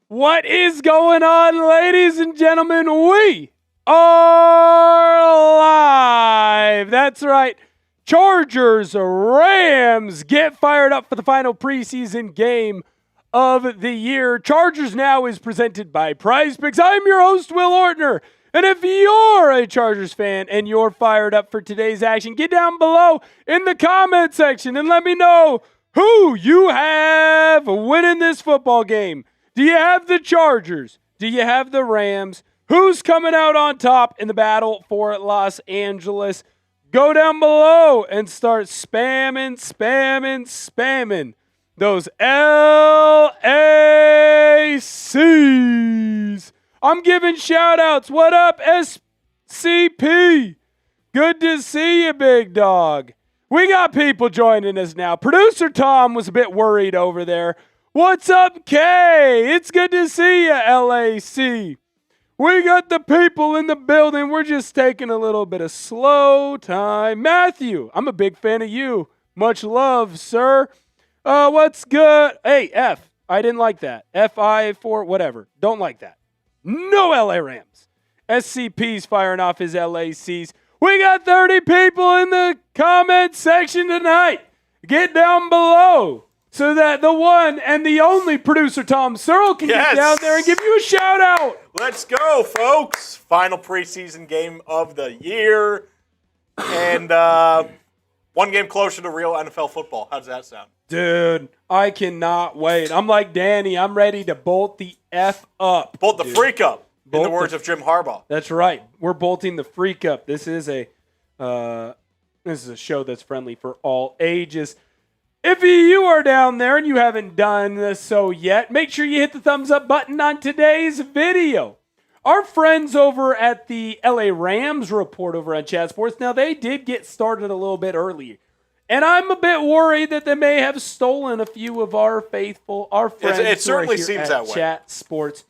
What is going on, ladies and gentlemen? We are live. That's right. Chargers, Rams get fired up for the final preseason game of the year. Chargers Now is presented by Prize Picks. I'm your host, Will Ortner. And if you're a Chargers fan and you're fired up for today's action, get down below in the comment section and let me know who you have winning this football game. Do you have the Chargers? Do you have the Rams? Who's coming out on top in the battle for Los Angeles? Go down below and start spamming those LACs. I'm giving shout outs. What up, SCP? Good to see you, big dog. We got people joining us now. Producer Tom was a bit worried over there. What's up, Kay? It's good to see you, LAC. We got the people in the building. We're just taking a little bit of slow time. Matthew, I'm a big fan of you. Much love, sir. What's good? Hey, F. I didn't like that. FI4, whatever. Don't like that. No LA Rams. SCP's firing off his LACs. We got 30 people in the comment section tonight. Get down below so that the one and the only producer Tom Searle can get down there and give you a shout out. Let's go, folks. Final preseason game of the year. And one game closer to real NFL football. How does that sound? Dude, I cannot wait. I'm like Danny. I'm ready to bolt the F up. Bolt the freak up, in the words of Jim Harbaugh. That's right. We're bolting the freak up. This is a show that's friendly for all ages. If you are down there and you haven't done so yet, make sure you hit the thumbs up button on today's video. Our friends over at the LA Rams report over on Chat Sports, now they did get started a little bit early. And I'm a bit worried that they may have stolen a few of our friends. It certainly seems that way. Chat Sports.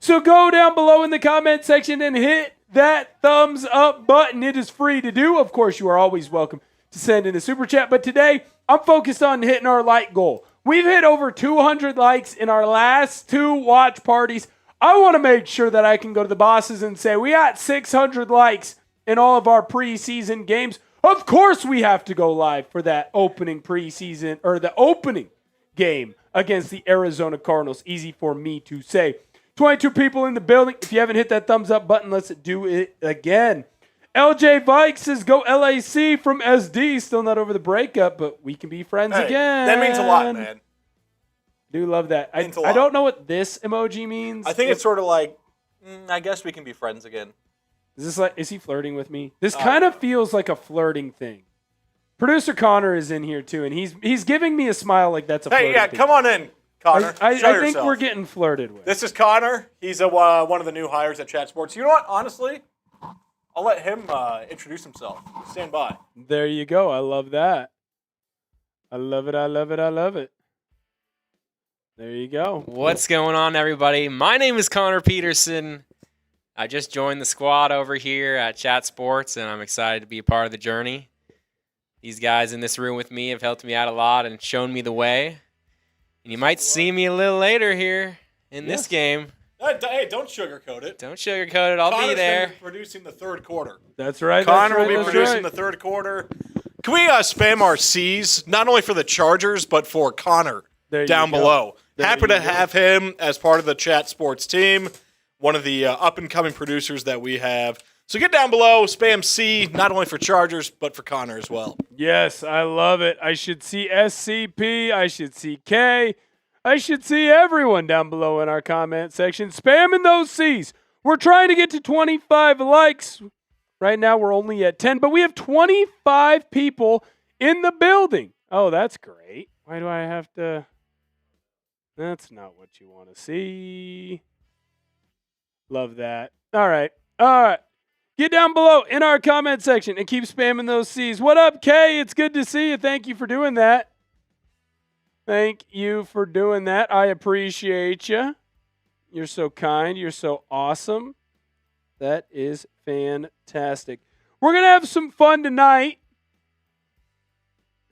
So go down below in the comment section and hit that thumbs up button. It is free to do. Of course, you are always welcome to send in a super chat. But today, I'm focused on hitting our like goal. We've hit over 200 likes in our last 2 watch parties. I want to make sure that I can go to the bosses and say, we got 600 likes in all of our preseason games. Of course we have to go live for that opening preseason, or the opening game against the Arizona Cardinals. Easy for me to say. 22 people in the building. If you haven't hit that thumbs up button, let's do it again. LJ Vike says, go LAC from SD. Still not over the breakup, but we can be friends again. That means a lot, man. Do love that. I don't know what this emoji means. I think it's sort of like, I guess we can be friends again. Is he flirting with me? This kind of feels like a flirting thing. Producer Connor is in here too, and he's giving me a smile like that's a flirting thing. Come on in, Connor. I think we're getting flirted with. This is Connor. He's one of the new hires at Chat Sports. You know what? Honestly, I'll let him introduce himself. Stand by. There you go. I love that. I love it. I love it. I love it. There you go. What's going on, everybody? My name is Connor Peterson. I just joined the squad over here at Chat Sports, and I'm excited to be a part of the journey. These guys in this room with me have helped me out a lot and shown me the way. And you might see me a little later here in this game. Hey, don't sugarcoat it. Don't sugarcoat it. I'll be there. Producing the third quarter. That's right. Connor will be producing the third quarter. Can we spam our C's, not only for the Chargers, but for Connor down below? Happy to have him as part of the Chat Sports team, one of the up-and-coming producers that we have. So get down below, spam C, not only for Chargers, but for Connor as well. Yes, I love it. I should see SCP. I should see K. I should see everyone down below in our comment section spamming those C's. We're trying to get to 25 likes. Right now we're only at 10, but we have 25 people in the building. Oh, that's great. Why do I have to... That's not what you want to see. Love that. All right. Get down below in our comment section and keep spamming those C's. What up, Kay? It's good to see you. Thank you for doing that. Thank you for doing that. I appreciate you. You're so kind. You're so awesome. That is fantastic. We're going to have some fun tonight.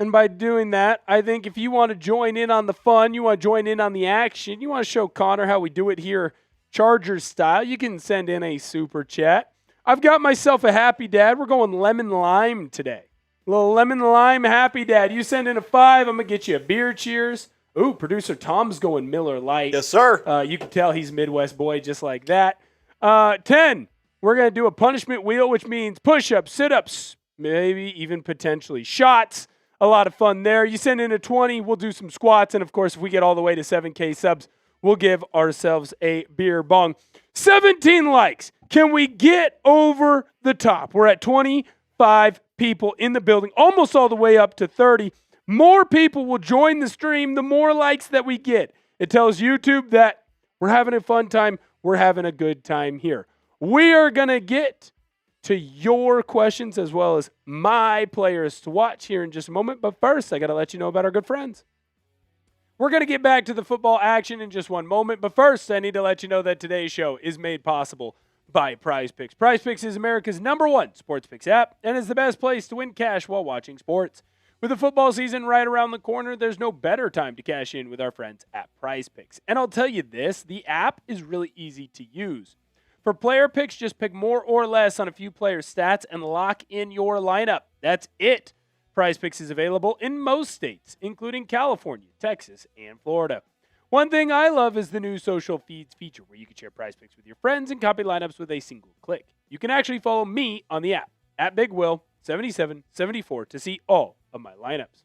And by doing that, I think if you want to join in on the fun, you want to join in on the action, you want to show Connor how we do it here, Chargers style, you can send in a super chat. I've got myself a happy dad. We're going lemon lime today. A little lemon lime happy dad. You send in a 5, I'm going to get you a beer cheers. Ooh, producer Tom's going Miller Lite. Yes, sir. You can tell he's Midwest boy just like that. 10, we're going to do a punishment wheel, which means push-ups, sit-ups, maybe even potentially shots. A lot of fun there. You send in a 20, we'll do some squats. And, of course, if we get all the way to 7K subs, we'll give ourselves a beer bong. 17 likes. Can we get over the top? We're at 25 people in the building, almost all the way up to 30. More people will join the stream the more likes that we get. It tells YouTube that we're having a fun time. We're having a good time here. We are going to get to your questions as well as my players to watch here in just a moment. But first, I got to let you know about our good friends. We're going to get back to the football action in just one moment. But first, I need to let you know that today's show is made possible by Prize Picks. Prize Picks is America's #1 sports picks app and is the best place to win cash while watching sports. With the football season right around the corner, there's no better time to cash in with our friends at Prize Picks. And I'll tell you this, the app is really easy to use. For player picks, just pick more or less on a few players' stats and lock in your lineup. That's it. Prize Picks is available in most states, including California, Texas, and Florida. One thing I love is the new social feeds feature where you can share Prize Picks with your friends and copy lineups with a single click. You can actually follow me on the app, at BigWill7774, to see all of my lineups.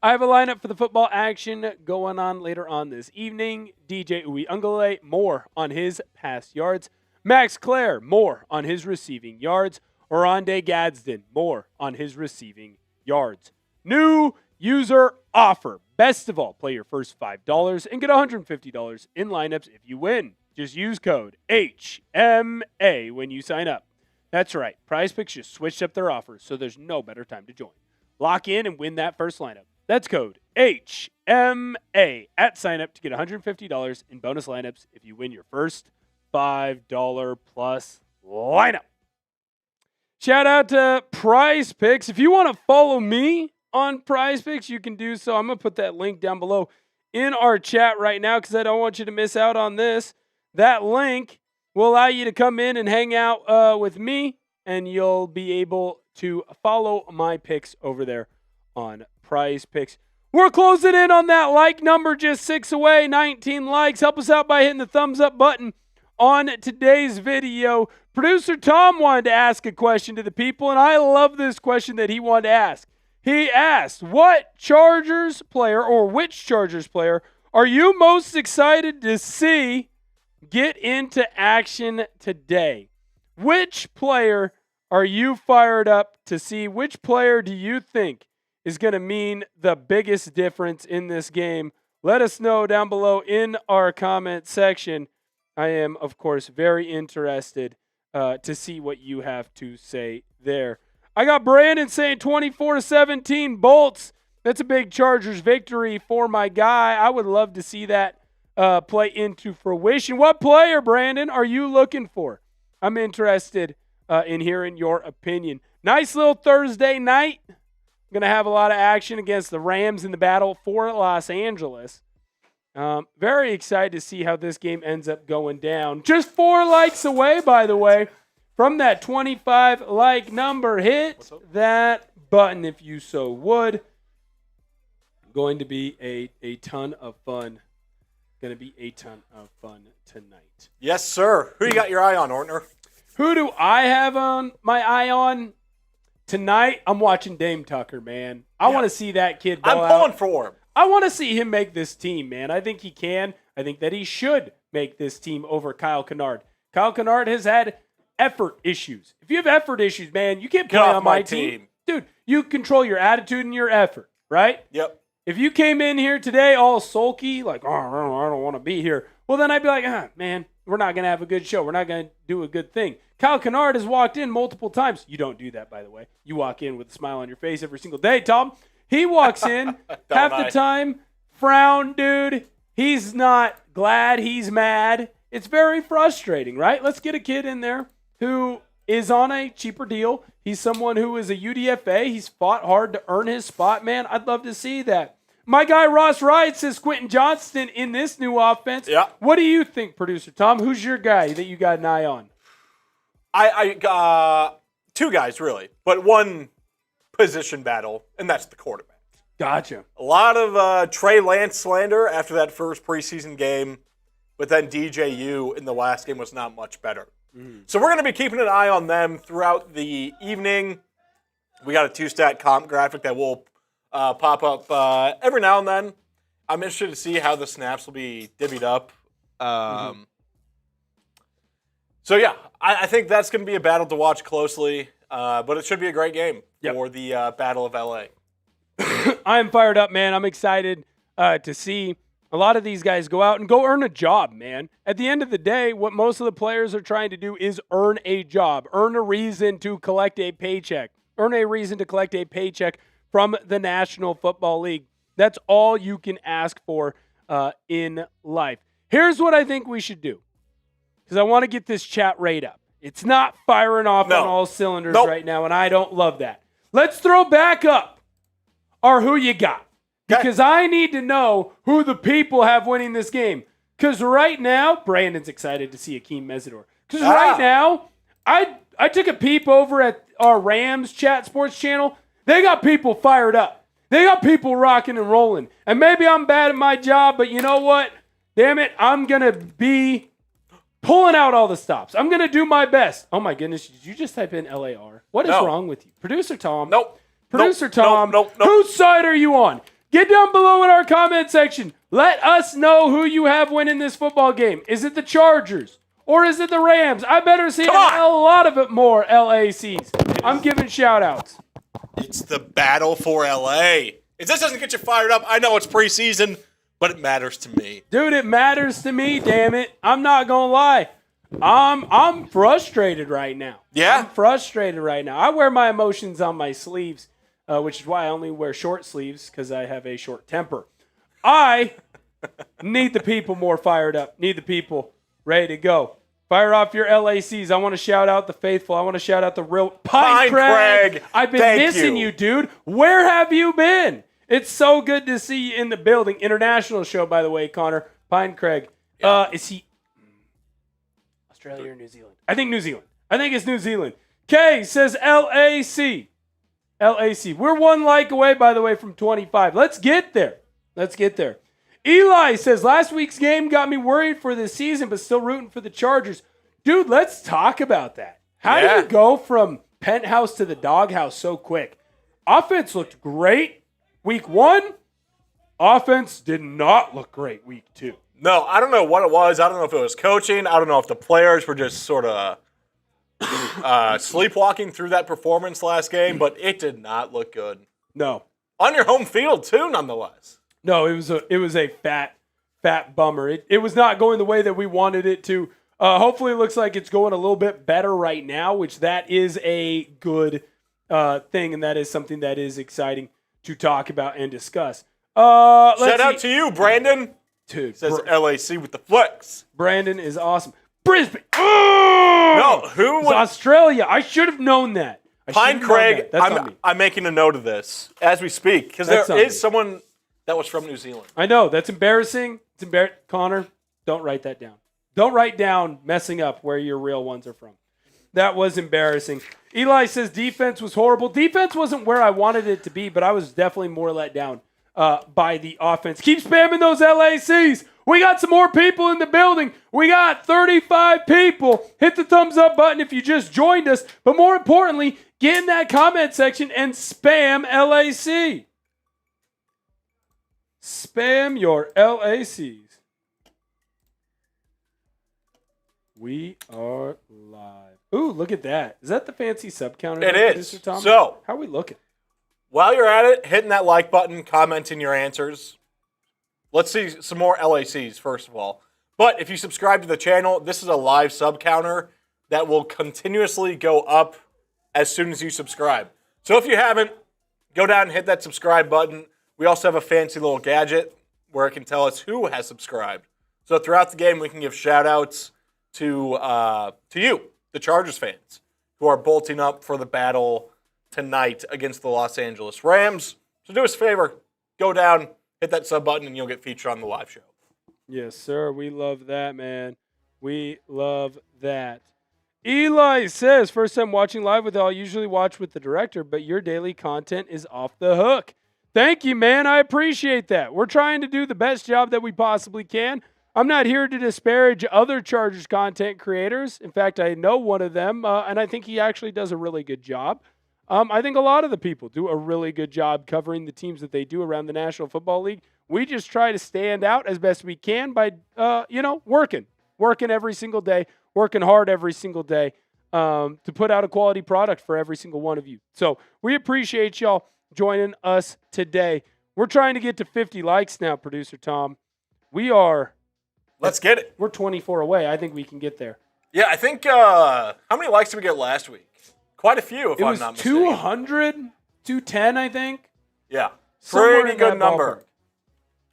I have a lineup for the football action going on later on this evening. DJ Uiagalelei, more on his pass yards. Max Clare, more on his receiving yards. Oronde Gadsden, more on his receiving yards. New user offer. Best of all, play your first $5 and get $150 in lineups if you win. Just use code HMA when you sign up. That's right. Prize Picks just switched up their offers, so there's no better time to join. Lock in and win that first lineup. That's code HMA at sign up to get $150 in bonus lineups if you win your first $5 plus lineup. Shout out to Prize Picks. If you want to follow me on Prize Picks, you can do so. I'm going to put that link down below in our chat right now because I don't want you to miss out on this. That link will allow you to come in and hang out with me, and you'll be able to follow my picks over there on Prize Picks. We're closing in on that like number, just 6 away, 19 likes. Help us out by hitting the thumbs up button on today's video. Producer Tom wanted to ask a question to the people, and I love this question that he wanted to ask. He asked, which Chargers player are you most excited to see get into action today? Which player are you fired up to see? Which player do you think is going to mean the biggest difference in this game? Let us know down below in our comment section. I am, of course, very interested to see what you have to say there. I got Brandon saying 24-17 Bolts. That's a big Chargers victory for my guy. I would love to see that play into fruition. What player, Brandon, are you looking for? I'm interested in hearing your opinion. Nice little Thursday night. Going to have a lot of action against the Rams in the battle for Los Angeles. Very excited to see how this game ends up going down. Just 4 likes away, by the way, from that 25 like number. Hit that button if you so would. Going to be a ton of fun. Going to be a ton of fun tonight. Yes, sir. Who you got your eye on, Ortner? Who do I have on my eye on? Tonight, I'm watching Dame Tucker, man. I want to see that kid go out. I'm pulling for him. I want to see him make this team, man. I think he can. I think that he should make this team over Kyle Kennard. Kyle Kennard has had effort issues. If you have effort issues, man, you can't play on my team. Dude, you control your attitude and your effort, right? Yep. If you came in here today all sulky, like, oh, I don't want to be here, well, then I'd be like, man, we're not going to have a good show. We're not going to do a good thing. Kyle Kennard has walked in multiple times. You don't do that, by the way. You walk in with a smile on your face every single day, Tom. He walks in half the time, frown, dude. He's not glad. He's mad. It's very frustrating, right? Let's get a kid in there who is on a cheaper deal. He's someone who is a UDFA. He's fought hard to earn his spot, man. I'd love to see that. My guy Ross Wright says Quentin Johnston in this new offense. Yeah. What do you think, producer Tom? Who's your guy that you got an eye on? I got two guys, really, but one position battle, and that's the quarterback. Gotcha. A lot of Trey Lance slander after that first preseason game, but then DJU in the last game was not much better. So we're going to be keeping an eye on them throughout the evening. We got a two-stat comp graphic that will pop up every now and then. I'm interested to see how the snaps will be divvied up. So, yeah, I think that's going to be a battle to watch closely, but it should be a great game for the Battle of L.A. I'm fired up, man. I'm excited to see a lot of these guys go out and go earn a job, man. At the end of the day, what most of the players are trying to do is earn a job, earn a reason to collect a paycheck, earn a reason to collect a paycheck from the National Football League. That's all you can ask for in life. Here's what I think we should do, because I want to get this chat rate up. It's not firing off on all cylinders right now, and I don't love that. Let's throw back up our Who You Got, because I need to know who the people have winning this game. Because right now, Brandon's excited to see Akeem Mesidor. Because right now, I took a peep over at our Rams Chat Sports channel. They got people fired up. They got people rocking and rolling. And maybe I'm bad at my job, but you know what? Damn it, I'm going to be pulling out all the stops. I'm going to do my best. Oh, my goodness. Did you just type in LAR? What is wrong with you? Producer Tom. Producer Tom. Whose side are you on? Get down below in our comment section. Let us know who you have winning this football game. Is it the Chargers? Or is it the Rams? I better see a lot of it more LACs. I'm giving shout-outs. It's the battle for LA. If this doesn't get you fired up, I know it's preseason, but it matters to me. Dude, it matters to me, damn it. I'm not going to lie. I'm frustrated right now. Yeah? I'm frustrated right now. I wear my emotions on my sleeves, which is why I only wear short sleeves, because I have a short temper. I need the people more fired up. Need the people ready to go. Fire off your LACs. I want to shout out the faithful. I want to shout out the real Pine Craig. I've been missing you, dude. Where have you been? It's so good to see you in the building. International show, by the way, Connor. Pine Craig. Yeah. Is he Australia or New Zealand? I think New Zealand. I think it's New Zealand. Kay says LAC. LAC. We're one like away, by the way, from 25. Let's get there. Let's get there. Eli says, last week's game got me worried for the season, but still rooting for the Chargers. Dude, let's talk about that. How do you go from penthouse to the doghouse so quick? Offense looked great week 1. Offense did not look great week 2. No, I don't know what it was. I don't know if it was coaching. I don't know if the players were just sort of sleepwalking through that performance last game, but it did not look good. No. On your home field, too, nonetheless. No, it was a fat bummer. It was not going the way that we wanted it to. Hopefully it looks like it's going a little bit better right now, which that is a good thing, and that is something that is exciting to talk about and discuss. Shout out to you, Brandon. Dude, says LAC with the flex. Brandon is awesome. Brisbane. Oh! No, who was Australia? I should have known that. Pine Craig, I'm making a note of this as we speak, because there is someone that was from New Zealand. I know. That's embarrassing. Connor, don't write that down. Don't write down messing up where your real ones are from. That was embarrassing. Eli says defense was horrible. Defense wasn't where I wanted it to be, but I was definitely more let down by the offense. Keep spamming those LACs. We got some more people in the building. We got 35 people. Hit the thumbs up button if you just joined us. But more importantly, get in that comment section and spam LAC. Spam your LACs. We are live. Ooh, look at that. Is that the fancy sub counter? It is. Tom? So, how are we looking? While you're at it, hitting that like button, commenting your answers. Let's see some more LACs, first of all. But if you subscribe to the channel, this is a live sub counter that will continuously go up as soon as you subscribe. So if you haven't, go down and hit that subscribe button. We also have a fancy little gadget where it can tell us who has subscribed. So throughout the game, we can give shout-outs to you, the Chargers fans, who are bolting up for the battle tonight against the Los Angeles Rams. So do us a favor, go down, hit that sub button, and you'll get featured on the live show. Yes, sir. We love that, man. We love that. Eli says, first time watching live with y'all. Usually watch with the director, but your daily content is off the hook. Thank you, man. I appreciate that. We're trying to do the best job that we possibly can. I'm not here to disparage other Chargers content creators. In fact, I know one of them, and I think he actually does a really good job. I think a lot of the people do a really good job covering the teams that they do around the National Football League. We just try to stand out as best we can by, working every single day, working hard every single day to put out a quality product for every single one of you. So we appreciate y'all joining us today. We're trying to get to 50 likes now, Producer Tom. We are. Let's get it. We're 24 away. I think we can get there. Yeah, I think, how many likes did we get last week? Quite a few, if I'm not mistaken. 200, 210, I think. Yeah. Somewhere Pretty in good that number. ballpark.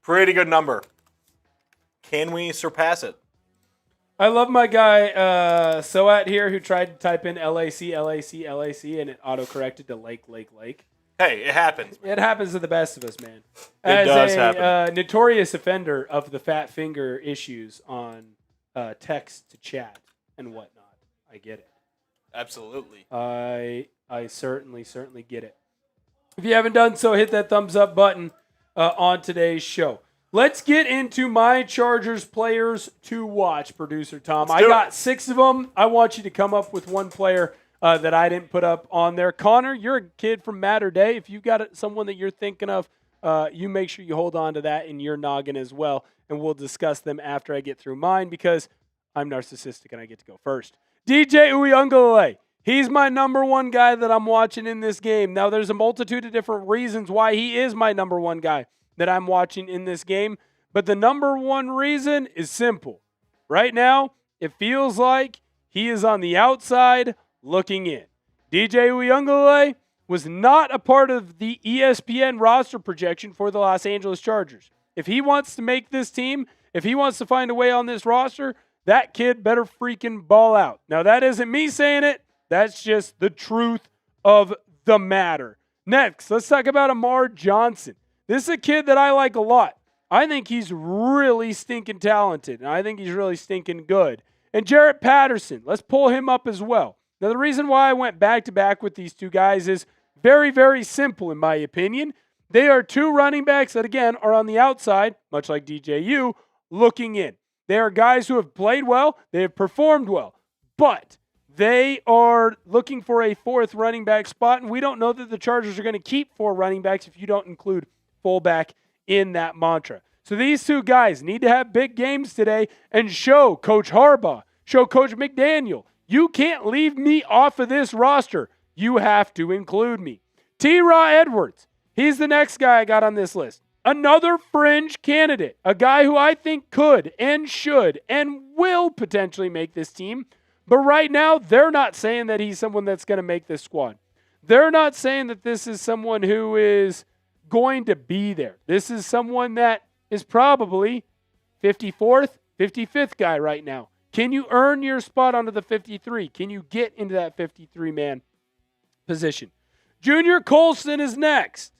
Pretty good number. Can we surpass it? I love my guy Soat here who tried to type in LAC, and it autocorrected to Lake. Hey, it happens. It happens to the best of us, man. It does As happen. a notorious offender of the fat finger issues on text to chat and whatnot, I get it. Absolutely. I certainly get it. If you haven't done so, hit that thumbs up button on today's show. Let's get into my Chargers players to watch, Producer Tom. I got 6 of them. I want you to come up with one player that I didn't put up on there. Connor, you're a kid from Matter Day. If you've got someone that you're thinking of, you make sure you hold on to that in your noggin as well, and we'll discuss them after I get through mine because I'm narcissistic and I get to go first. DJ Uiagalelei. He's my number one guy that I'm watching in this game. Now, there's a multitude of different reasons why he is my number one guy that I'm watching in this game, but the number one reason is simple. Right now, it feels like he is on the outside looking in. DJ Uiagalelei was not a part of the ESPN roster projection for the Los Angeles Chargers. If he wants to make this team, if he wants to find a way on this roster, that kid better freaking ball out. Now, that isn't me saying it. That's just the truth of the matter. Next, let's talk about Amar Johnson. This is a kid that I like a lot. I think he's really stinking talented, and I think he's really stinking good. And Jaret Patterson, let's pull him up as well. Now, the reason why I went back-to-back with these two guys is very, very simple, in my opinion. They are two running backs that, again, are on the outside, much like DJU, looking in. They are guys who have played well, they have performed well, but they are looking for a fourth running back spot, and we don't know that the Chargers are going to keep 4 running backs if you don't include fullback in that mantra. So these two guys need to have big games today and show Coach Harbaugh, show Coach McDaniel, you can't leave me off of this roster. You have to include me. TeRah Edwards, he's the next guy I got on this list. Another fringe candidate, a guy who I think could and should and will potentially make this team. But right now, they're not saying that he's someone that's going to make this squad. They're not saying that this is someone who is going to be there. This is someone that is probably 54th, 55th guy right now. Can you earn your spot onto the 53? Can you get into that 53-man position? Junior Colson is next.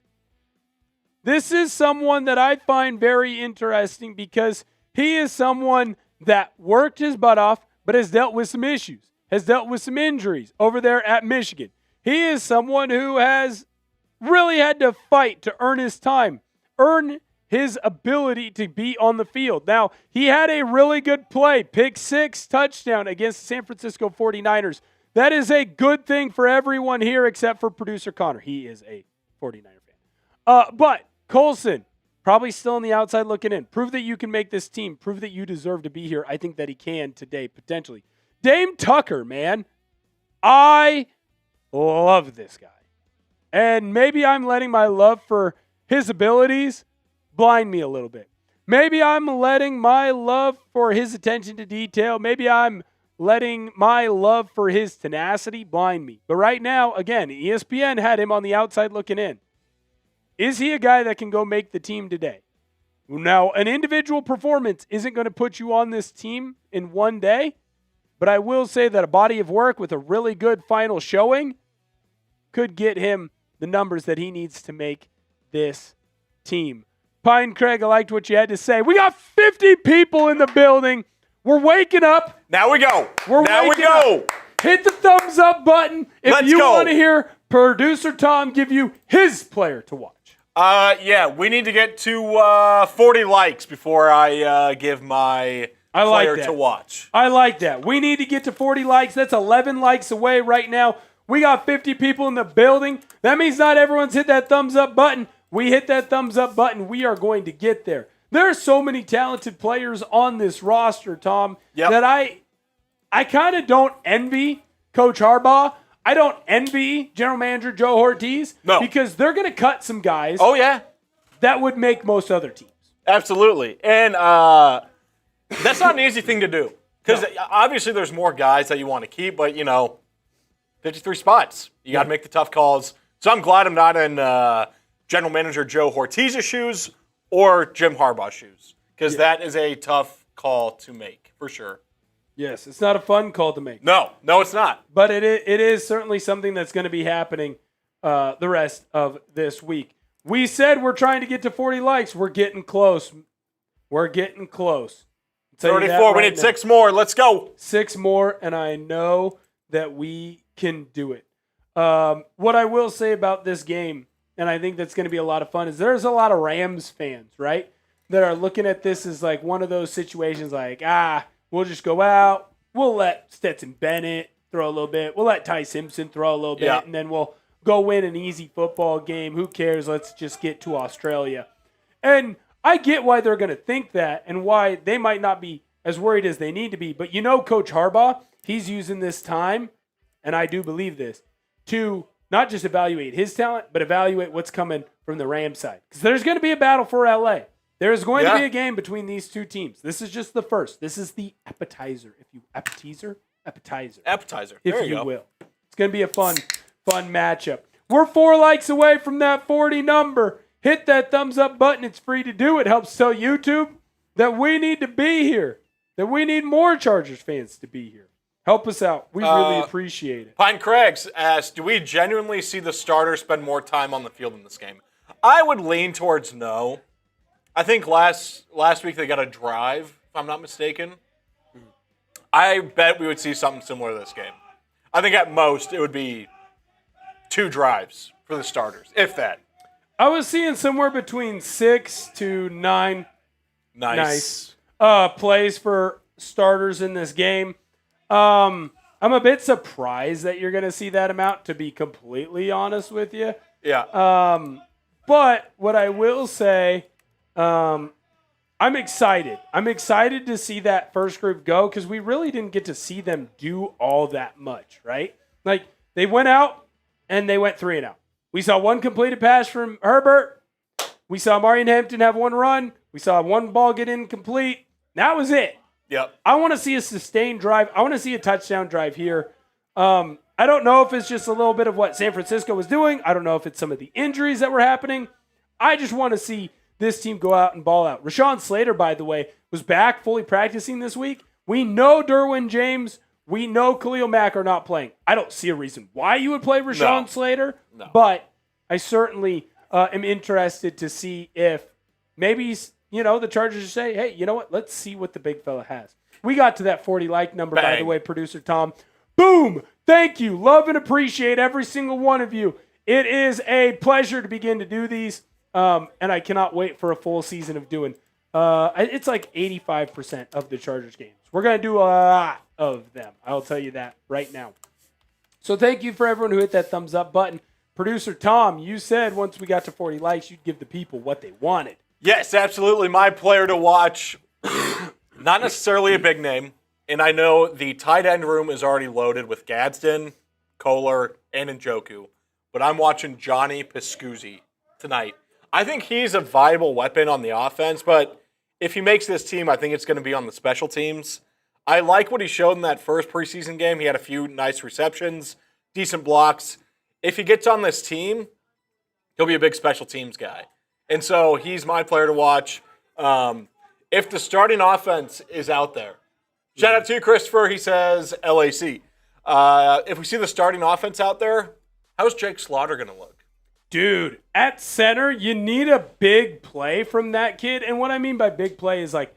This is someone that I find very interesting because he is someone that worked his butt off but has dealt with some issues, has dealt with some injuries over there at Michigan. He is someone who has really had to fight to earn his time, earn his ability to be on the field. Now, he had a really good play, pick 6 touchdown against the San Francisco 49ers. That is a good thing for everyone here except for producer Connor. He is a 49er fan. But Colson, probably still on the outside looking in. Prove that you can make this team. Prove that you deserve to be here. I think that he can today, potentially. Dame Tucker, man. I love this guy. And maybe I'm letting my love for his abilities blind me a little bit. Maybe I'm letting my love for his attention to detail, maybe I'm letting my love for his tenacity blind me. But right now, again, ESPN had him on the outside looking in. Is he a guy that can go make the team today? Now, an individual performance isn't going to put you on this team in one day, but I will say that a body of work with a really good final showing could get him the numbers that he needs to make this team. Pine Craig, I liked what you had to say. We got 50 people in the building. We're waking up. Now we go. Now we go. Hit the thumbs up button if you want to hear producer Tom give you his player to watch. Yeah, we need to get to 40 likes before I give my player to watch. I like that. We need to get to 40 likes. That's 11 likes away right now. We got 50 people in the building. That means not everyone's hit that thumbs up button. We hit that thumbs up button. We are going to get there. There are so many talented players on this roster, Tom, that I kind of don't envy Coach Harbaugh. I don't envy General Manager Joe Ortiz because they're going to cut some guys. Oh, yeah. That would make most other teams. Absolutely. And that's not an easy thing to do because obviously there's more guys that you want to keep, but, 53 spots. You got to make the tough calls. So I'm glad I'm not in General Manager Joe Ortiz's shoes or Jim Harbaugh's shoes because that is a tough call to make for sure. Yes, it's not a fun call to make. No, it's not. But it is certainly something that's going to be happening the rest of this week. We said we're trying to get to 40 likes. We're getting close. 34. We need 6 more. Let's go. 6 more, and I know that we can do it. What I will say about this game, and I think that's going to be a lot of fun, is there's a lot of Rams fans, right, that are looking at this as like one of those situations like, we'll just go out. We'll let Stetson Bennett throw a little bit. We'll let Ty Simpson throw a little bit, and then we'll go win an easy football game. Who cares? Let's just get to Australia. And I get why they're going to think that and why they might not be as worried as they need to be. But Coach Harbaugh, he's using this time, and I do believe this, to not just evaluate his talent, but evaluate what's coming from the Rams side. Because there's going to be a battle for L.A. There is going to be a game between these two teams. This is just the first. This is the appetizer, appetizer, if you will. It's going to be a fun matchup. We're 4 likes away from that 40 number. Hit that thumbs up button. It's free to do. It helps tell YouTube that we need to be here, that we need more Chargers fans to be here. Help us out. We really appreciate it. Pine Craigs asked, do we genuinely see the starters spend more time on the field in this game? I would lean towards no. I think last week they got a drive, if I'm not mistaken. I bet we would see something similar to this game. I think at most it would be 2 drives for the starters, if that. I was seeing somewhere between 6 to 9 nice plays for starters in this game. I'm a bit surprised that you're going to see that amount, to be completely honest with you. Yeah. But what I will say, I'm excited. I'm excited to see that first group go because we really didn't get to see them do all that much, right? Like, they went out and they went 3 and out. We saw 1 completed pass from Herbert. We saw Marion Hampton have 1 run. We saw 1 ball get incomplete. That was it. Yep. I want to see a sustained drive. I want to see a touchdown drive here. I don't know if it's just a little bit of what San Francisco was doing. I don't know if it's some of the injuries that were happening. I just want to see this team go out and ball out. Rashawn Slater, by the way, was back fully practicing this week. We know Derwin James, we know Khalil Mack are not playing. I don't see a reason why you would play Rashawn Slater, but I certainly am interested to see if maybe the Chargers say, hey, you know what? Let's see what the big fella has. We got to that 40 like number, by the way, producer Tom. Boom! Thank you. Love and appreciate every single one of you. It is a pleasure to begin to do these. And I cannot wait for a full season of doing. It's like 85% of the Chargers games. We're going to do a lot of them. I'll tell you that right now. So thank you for everyone who hit that thumbs up button. Producer Tom, you said once we got to 40 likes, you'd give the people what they wanted. Yes, absolutely. My player to watch, not necessarily a big name. And I know the tight end room is already loaded with Gadsden, Kohler, and Njoku. but I'm watching Johnny Piscuzzi tonight. I think he's a viable weapon on the offense, but if he makes this team, I think it's going to be on the special teams. I like what he showed in that first preseason game. He had a few nice receptions, decent blocks. If he gets on this team, he'll be a big special teams guy. And so he's my player to watch. If the starting offense is out there, shout out to you, Christopher. He says LAC. If we see the starting offense out there, how's Jake Slaughter going to look? Dude, at center, you need a big play from that kid. And what I mean by big play is like,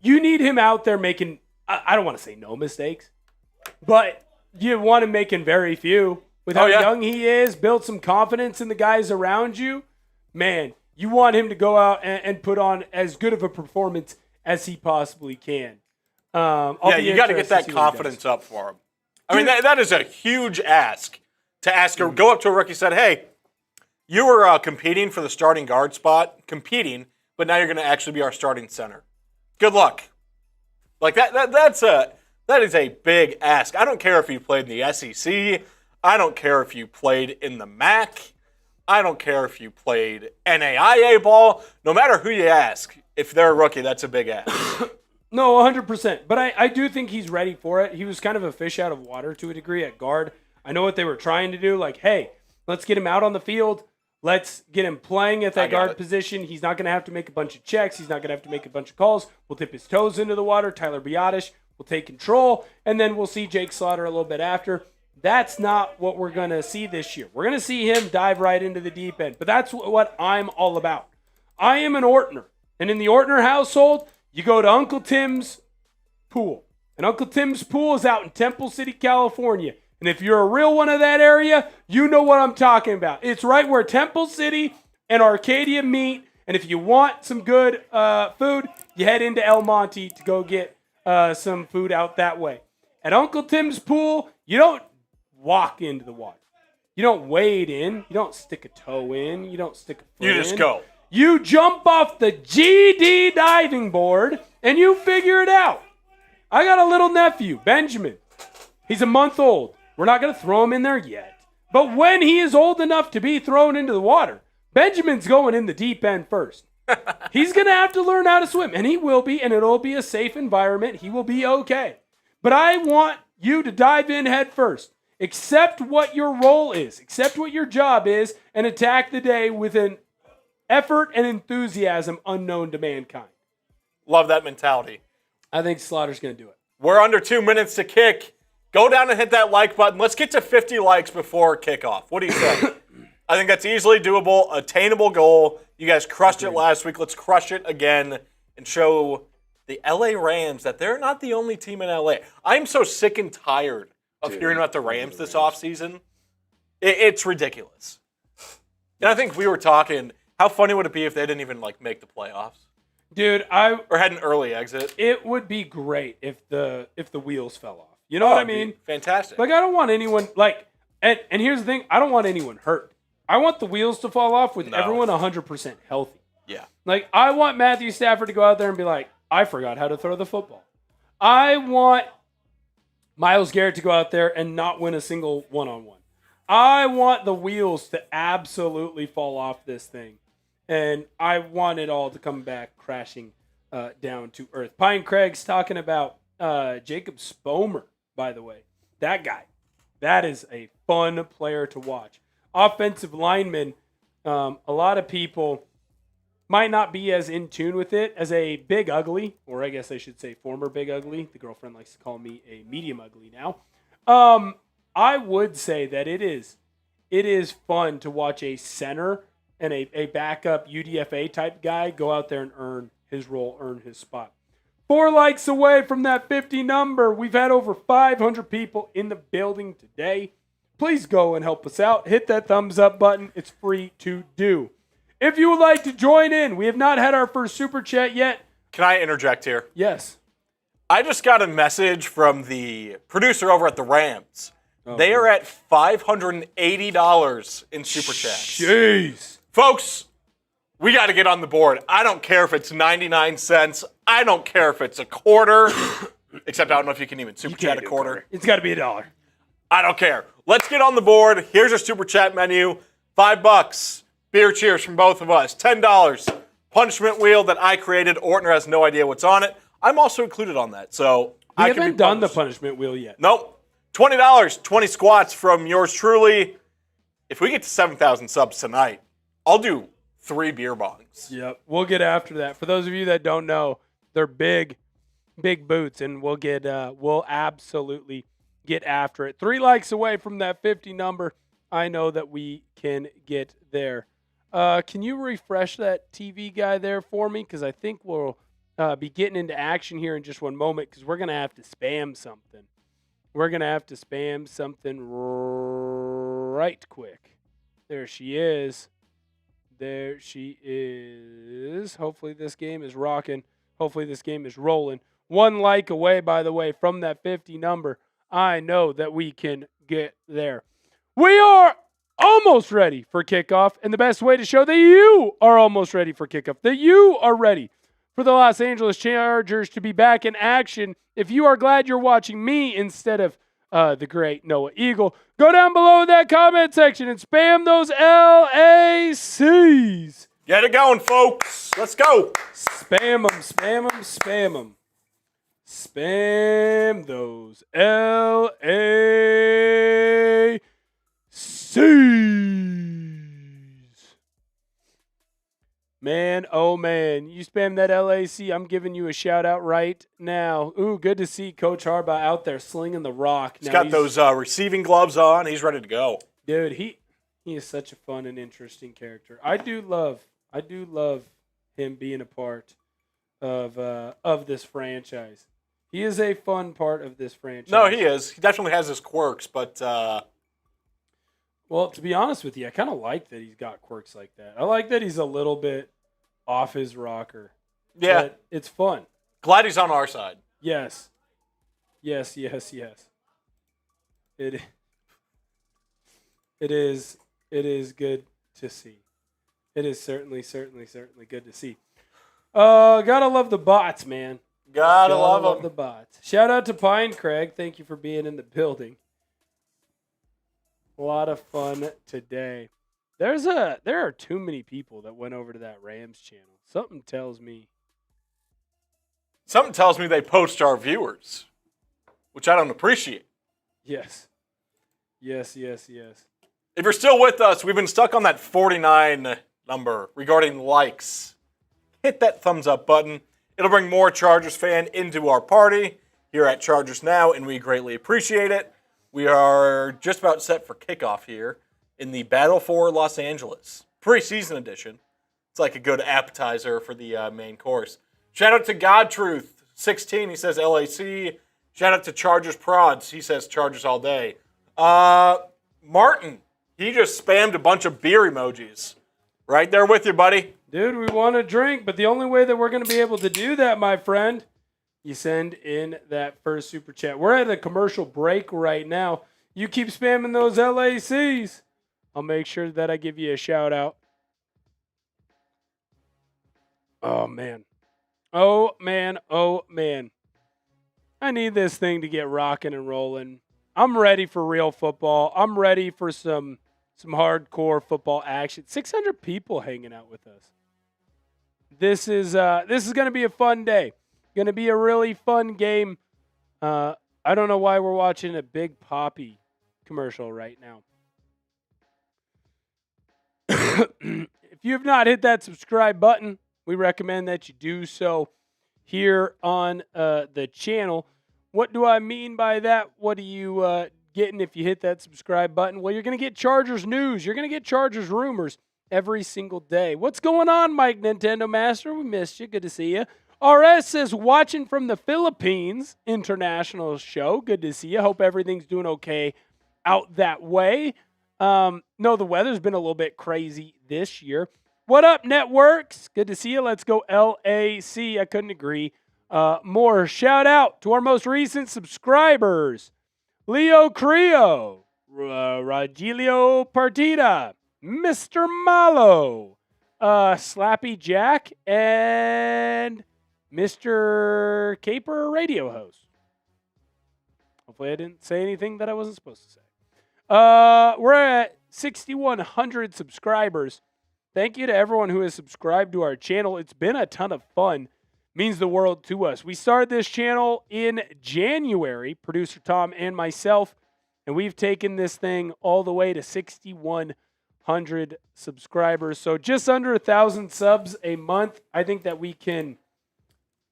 you need him out there making, I don't want to say no mistakes, but you want him making very few. With how young he is, build some confidence in the guys around you. Man, you want him to go out and put on as good of a performance as he possibly can. You got to get that confidence up for him. I mean, that is a huge ask to ask her. Go up to a rookie and say, hey, you were competing for the starting guard spot, but now you're going to actually be our starting center. Good luck. Like that is a big ask. I don't care if you played in the SEC. I don't care if you played in the MAC. I don't care if you played NAIA ball. No matter who you ask, if they're a rookie, that's a big ask. No, 100%. But I do think he's ready for it. He was kind of a fish out of water to a degree at guard. I know what they were trying to do. Like, hey, let's get him out on the field. Let's get him playing at that guard position. He's not going to have to make a bunch of checks. He's not going to have to make a bunch of calls. We'll dip his toes into the water. Tyler Biotish will take control. And then we'll see Jake Slaughter a little bit after. That's not what we're going to see this year. We're going to see him dive right into the deep end. But that's what I'm all about. I am an Ortner. And in the Ortner household, you go to Uncle Tim's pool. And Uncle Tim's pool is out in Temple City, California. And if you're a real one of that area, you know what I'm talking about. It's right where Temple City and Arcadia meet. And if you want some good food, you head into El Monte to go get some food out that way. At Uncle Tim's pool, you don't walk into the water. You don't wade in. You don't stick a toe in. You don't stick a foot in. You just go. You jump off the GD diving board and you figure it out. I got a little nephew, Benjamin. He's a month old. We're not going to throw him in there yet. But when he is old enough to be thrown into the water, Benjamin's going in the deep end first. He's going to have to learn how to swim, and he will be, and it'll be a safe environment. He will be okay. But I want you to dive in head first. Accept what your role is. Accept what your job is, and attack the day with an effort and enthusiasm unknown to mankind. Love that mentality. I think Slaughter's going to do it. We're under 2 minutes to kick. Go down and hit that like button. Let's get to 50 likes before kickoff. What do you say? I think that's easily doable, attainable goal. You guys crushed it last week. Let's crush it again and show the LA Rams that they're not the only team in LA. I'm so sick and tired of hearing about the Rams this offseason. It's ridiculous. And I think we were talking, how funny would it be if they didn't even make the playoffs? Dude, or had an early exit. It would be great if the wheels fell off. You know what I mean? Fantastic. I don't want anyone and here's the thing, I don't want anyone hurt. I want the wheels to fall off with everyone 100% healthy. Yeah. I want Matthew Stafford to go out there and be like, I forgot how to throw the football. I want Myles Garrett to go out there and not win a single one-on-one. I want the wheels to absolutely fall off this thing. And I want it all to come back crashing down to earth. Pine Craig's talking about Jacob Spomer, by the way. That guy. That is a fun player to watch. Offensive lineman, a lot of people might not be as in tune with it as a big ugly, or I guess I should say former big ugly. The girlfriend likes to call me a medium ugly now. I would say that it is fun to watch a center and a backup UDFA type guy go out there and earn his role, earn his spot. 4 likes away from that 50 number. We've had over 500 people in the building today. Please go and help us out. Hit that thumbs up button. It's free to do. If you would like to join in, we have not had our first super chat yet. Can I interject here? Yes. I just got a message from the producer over at the Rams. They are at $580 in super chats. Jeez. Folks, we got to get on the board. I don't care if it's 99 cents. I don't care if it's a quarter. Except I don't know if you can even super chat a quarter. It's got to be $1. I don't care. Let's get on the board. Here's our super chat menu. $5. Beer cheers from both of us. $10. Punishment wheel that I created. Ortner has no idea what's on it. I'm also included on that, so we I can haven't done the punishment wheel yet. Nope. $20. 20 squats from yours truly. If we get to 7,000 subs tonight, I'll do 3 beer bongs. Yep, we'll get after that. For those of you that don't know, they're big boots, and we'll absolutely get after it. 3 likes away from that 50 number. I know that we can get there. Can you refresh that TV guy there for me? Because I think we'll be getting into action here in just one moment, because we're going to have to spam something. We're going to have to spam something right quick. There she is. There she is. Hopefully this game is rocking. Hopefully this game is rolling. 1 like away, by the way, from that 50 number. I know that we can get there. We are almost ready for kickoff, and the best way to show that you are almost ready for kickoff, that you are ready for the Los Angeles Chargers to be back in action, if you are glad you're watching me instead of the great Noah Eagle, go down below in that comment section and spam those LACs. Get it going, folks. Let's go. Spam them, spam them, spam them. Spam those LACs. Man, oh man, you spam that LAC, I'm giving you a shout out right now. Ooh, good to see Coach Harbaugh out there slinging the rock. He's got those receiving gloves on. He's ready to go. Dude, he is such a fun and interesting character. I do love him being a part of this franchise. He is a fun part of this franchise. No, he is. He definitely has his quirks, but well, to be honest with you, I kind of like that he's got quirks like that. I like that he's a little bit off his rocker. Yeah. But it's fun. Glad he's on our side. Yes. Yes, yes, yes. It is good to see. It is certainly good to see. Gotta love the bots, man. Gotta love the bots. Shout out to Pine Craig. Thank you for being in the building. A lot of fun today. There are too many people that went over to that Rams channel. Something tells me they poached our viewers, which I don't appreciate. Yes. Yes. If you're still with us, we've been stuck on that 49 number regarding likes. Hit that thumbs up button. It'll bring more Chargers fan into our party here at Chargers Now, and we greatly appreciate it. We are just about set for kickoff here in the Battle for Los Angeles preseason edition. It's like a good appetizer for the main course. Shout out to GodTruth16. He says LAC. Shout out to Chargers Prods. He says Chargers all day. Martin, he just spammed a bunch of beer emojis. Right there with you, buddy. Dude, we want a drink, but the only way that we're going to be able to do that, my friend, you send in that first super chat. We're at a commercial break right now. You keep spamming those LACs. I'll make sure that I give you a shout out. Oh, man. Oh, man. Oh, man. I need this thing to get rocking and rolling. I'm ready for real football. I'm ready for some hardcore football action. 600 people hanging out with us. This is going to be a fun day. Going to be a really fun game. I don't know why we're watching a Big Papi commercial right now. If you have not hit that subscribe button, we recommend that you do so here on the channel. What do I mean by that? What are you getting if you hit that subscribe button? Well, you're going to get Chargers news. You're going to get Chargers rumors every single day. What's going on, Mike Nintendo Master? We missed you. Good to see you. RS says, watching from the Philippines international show. Good to see you. Hope everything's doing okay out that way. No, the weather's been a little bit crazy this year. What up, networks? Good to see you. Let's go LAC. I couldn't agree more. Shout out to our most recent subscribers. Leo Creo, Rogilio Partida, Mr. Malo, Slappy Jack, and Mr. Caper Radio Host. Hopefully I didn't say anything that I wasn't supposed to say. We're at 6,100 subscribers. Thank you to everyone who has subscribed to our channel. It's been a ton of fun. Means the world to us. We started this channel in January, producer Tom and myself, and we've taken this thing all the way to 6,100 subscribers. So just under 1,000 subs a month. I think that we can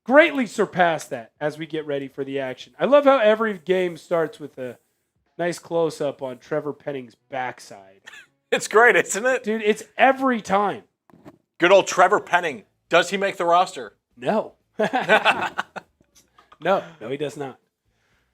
greatly surpass that as we get ready for the action. I love how every game starts with a nice close-up on Trevor Penning's backside. It's great, isn't it? Dude, it's every time. Good old Trevor Penning. Does he make the roster? No. No, he does not.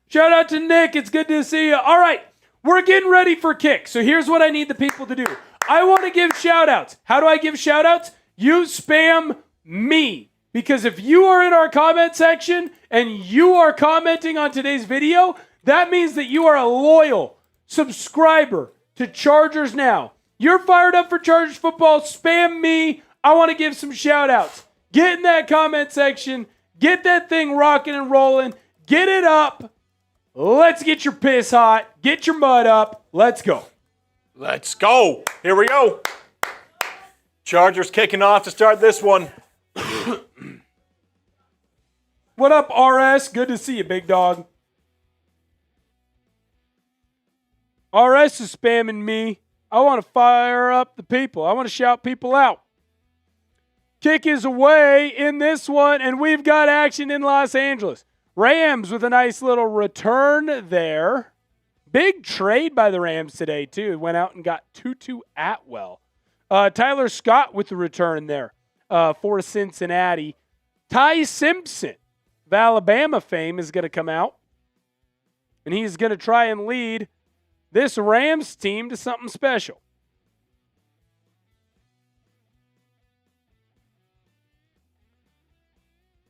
Shout out to Nick. It's good to see you. All right, we're getting ready for kick. So here's what I need the people to do. I want to give shout outs. How do I give shout outs? You spam me. Because if you are in our comment section and you are commenting on today's video, that means that you are a loyal subscriber to Chargers Now. You're fired up for Chargers football. Spam me. I want to give some shout outs. Get in that comment section. Get that thing rocking and rolling. Get it up. Let's get your piss hot. Get your mud up. Let's go. Let's go. Here we go. Chargers kicking off to start this one. What up, RS? Good to see you, big dog. RS is spamming me. I want to fire up the people. I want to shout people out. Kick is away in this one, and we've got action in Los Angeles. Rams with a nice little return there. Big trade by the Rams today, too. Went out and got Tutu Atwell. Tyler Scott with the return there for Cincinnati. Ty Simpson of Alabama fame is going to come out, and he's going to try and lead this Rams team to something special.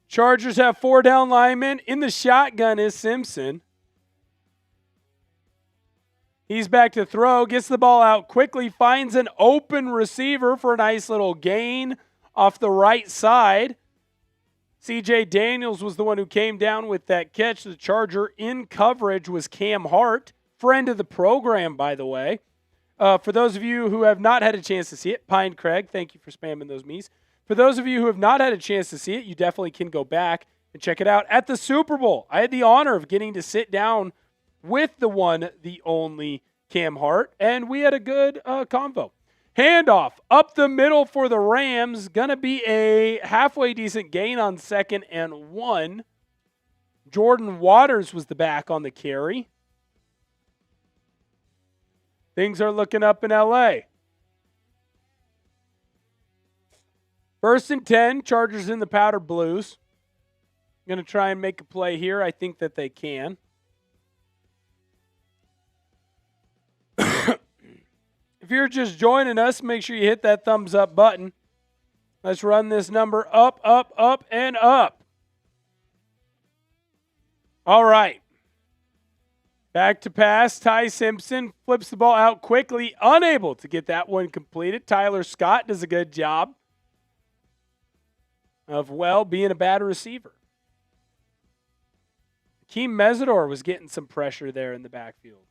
Chargers have 4 down linemen. In the shotgun is Simpson. He's back to throw, gets the ball out quickly, finds an open receiver for a nice little gain off the right side. C.J. Daniels was the one who came down with that catch. The Charger in coverage was Cam Hart, friend of the program, by the way. For those of you who have not had a chance to see it, Pine Craig, thank you for spamming those me's. For those of you who have not had a chance to see it, you definitely can go back and check it out. At the Super Bowl, I had the honor of getting to sit down with the one, the only Cam Hart, and we had a good convo. Handoff up the middle for the Rams. Going to be a halfway decent gain on 2nd and 1. Jordan Waters was the back on the carry. Things are looking up in L.A. 1st and 10, Chargers in the powder blues. Going to try and make a play here. I think that they can. If you're just joining us, make sure you hit that thumbs up button. Let's run this number up, up, up, and up. All right. Back to pass. Ty Simpson flips the ball out quickly, unable to get that one completed. Tyler Scott does a good job of, being a bad receiver. Akeem Mesidor was getting some pressure there in the backfield.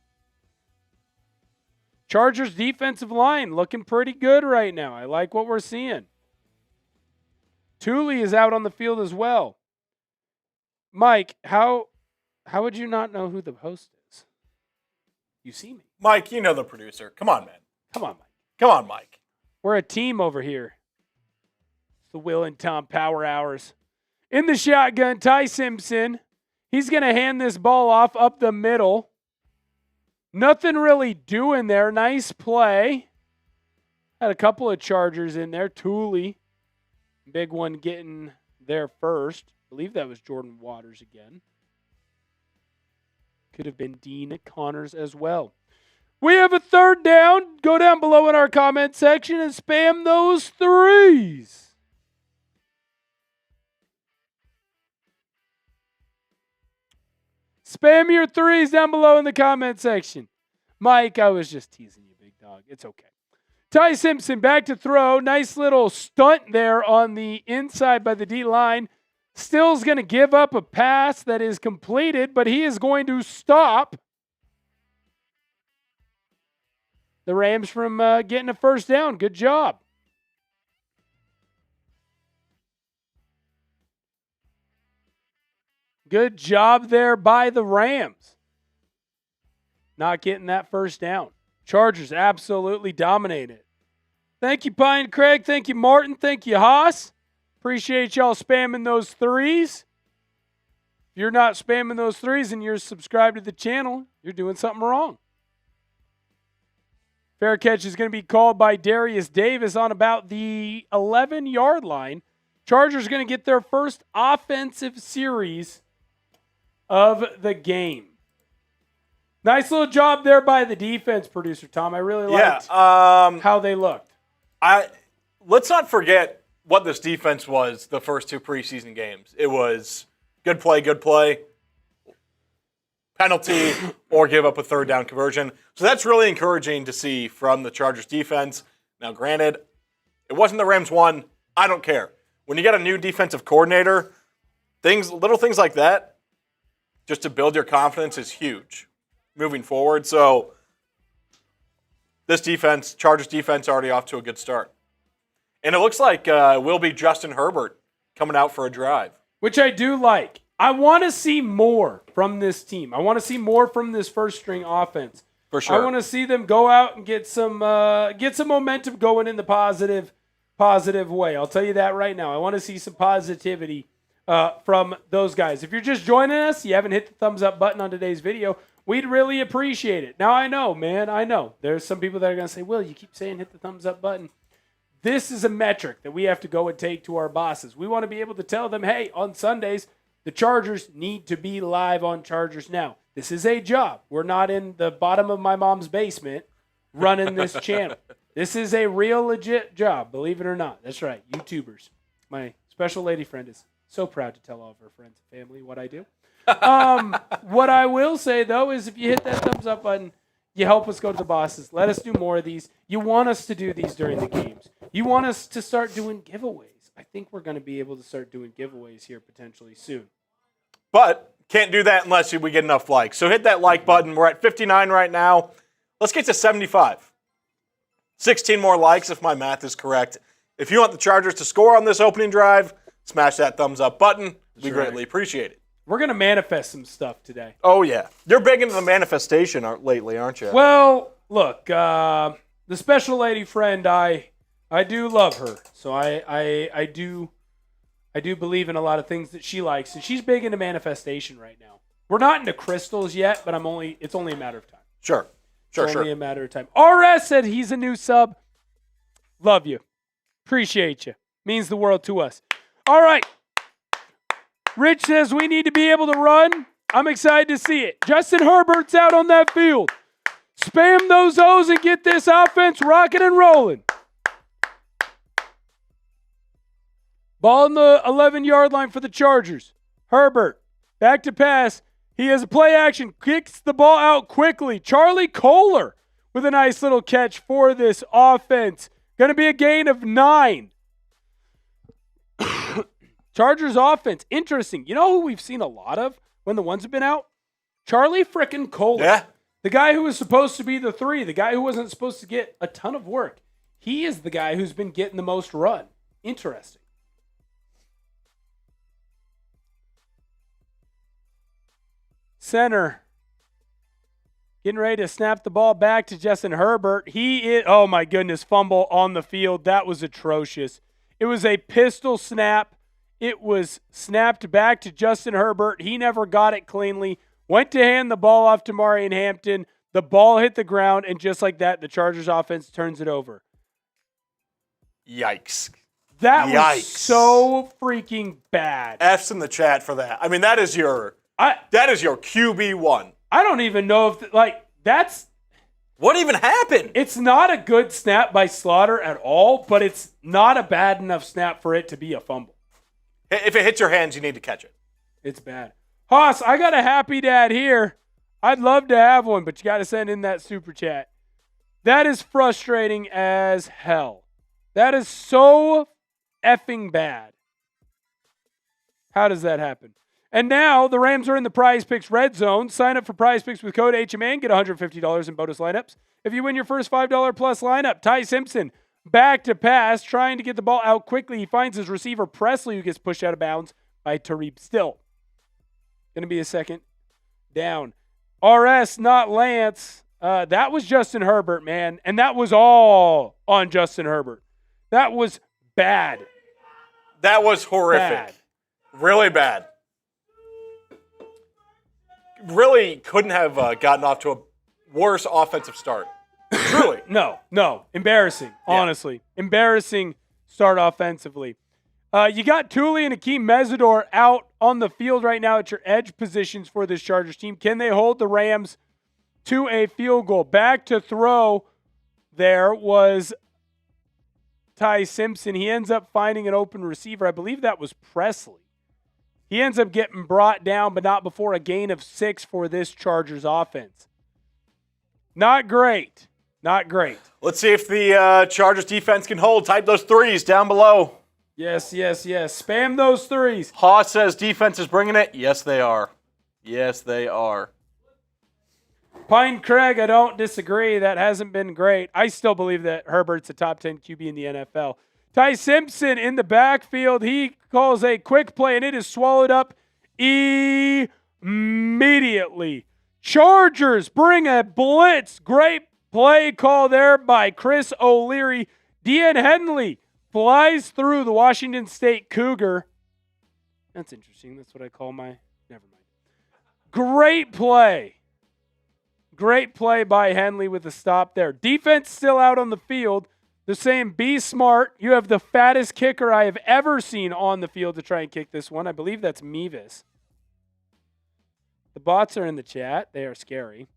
Chargers defensive line looking pretty good right now. I like what we're seeing. Tuli is out on the field as well. Mike, how would you not know who the host is? You see me. Mike, you know the producer. Come on, man. Come on, Mike. Come on, Mike. We're a team over here. It's the Will and Tom Power Hours. In the shotgun, Ty Simpson. He's going to hand this ball off up the middle. Nothing really doing there. Nice play. Had a couple of Chargers in there. Tuli, big one getting there first. I believe that was Jordan Waters again. Could have been Dean Connors as well. We have a 3rd down. Go down below in our comment section and spam those 3s. Spam your 3s down below in the comment section. Mike, I was just teasing you, big dog. It's okay. Ty Simpson back to throw. Nice little stunt there on the inside by the D-line. Still's going to give up a pass that is completed, but he is going to stop the Rams from getting a first down. Good job. Good job there by the Rams. Not getting that first down. Chargers absolutely dominated. Thank you, Pine Craig. Thank you, Martin. Thank you, Haas. Appreciate y'all spamming those threes. If you're not spamming those threes and you're subscribed to the channel, you're doing something wrong. Fair catch is going to be called by Darius Davis on about the 11-yard line. Chargers going to get their first offensive series of the game. Nice little job there by the defense, producer Tom. I really liked how they looked. Let's not forget what this defense was the first two preseason games. It was good play, penalty, or give up a third down conversion. So that's really encouraging to see from the Chargers defense. Now, granted, it wasn't the Rams one. I don't care. When you got a new defensive coordinator, little things like that, just to build your confidence is huge moving forward. So this defense, Chargers defense, already off to a good start. And it looks like it will be Justin Herbert coming out for a drive. Which I do like. I want to see more from this team. I want to see more from this first-string offense. For sure. I want to see them go out and get some momentum going in the positive way. I'll tell you that right now. I want to see some positivity from those guys. If you're just joining us, you haven't hit the thumbs up button on today's video, we'd really appreciate it. Now, I know, man. I know. There's some people that are going to say, Will, you keep saying hit the thumbs up button. This is a metric that we have to go and take to our bosses. We want to be able to tell them, hey, on Sundays, the Chargers need to be live on Chargers Now. This is a job. We're not in the bottom of my mom's basement running this channel. This is a real legit job, believe it or not. That's right, YouTubers. My special lady friend is so proud to tell all of her friends and family what I do. What I will say, though, is if you hit that thumbs up button, you help us go to the bosses. Let us do more of these. You want us to do these during the games. You want us to start doing giveaways. I think we're going to be able to start doing giveaways here potentially soon. But can't do that unless we get enough likes. So hit that like button. We're at 59 right now. Let's get to 75. 16 more likes if my math is correct. If you want the Chargers to score on this opening drive, smash that thumbs up button. We greatly appreciate it. We're going to manifest some stuff today. Oh, yeah. You're big into the manifestation lately, aren't you? Well, look, the special lady friend, I do love her. So I do believe in a lot of things that she likes, and she's big into manifestation right now. We're not into crystals yet, but it's only a matter of time. Sure. It's only a matter of time. RS said he's a new sub. Love you. Appreciate you. Means the world to us. All right. Rich says we need to be able to run. I'm excited to see it. Justin Herbert's out on that field. Spam those O's and get this offense rocking and rolling. Ball on the 11-yard line for the Chargers. Herbert, back to pass. He has a play action, kicks the ball out quickly. Charlie Kohler with a nice little catch for this offense. Going to be a gain of 9. Chargers offense, interesting. You know who we've seen a lot of when the ones have been out? Charlie frickin' Kohler. Yeah. The guy who was supposed to be the 3, the guy who wasn't supposed to get a ton of work. He is the guy who's been getting the most run. Interesting. Center. Getting ready to snap the ball back to Justin Herbert. Oh my goodness, fumble on the field. That was atrocious. It was a pistol snap. It was snapped back to Justin Herbert. He never got it cleanly. Went to hand the ball off to Marion Hampton. The ball hit the ground, and just like that, the Chargers offense turns it over. Yikes. That was so freaking bad. F's in the chat for that. I mean, that is your QB1. I don't even know if, that's... What even happened? It's not a good snap by Slaughter at all, but it's not a bad enough snap for it to be a fumble. If it hits your hands, you need to catch it. It's bad. Haas, I got a happy dad here. I'd love to have one, but you got to send in that super chat. That is frustrating as hell. That is so effing bad. How does that happen? And now the Rams are in the Prize Picks red zone. Sign up for Prize Picks with code HMA and get $150 in bonus lineups. If you win your first $5 plus lineup, Ty Simpson back to pass, trying to get the ball out quickly. He finds his receiver Presley, who gets pushed out of bounds by Tarheeb Still. Going to be a second down. RS, not Lance. That was Justin Herbert, man. And that was all on Justin Herbert. That was bad. That was horrific. Bad. Really bad. Really couldn't have gotten off to a worse offensive start. Truly. No. Embarrassing, honestly. Embarrassing start offensively. You got Tuli and Akeem Mesidor out on the field right now at your edge positions for this Chargers team. Can they hold the Rams to a field goal? Back to throw there was Ty Simpson. He ends up finding an open receiver. I believe that was Presley. He ends up getting brought down, but not before a gain of 6 for this Chargers offense. Not great. Not great. Let's see if the Chargers defense can hold. Type those threes down below. Yes. Spam those threes. Haas says defense is bringing it. Yes, they are. Yes, they are. Pine Craig, I don't disagree. That hasn't been great. I still believe that Herbert's a top 10 QB in the NFL. Ty Simpson in the backfield. He calls a quick play, and it is swallowed up immediately. Chargers bring a blitz. Great play call there by Chris O'Leary. Daiyan Henley flies through the Washington State Cougar. That's interesting. That's what I call my... Never mind. Great play. Great play by Henley with the stop there. Defense still out on the field. They're saying, be smart. You have the fattest kicker I have ever seen on the field to try and kick this one. I believe that's Mevis. The bots are in the chat. They are scary.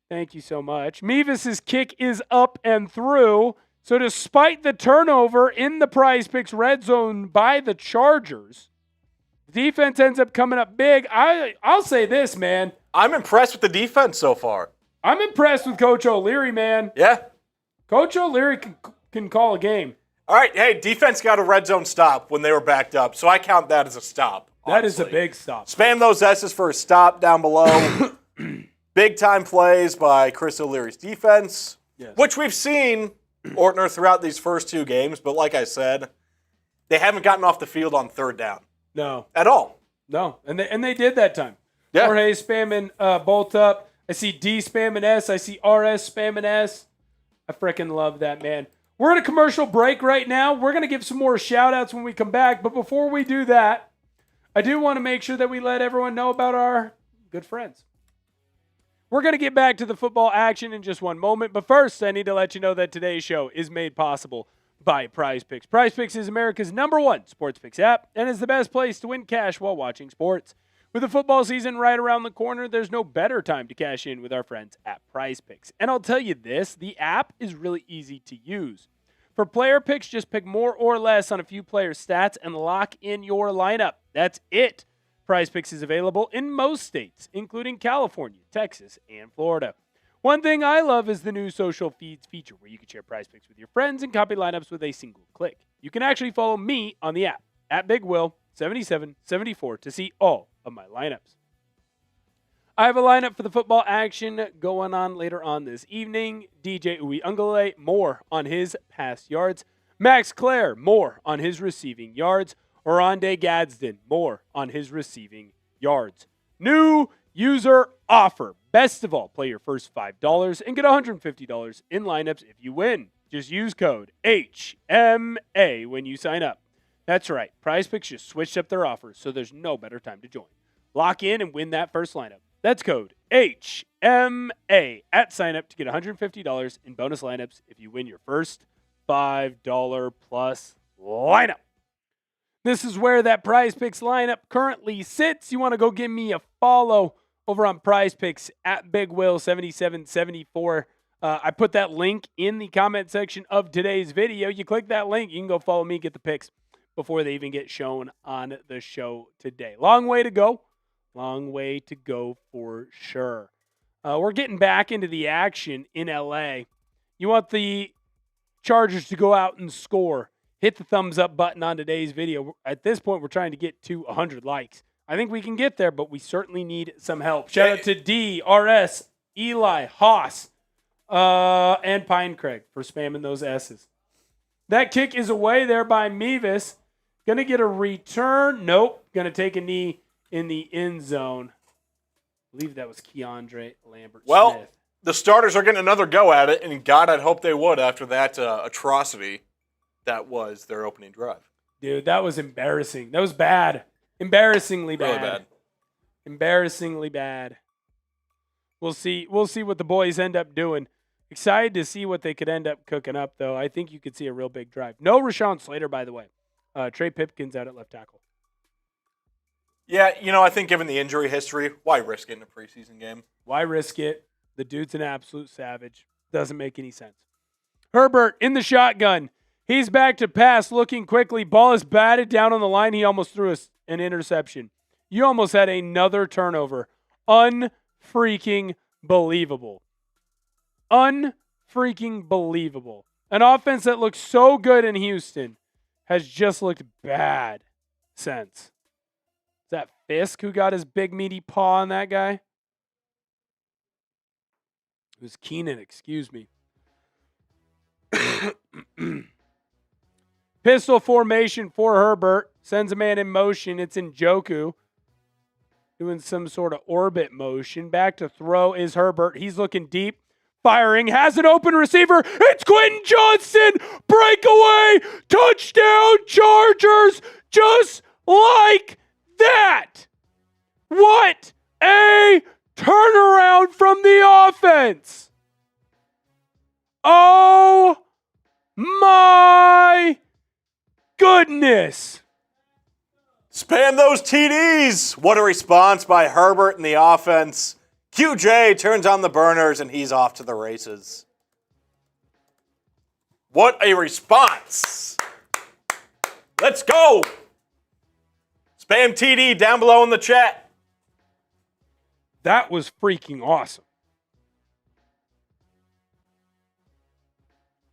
Thank you so much. Mevis's kick is up and through. So despite the turnover in the Prize Picks red zone by the Chargers, the defense ends up coming up big. I'll say this, man. I'm impressed with the defense so far. I'm impressed with Coach O'Leary, man. Yeah. Coach O'Leary can call a game. All right, hey, defense got a red zone stop when they were backed up, so I count that as a stop. That is a big stop. Spam those S's for a stop down below. Big-time plays by Chris O'Leary's defense, which we've seen, Ortner, throughout these first 2 games, but like I said, they haven't gotten off the field on third down. No. At all. No, and they did that time. Yeah. Jorge spamming bolt up. I see D spamming S. I see RS spamming S. I freaking love that, man. We're in a commercial break right now. We're going to give some more shout-outs when we come back. But before we do that, I do want to make sure that we let everyone know about our good friends. We're going to get back to the football action in just one moment. But first, I need to let you know that today's show is made possible by Prize Picks. Prize Picks is America's #1 sports picks app and is the best place to win cash while watching sports. With the football season right around the corner, there's no better time to cash in with our friends at Prize Picks. And I'll tell you this, the app is really easy to use. For player picks, just pick more or less on a few player stats and lock in your lineup. That's it. Prize Picks is available in most states, including California, Texas, and Florida. One thing I love is the new social feeds feature where you can share Prize Picks with your friends and copy lineups with a single click. You can actually follow me on the app, at BigWill7774, to see all of my lineups. I have a lineup for the football action going on later on this evening. DJ Uiagalelei, more on his pass yards. Max Clare, more on his receiving yards. Oronde Gadsden, more on his receiving yards. New user offer. Best of all, play your first $5 and get $150 in lineups if you win. Just use code HMA when you sign up. That's right. Prize Picks just switched up their offers, so there's no better time to join. Lock in and win that first lineup. That's code HMA at sign up to get $150 in bonus lineups if you win your first $5 plus lineup. This is where that Prize Picks lineup currently sits. You want to go give me a follow over on Prize Picks at BigWill7774. I put that link in the comment section of today's video. You click that link, you can go follow me, get the picks before they even get shown on the show today. Long way to go. Long way to go for sure. We're getting back into the action in LA. You want the Chargers to go out and score. hit the thumbs up button on today's video. At this point, we're trying to get to 100 likes. I think we can get there, but we certainly need some help. Shout out to D, RS, Eli, Haas, and Pinecraig for spamming those S's. That kick is away there by Mevis. Going to get a return. Nope. Going to take a knee in the end zone. I believe that was Keandre Lambert-Smith. Well, the starters are getting another go at it, and God, I'd hope they would after that atrocity that was their opening drive. Dude, that was embarrassing. That was bad. Embarrassingly bad. Really bad. Embarrassingly bad. We'll see what the boys end up doing. Excited to see what they could end up cooking up, though. I think you could see a real big drive. No Rashawn Slater, by the way. Trey Pipkins out at left tackle. Yeah, I think given the injury history, why risk it in a preseason game? Why risk it? The dude's an absolute savage. Doesn't make any sense. Herbert in the shotgun. He's back to pass, looking quickly. Ball is batted down on the line. He almost threw an interception. You almost had another turnover. Unfreaking believable. Unfreaking believable. An offense that looked so good in Houston has just looked bad since. Is that Fisk who got his big meaty paw on that guy? It was Keenan, excuse me. Pistol formation for Herbert. Sends a man in motion. It's Njoku doing some sort of orbit motion. Back to throw is Herbert. He's looking deep. Firing, has an open receiver. It's Quentin Johnston. Breakaway. Touchdown Chargers. Just like that. What a turnaround from the offense. Oh my goodness. Spam those TDs. What a response by Herbert and the offense. QJ turns on the burners, and he's off to the races. What a response. Let's go. Spam TD down below in the chat. That was freaking awesome.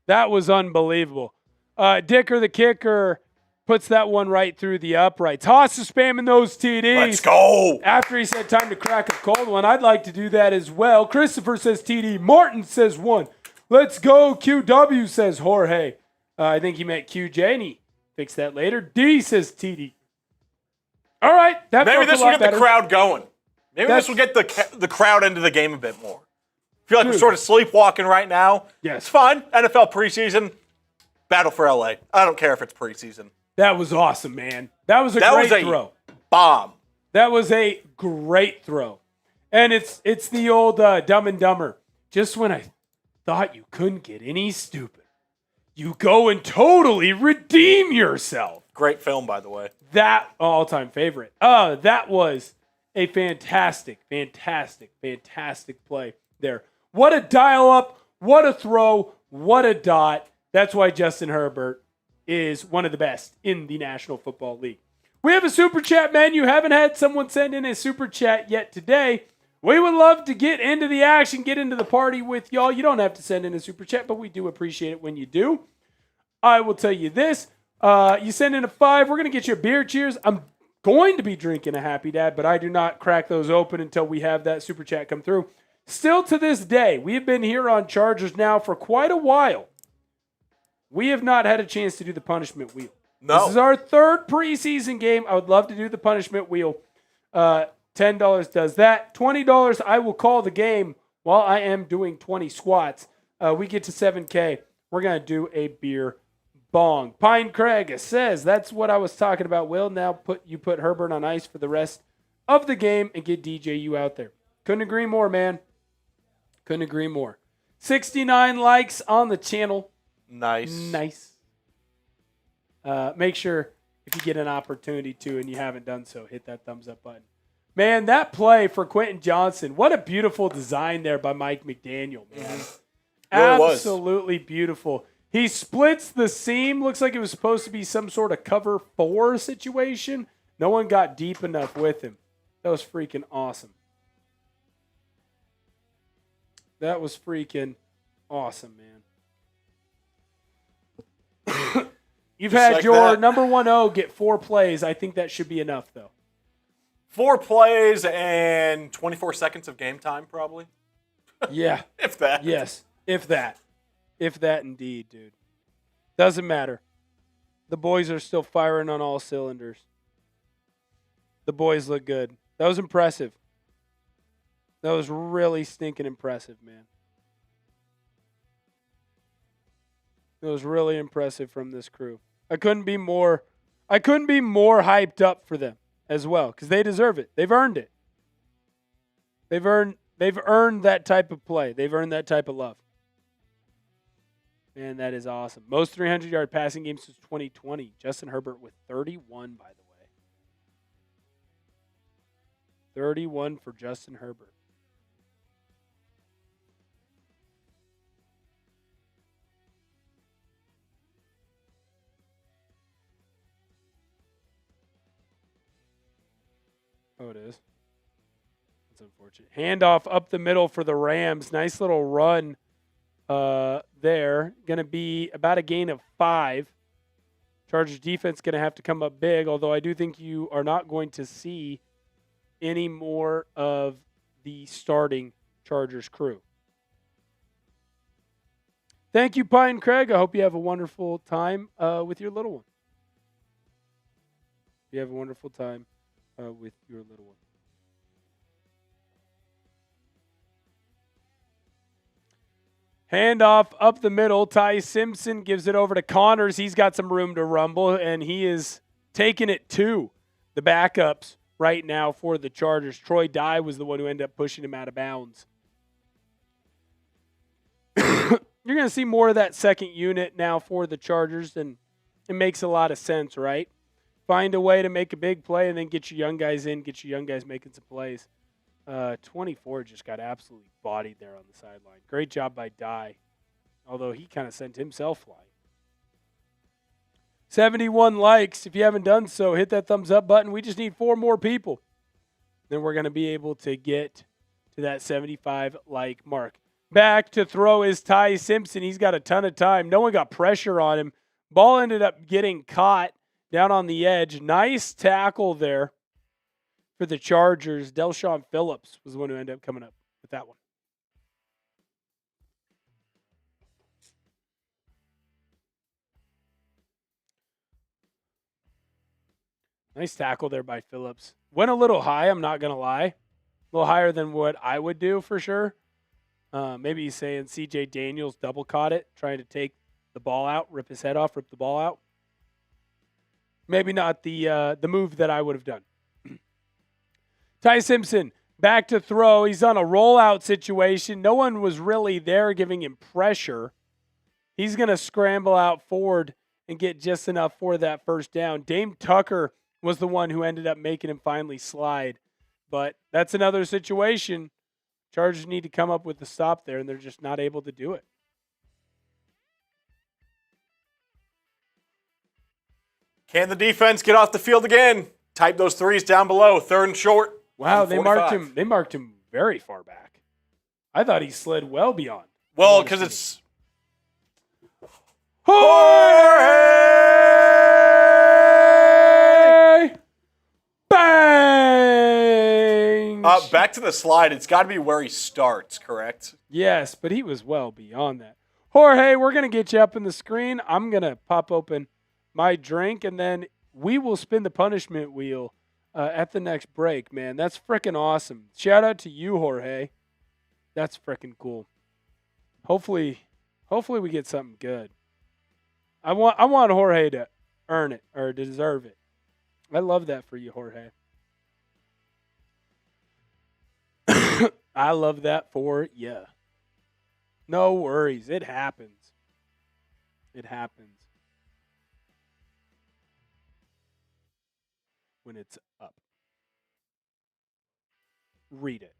That was unbelievable. Dicker, the kicker, puts that one right through the uprights. Haas is spamming those TDs. Let's go. After he said time to crack a cold one, I'd like to do that as well. Christopher says TD. Martin says 1. Let's go. QW says Jorge. I think he meant QJ, and he fixed that later. D says TD. All right. Maybe this will get the crowd going. Maybe this will get the crowd into the game a bit more. I feel like we're sort of sleepwalking right now. Yes. It's fine. NFL preseason. Battle for LA. I don't care if it's preseason. That was awesome, man. That was a great throw. Bomb. That was a great throw. And it's the old Dumb and Dumber. Just when I thought you couldn't get any stupider, you go and totally redeem yourself. Great film, by the way. That all-time favorite. That was a fantastic play there. What a dial-up. What a throw. What a dot. That's why Justin Herbert is one of the best in the National Football League. We have a super chat menu. Haven't had someone send in a super chat yet today. We would love to get into the action, get into the party with y'all. You don't have to send in a super chat, but we do appreciate it when you do. I will tell you this. You send in a 5, we're going to get you a beer cheers. I'm going to be drinking a Happy Dad, but I do not crack those open until we have that super chat come through. Still to this day, we have been here on Chargers now for quite a while. We have not had a chance to do the punishment wheel. No. This is our 3rd preseason game. I would love to do the punishment wheel. $10 does that. $20, I will call the game while I am doing 20 squats. We get to 7K. We're going to do a beer bong. Pine Craig says, that's what I was talking about, Will. Now put Herbert on ice for the rest of the game and get DJU out there. Couldn't agree more, man. Couldn't agree more. 69 likes on the channel. Nice. Make sure if you get an opportunity to and you haven't done so, hit that thumbs up button. Man, that play for Quentin Johnston, what a beautiful design there by Mike McDaniel, man. Absolutely beautiful. He splits the seam. Looks like it was supposed to be some sort of cover 4 situation. No one got deep enough with him. That was freaking awesome. That was freaking awesome, man. You've Just had like your that. number 1-0 get 4 plays. I think that should be enough, though. 4 plays and 24 seconds of game time, probably. Yeah. If that. Yes. If that. If that indeed, dude. Doesn't matter. The boys are still firing on all cylinders. The boys look good. That was impressive. That was really stinking impressive, man. It was really impressive from this crew. I couldn't be more hyped up for them as well, because they deserve it. They've earned it. They've earned that type of play. They've earned that type of love. Man, that is awesome. Most 300-yard passing games since 2020. Justin Herbert with 31, by the way. 31 for Justin Herbert. Oh, it is. That's unfortunate. Handoff up the middle for the Rams. Nice little run there. Going to be about a gain of 5. Chargers defense going to have to come up big, although I do think you are not going to see any more of the starting Chargers crew. Thank you, Pine Craig. I hope you have a wonderful time with your little one. You have a wonderful time with your little one. Handoff up the middle. Ty Simpson gives it over to Connors. He's got some room to rumble, and he is taking it to the backups right now for the Chargers. Troy Dye was the one who ended up pushing him out of bounds. You're going to see more of that second unit now for the Chargers, and it makes a lot of sense, right? Find a way to make a big play and then get your young guys in, get your young guys making some plays. 24 just got absolutely bodied there on the sideline. Great job by Dye, although he kind of sent himself flying. 71 likes. If you haven't done so, hit that thumbs up button. We just need 4 more people. Then we're going to be able to get to that 75 like mark. Back to throw is Ty Simpson. He's got a ton of time. No one got pressure on him. Ball ended up getting caught down on the edge. Nice tackle there for the Chargers. Delshon Phillips was the one who ended up coming up with that one. Nice tackle there by Phillips. Went a little high, I'm not going to lie. A little higher than what I would do for sure. Maybe he's saying C.J. Daniels double caught it, trying to take the ball out, rip his head off, rip the ball out. Maybe not the move that I would have done. Ty Simpson, back to throw. He's on a rollout situation. No one was really there giving him pressure. He's going to scramble out forward and get just enough for that first down. Dame Tucker was the one who ended up making him finally slide. But that's another situation. Chargers need to come up with the stop there, and they're just not able to do it. Can the defense get off the field again? Type those threes down below. 3rd and short. Wow, they marked him. They marked him very far back. I thought he slid well beyond. Well, because it's Jorge! Bang! back to the slide. It's got to be where he starts, correct? Yes, but he was well beyond that. Jorge, we're going to get you up in the screen. I'm going to pop open my drink, and then we will spin the punishment wheel at the next break, man. That's freaking awesome. Shout out to you, Jorge. That's freaking cool. Hopefully we get something good. I want Jorge to earn it or deserve it. I love that for you, Jorge. I love that for you. No worries. It happens. It happens. When it's up. Read it.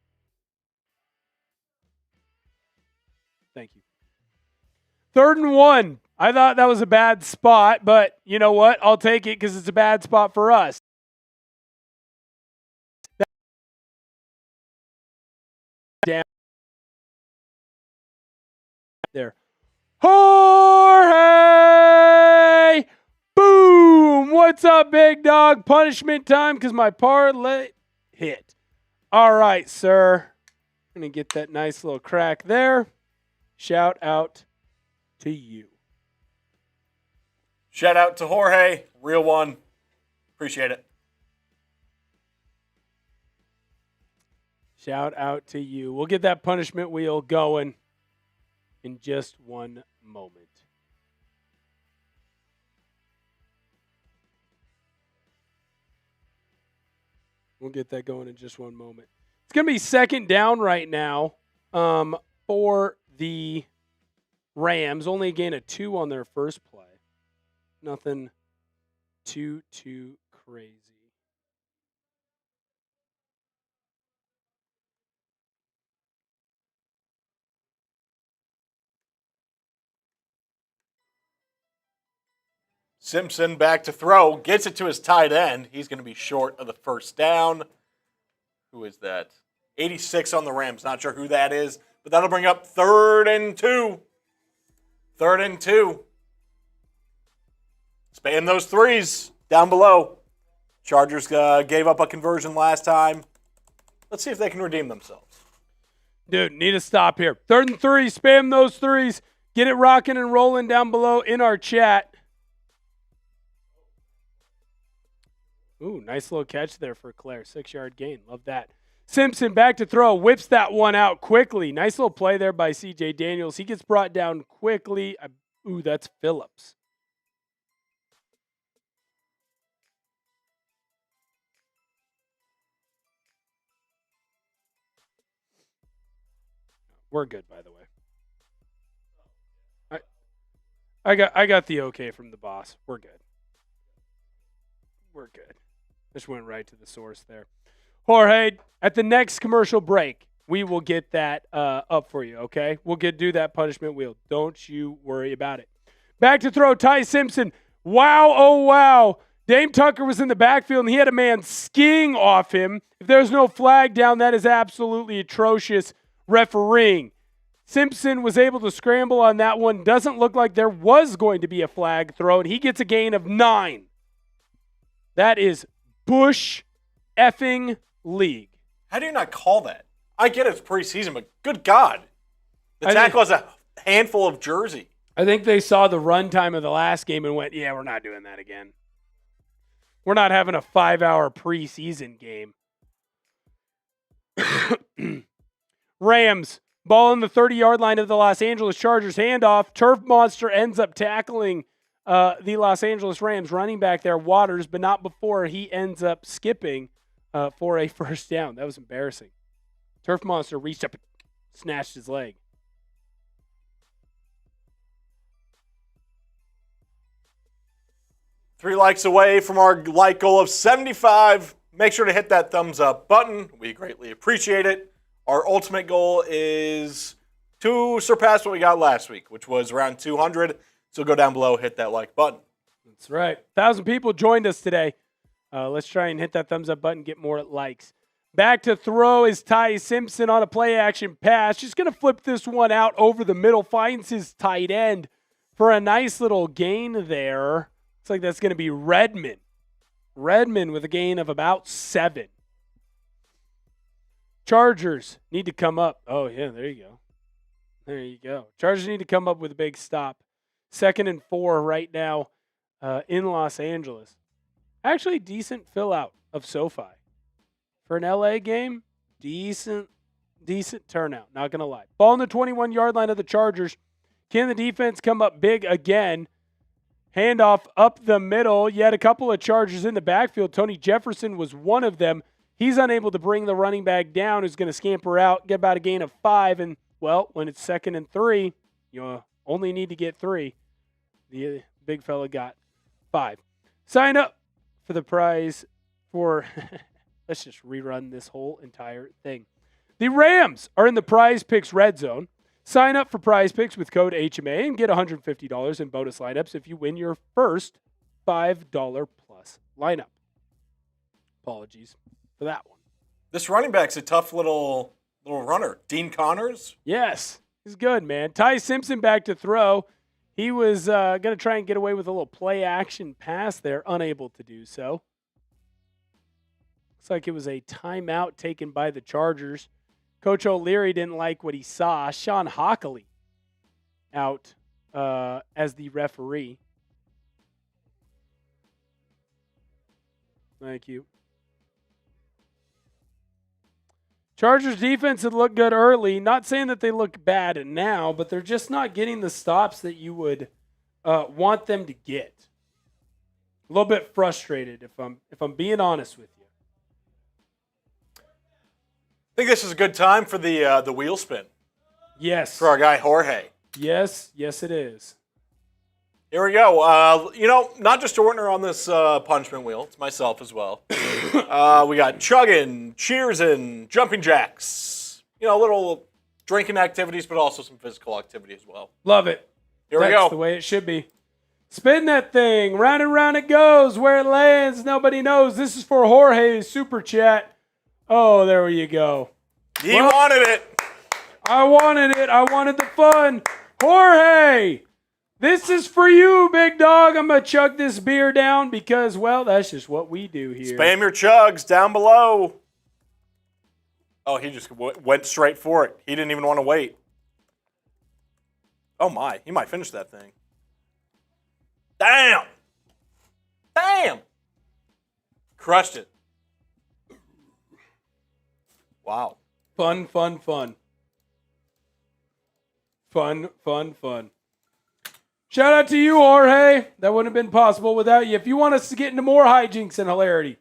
Thank you. 3rd and 1. I thought that was a bad spot, but you know what? I'll take it because it's a bad spot for us. Down there. Jorge! what's up, big dog? Punishment time because my parlay hit. All right, sir. I'm going to get that nice little crack there. Shout out to you. Shout out to Jorge. Real one. Appreciate it. Shout out to you. We'll get that punishment wheel going in just one moment. We'll get that going in just one moment. It's going to be second down right now for the Rams. Only a gain of 2 on their first play. Nothing too crazy. Simpson back to throw. Gets it to his tight end. He's going to be short of the first down. Who is that? 86 on the Rams. Not sure who that is, but that'll bring up 3rd and 2. 3rd and 2. Spam those threes down below. Chargers gave up a conversion last time. Let's see if they can redeem themselves. Dude, need to stop here. 3rd and 3. Spam those threes. Get it rocking and rolling down below in our chat. Ooh, nice little catch there for Claire. 6-yard gain. Love that. Simpson back to throw. Whips that one out quickly. Nice little play there by C.J. Daniels. He gets brought down quickly. Ooh, that's Phillips. We're good, by the way. I got the okay from the boss. We're good. We're good. Just went right to the source there. Jorge, at the next commercial break, we will get that up for you, okay? We'll do that punishment wheel. Don't you worry about it. Back to throw, Ty Simpson. Wow, oh wow. Dame Tucker was in the backfield, and he had a man skiing off him. If there's no flag down, that is absolutely atrocious refereeing. Simpson was able to scramble on that one. Doesn't look like there was going to be a flag thrown. He gets a gain of 9. That is Bush effing league. How do you not call that? I get it's preseason, but good God. The tackle has a handful of jersey. I think they saw the runtime of the last game and went, yeah, we're not doing that again. We're not having a 5-hour preseason game. Rams, ball on the 30-yard line of the Los Angeles Chargers. Handoff. Turf Monster ends up tackling the Los Angeles Rams running back there, Waters, but not before he ends up skipping for a first down. That was embarrassing. Turf Monster reached up and snatched his leg. Three likes away from our like goal of 75. Make sure to hit that thumbs up button. We greatly appreciate it. Our ultimate goal is to surpass what we got last week, which was around 200. So go down below, hit that like button. That's right. 1,000 people joined us today. Let's try and hit that thumbs up button, get more likes. Back to throw is Ty Simpson on a play action pass. Just going to flip this one out over the middle. Finds his tight end for a nice little gain there. Looks like that's going to be Redmond. Redmond with a gain of about 7. Chargers need to come up. Oh, yeah, there you go. There you go. Chargers need to come up with a big stop. 2nd and 4 right now in Los Angeles. Actually, decent fill out of SoFi. For an LA game, decent turnout. Not going to lie. Ball in the 21-yard line of the Chargers. Can the defense come up big again? Handoff up the middle. Yet a couple of Chargers in the backfield. Tony Jefferson was one of them. He's unable to bring the running back down, who's going to scamper out, get about a gain of 5. And, well, when it's 2nd and 3, you only need to get 3. The big fella got 5. Sign up for the prize for, let's just rerun this whole entire thing. The Rams are in the Prize Picks red zone. Sign up for Prize Picks with code HMA and get $150 in bonus lineups if you win your first $5 plus lineup. Apologies for that one. This running back's a tough little runner. Dean Connors? Yes, he's good, man. Ty Simpson back to throw. He was going to try and get away with a little play action pass there, unable to do so. Looks like it was a timeout taken by the Chargers. Coach O'Leary didn't like what he saw. Sean Hockley out as the referee. Thank you. Chargers defense had looked good early. Not saying that they look bad now, but they're just not getting the stops that you would want them to get. A little bit frustrated, if I'm being honest with you. I think this is a good time for the wheel spin. Yes. For our guy Jorge. Yes, it is. Here we go. Not just Ortner on this punishment wheel. It's myself as well. We got chugging, cheersing, jumping jacks. Little drinking activities, but also some physical activity as well. Love it. Here we go. That's the way it should be. Spin that thing. Round and round it goes. Where it lands, nobody knows. This is for Jorge's Super Chat. Oh, there you go. He wanted it. I wanted it. I wanted the fun. Jorge, this is for you, big dog. I'm going to chug this beer down because, well, that's just what we do here. Spam your chugs down below. Oh, he just went straight for it. He didn't even want to wait. Oh, my. He might finish that thing. Damn. Crushed it. Wow. Fun. Shout out to you, Jorge. That wouldn't have been possible without you. If you want us to get into more hijinks and hilarity,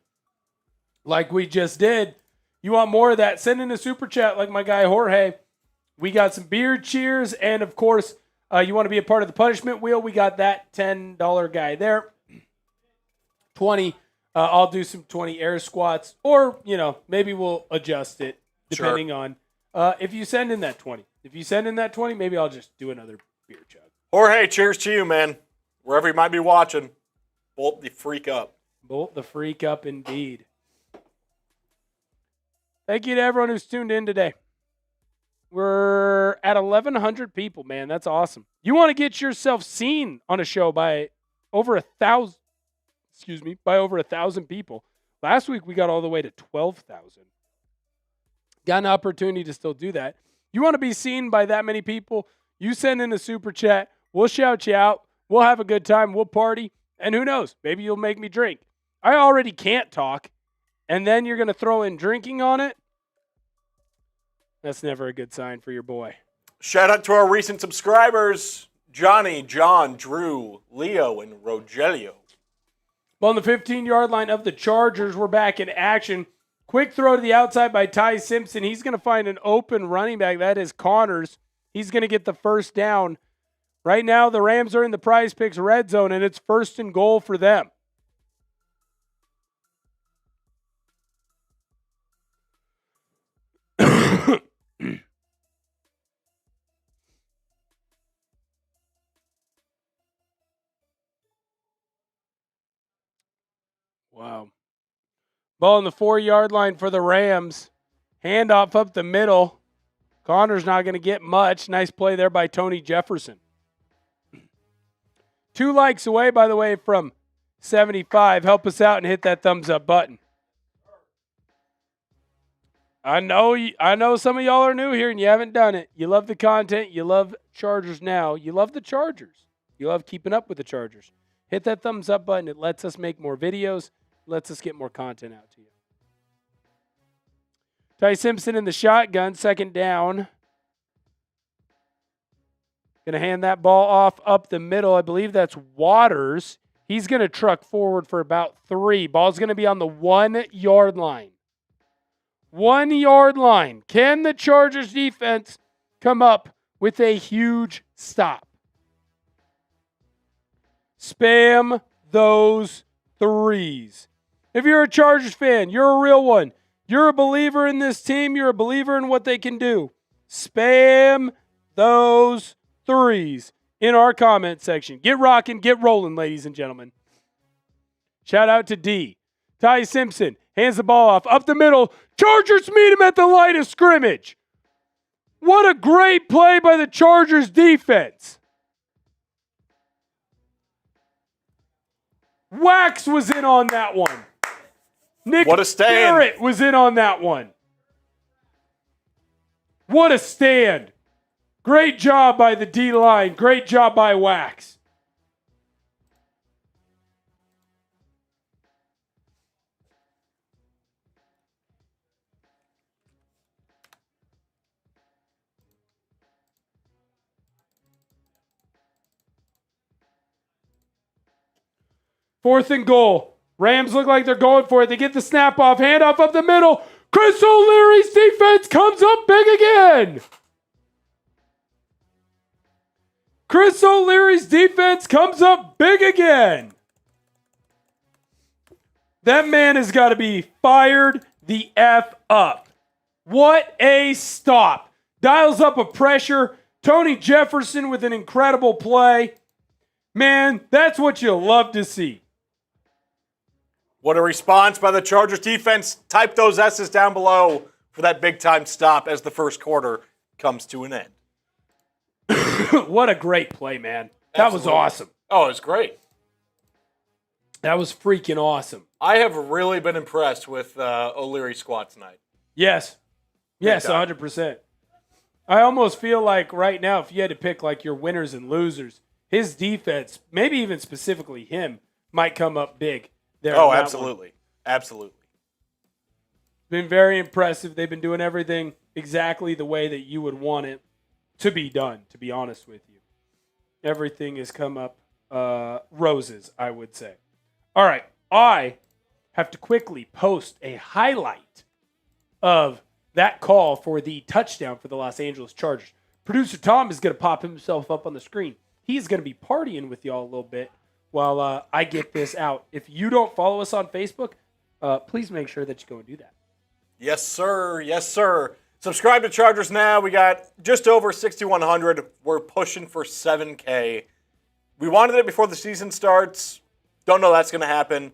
like we just did, you want more of that, send in a super chat like my guy Jorge. We got some beer cheers, and of course, you want to be a part of the punishment wheel. We got that $10 guy there. 20. I'll do some 20 air squats, or maybe we'll adjust it depending on if you send in that 20. If you send in that 20, maybe I'll just do another beer chug. Jorge, cheers to you, man. Wherever you might be watching, bolt the freak up. Bolt the freak up indeed. Thank you to everyone who's tuned in today. We're at 1,100 people, man. That's awesome. You want to get yourself seen on a show by over 1,000. By over 1,000 people. Last week we got all the way to 12,000. Got an opportunity to still do that. You want to be seen by that many people? You send in a super chat. We'll shout you out. We'll have a good time. We'll party. And who knows? Maybe you'll make me drink. I already can't talk. And then you're going to throw in drinking on it? That's never a good sign for your boy. Shout out to our recent subscribers, Johnny, John, Drew, Leo, and Rogelio. Well, on the 15-yard line of the Chargers, we're back in action. Quick throw to the outside by Ty Simpson. He's going to find an open running back. That is Connors. He's going to get the first down. Right now, the Rams are in the Prize Picks red zone, and it's 1st and goal for them. Wow. Ball on the 4-yard line for the Rams. Handoff up the middle. Connor's not going to get much. Nice play there by Tony Jefferson. 2 likes away, by the way, from 75. Help us out and hit that thumbs up button. I know some of y'all are new here and you haven't done it. You love the content. You love Chargers now. You love the Chargers. You love keeping up with the Chargers. Hit that thumbs up button. It lets us make more videos. Lets us get more content out to you. Ty Simpson in the shotgun, 2nd down. Going to hand that ball off up the middle. I believe that's Waters. He's going to truck forward for about 3. Ball's going to be on the 1-yard line. 1-yard line. Can the Chargers defense come up with a huge stop? Spam those 3s. If you're a Chargers fan, you're a real one. You're a believer in this team. You're a believer in what they can do. Spam those 3s in our comment section. Get rocking, get rolling, ladies and gentlemen. Shout out to D. Ty Simpson hands the ball off up the middle. Chargers meet him at the line of scrimmage. What a great play by the Chargers defense. Wax was in on that one. Nick What a stand. Barrett was in on that one. What a stand. Great job by the D-line. Great job by Wax. Fourth and goal. Rams look like they're going for it. They get the snap off, handoff up the middle. Chris O'Leary's defense comes up big again. Chris O'Leary's defense comes up big again. That man has got to be fired the F up. What a stop. Dials up a pressure. Tony Jefferson with an incredible play. Man, that's what you love to see. What a response by the Chargers defense. Type those S's down below for that big-time stop as the first quarter comes to an end. What a great play, man. That Absolutely. was awesome. Oh, it was great. That was freaking awesome. I have really been impressed with O'Leary's squad tonight. Yes. Yes, 100%. I almost feel like right now, if you had to pick like your winners and losers, his defense, maybe even specifically him, might come up big. There Oh, absolutely. Absolutely. Been very impressive. They've been doing everything exactly the way that you would want it to be done, to be honest with you. Everything has come up roses, I would say. All right. I have to quickly post a highlight of that call for the touchdown for the Los Angeles Chargers. Producer Tom is going to pop himself up on the screen. He's going to be partying with y'all a little bit while I get this out. If you don't follow us on Facebook, please make sure that you go and do that. Yes, sir. Yes, sir. Subscribe to Chargers Now. We got just over 6,100. We're pushing for 7K. We wanted it before the season starts. Don't know that's going to happen,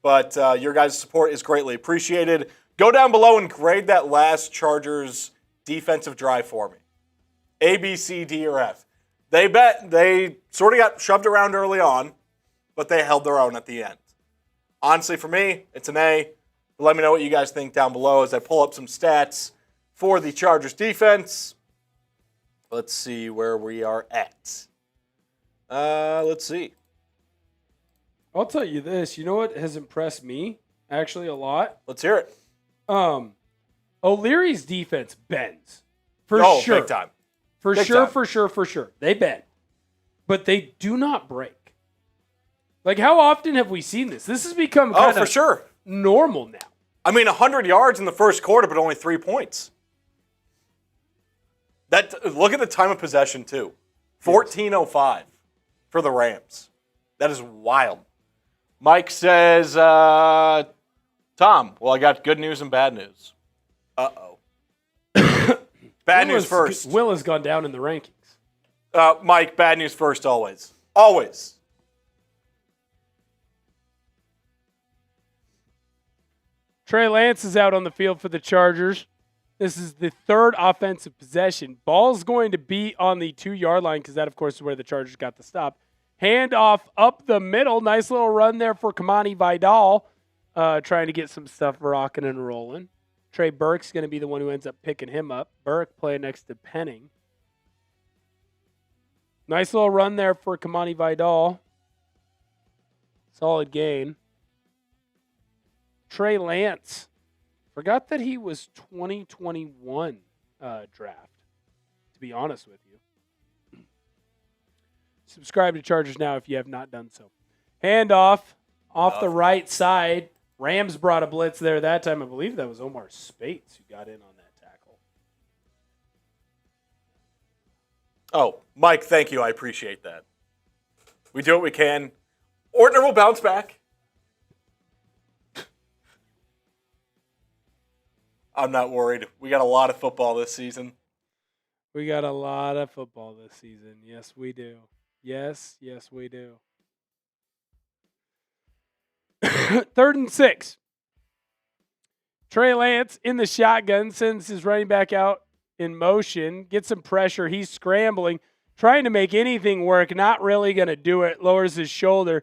but your guys' support is greatly appreciated. Go down below and grade that last Chargers defensive drive for me. A, B, C, D, or F. They sort of got shoved around early on, but they held their own at the end. Honestly, for me, it's an A. But let me know what you guys think down below as I pull up some stats for the Chargers defense. Let's see where we are at. Let's see. I'll tell you this. You know what has impressed me actually a lot? Let's hear it. O'Leary's defense bends. For sure. Big time. For Big sure, time. for sure. They bend. But they do not break. Like, how often have we seen this? This has become kind for of sure. normal now. I mean, 100 yards in the first quarter, but only 3 points. Look at the time of possession, too. 14:05 for the Rams. That is wild. Mike says, Tom, well, I got good news and bad news. Uh-oh. Bad news first. Will has gone down in the rankings. Mike, bad news first always. Always. Trey Lance is out on the field for the Chargers. This is the third offensive possession. Ball's going to be on the 2-yard line because that, of course, is where the Chargers got the stop. Handoff up the middle. Nice little run there for Kamani Vidal, trying to get some stuff rocking and rolling. Trey Burke's going to be the one who ends up picking him up. Burke playing next to Penning. Nice little run there for Kamani Vidal. Solid gain. Trey Lance. Forgot that he was 2021 draft, to be honest with you. Subscribe to Chargers Now if you have not done so. Handoff off the right side. Rams brought a blitz there that time. I believe that was Omar Spates who got in on that tackle. Oh, Mike, thank you. I appreciate that. We do what we can. Ortner will bounce back. I'm not worried. We got a lot of football this season. We got a lot of football this season. Yes, we do. Yes, we do. 3rd and 6. Trey Lance in the shotgun, sends his running back out in motion, gets some pressure. He's scrambling, trying to make anything work, not really going to do it. Lowers his shoulder.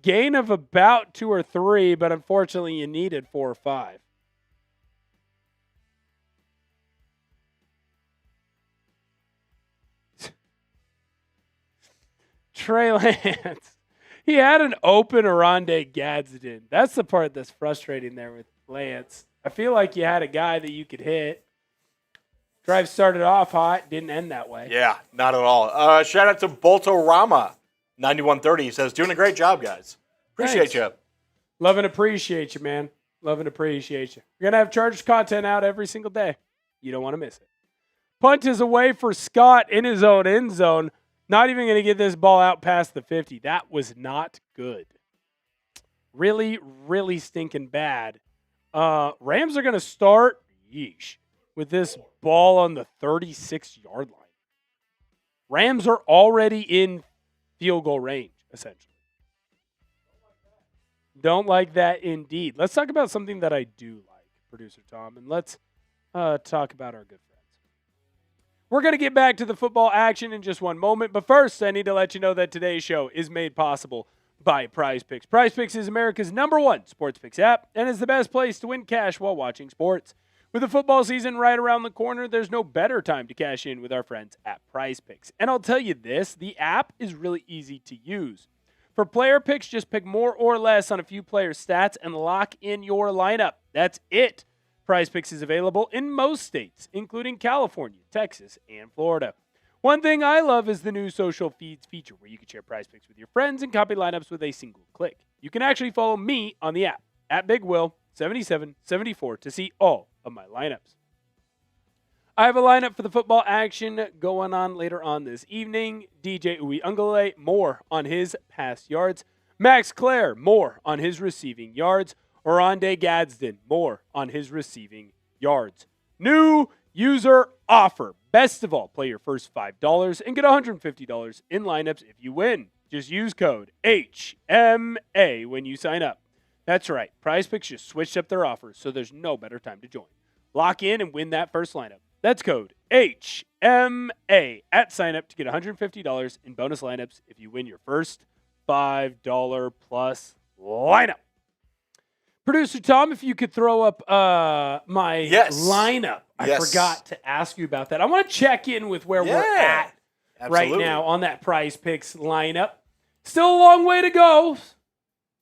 Gain of about 2 or 3, but unfortunately you needed 4 or 5. Trey Lance. He had an open Oronde Gadsden. That's the part that's frustrating there with Lance. I feel like you had a guy that you could hit. Drive started off hot, didn't end that way. Yeah, not at all. Shout out to Boltorama 9130. He says, doing a great job, guys. Appreciate you. Love and appreciate you, man. Love and appreciate you. We're going to have Chargers content out every single day. You don't want to miss it. Punt is away for Scott in his own end zone. Not even going to get this ball out past the 50. That was not good. Really, really stinking bad. Rams are going to start, with this ball on the 36-yard line. Rams are already in field goal range, essentially. Don't like that indeed. Let's talk about something that I do like, Producer Tom, and let's talk about our good friends. We're going to get back to the football action in just one moment, but first I need to let you know that today's show is made possible by Prize Picks. Prize Picks is America's #1 sports picks app and is the best place to win cash while watching sports. With the football season right around the corner, there's no better time to cash in with our friends at Prize Picks. And I'll tell you this, the app is really easy to use. For player picks, just pick more or less on a few players' stats and lock in your lineup. That's it. Prize Picks is available in most states, including California, Texas, and Florida. One thing I love is the new social feeds feature where you can share Prize Picks with your friends and copy lineups with a single click. You can actually follow me on the app, at BigWill7774, to see all of my lineups. I have a lineup for the football action going on later on this evening. DJ Uiagalelei, more on his pass yards. Max Clare, more on his receiving yards. Oronde Gadsden, more on his receiving yards. New user offer. Best of all, play your first $5 and get $150 in lineups if you win. Just use code HMA when you sign up. That's right. Prize Picks just switched up their offers, so there's no better time to join. Lock in and win that first lineup. That's code HMA at sign up to get $150 in bonus lineups if you win your first $5 plus lineup. Producer Tom, if you could throw up my lineup. I forgot to ask you about that. I want to check in with where we're at right now on that Prize Picks lineup. Still a long way to go.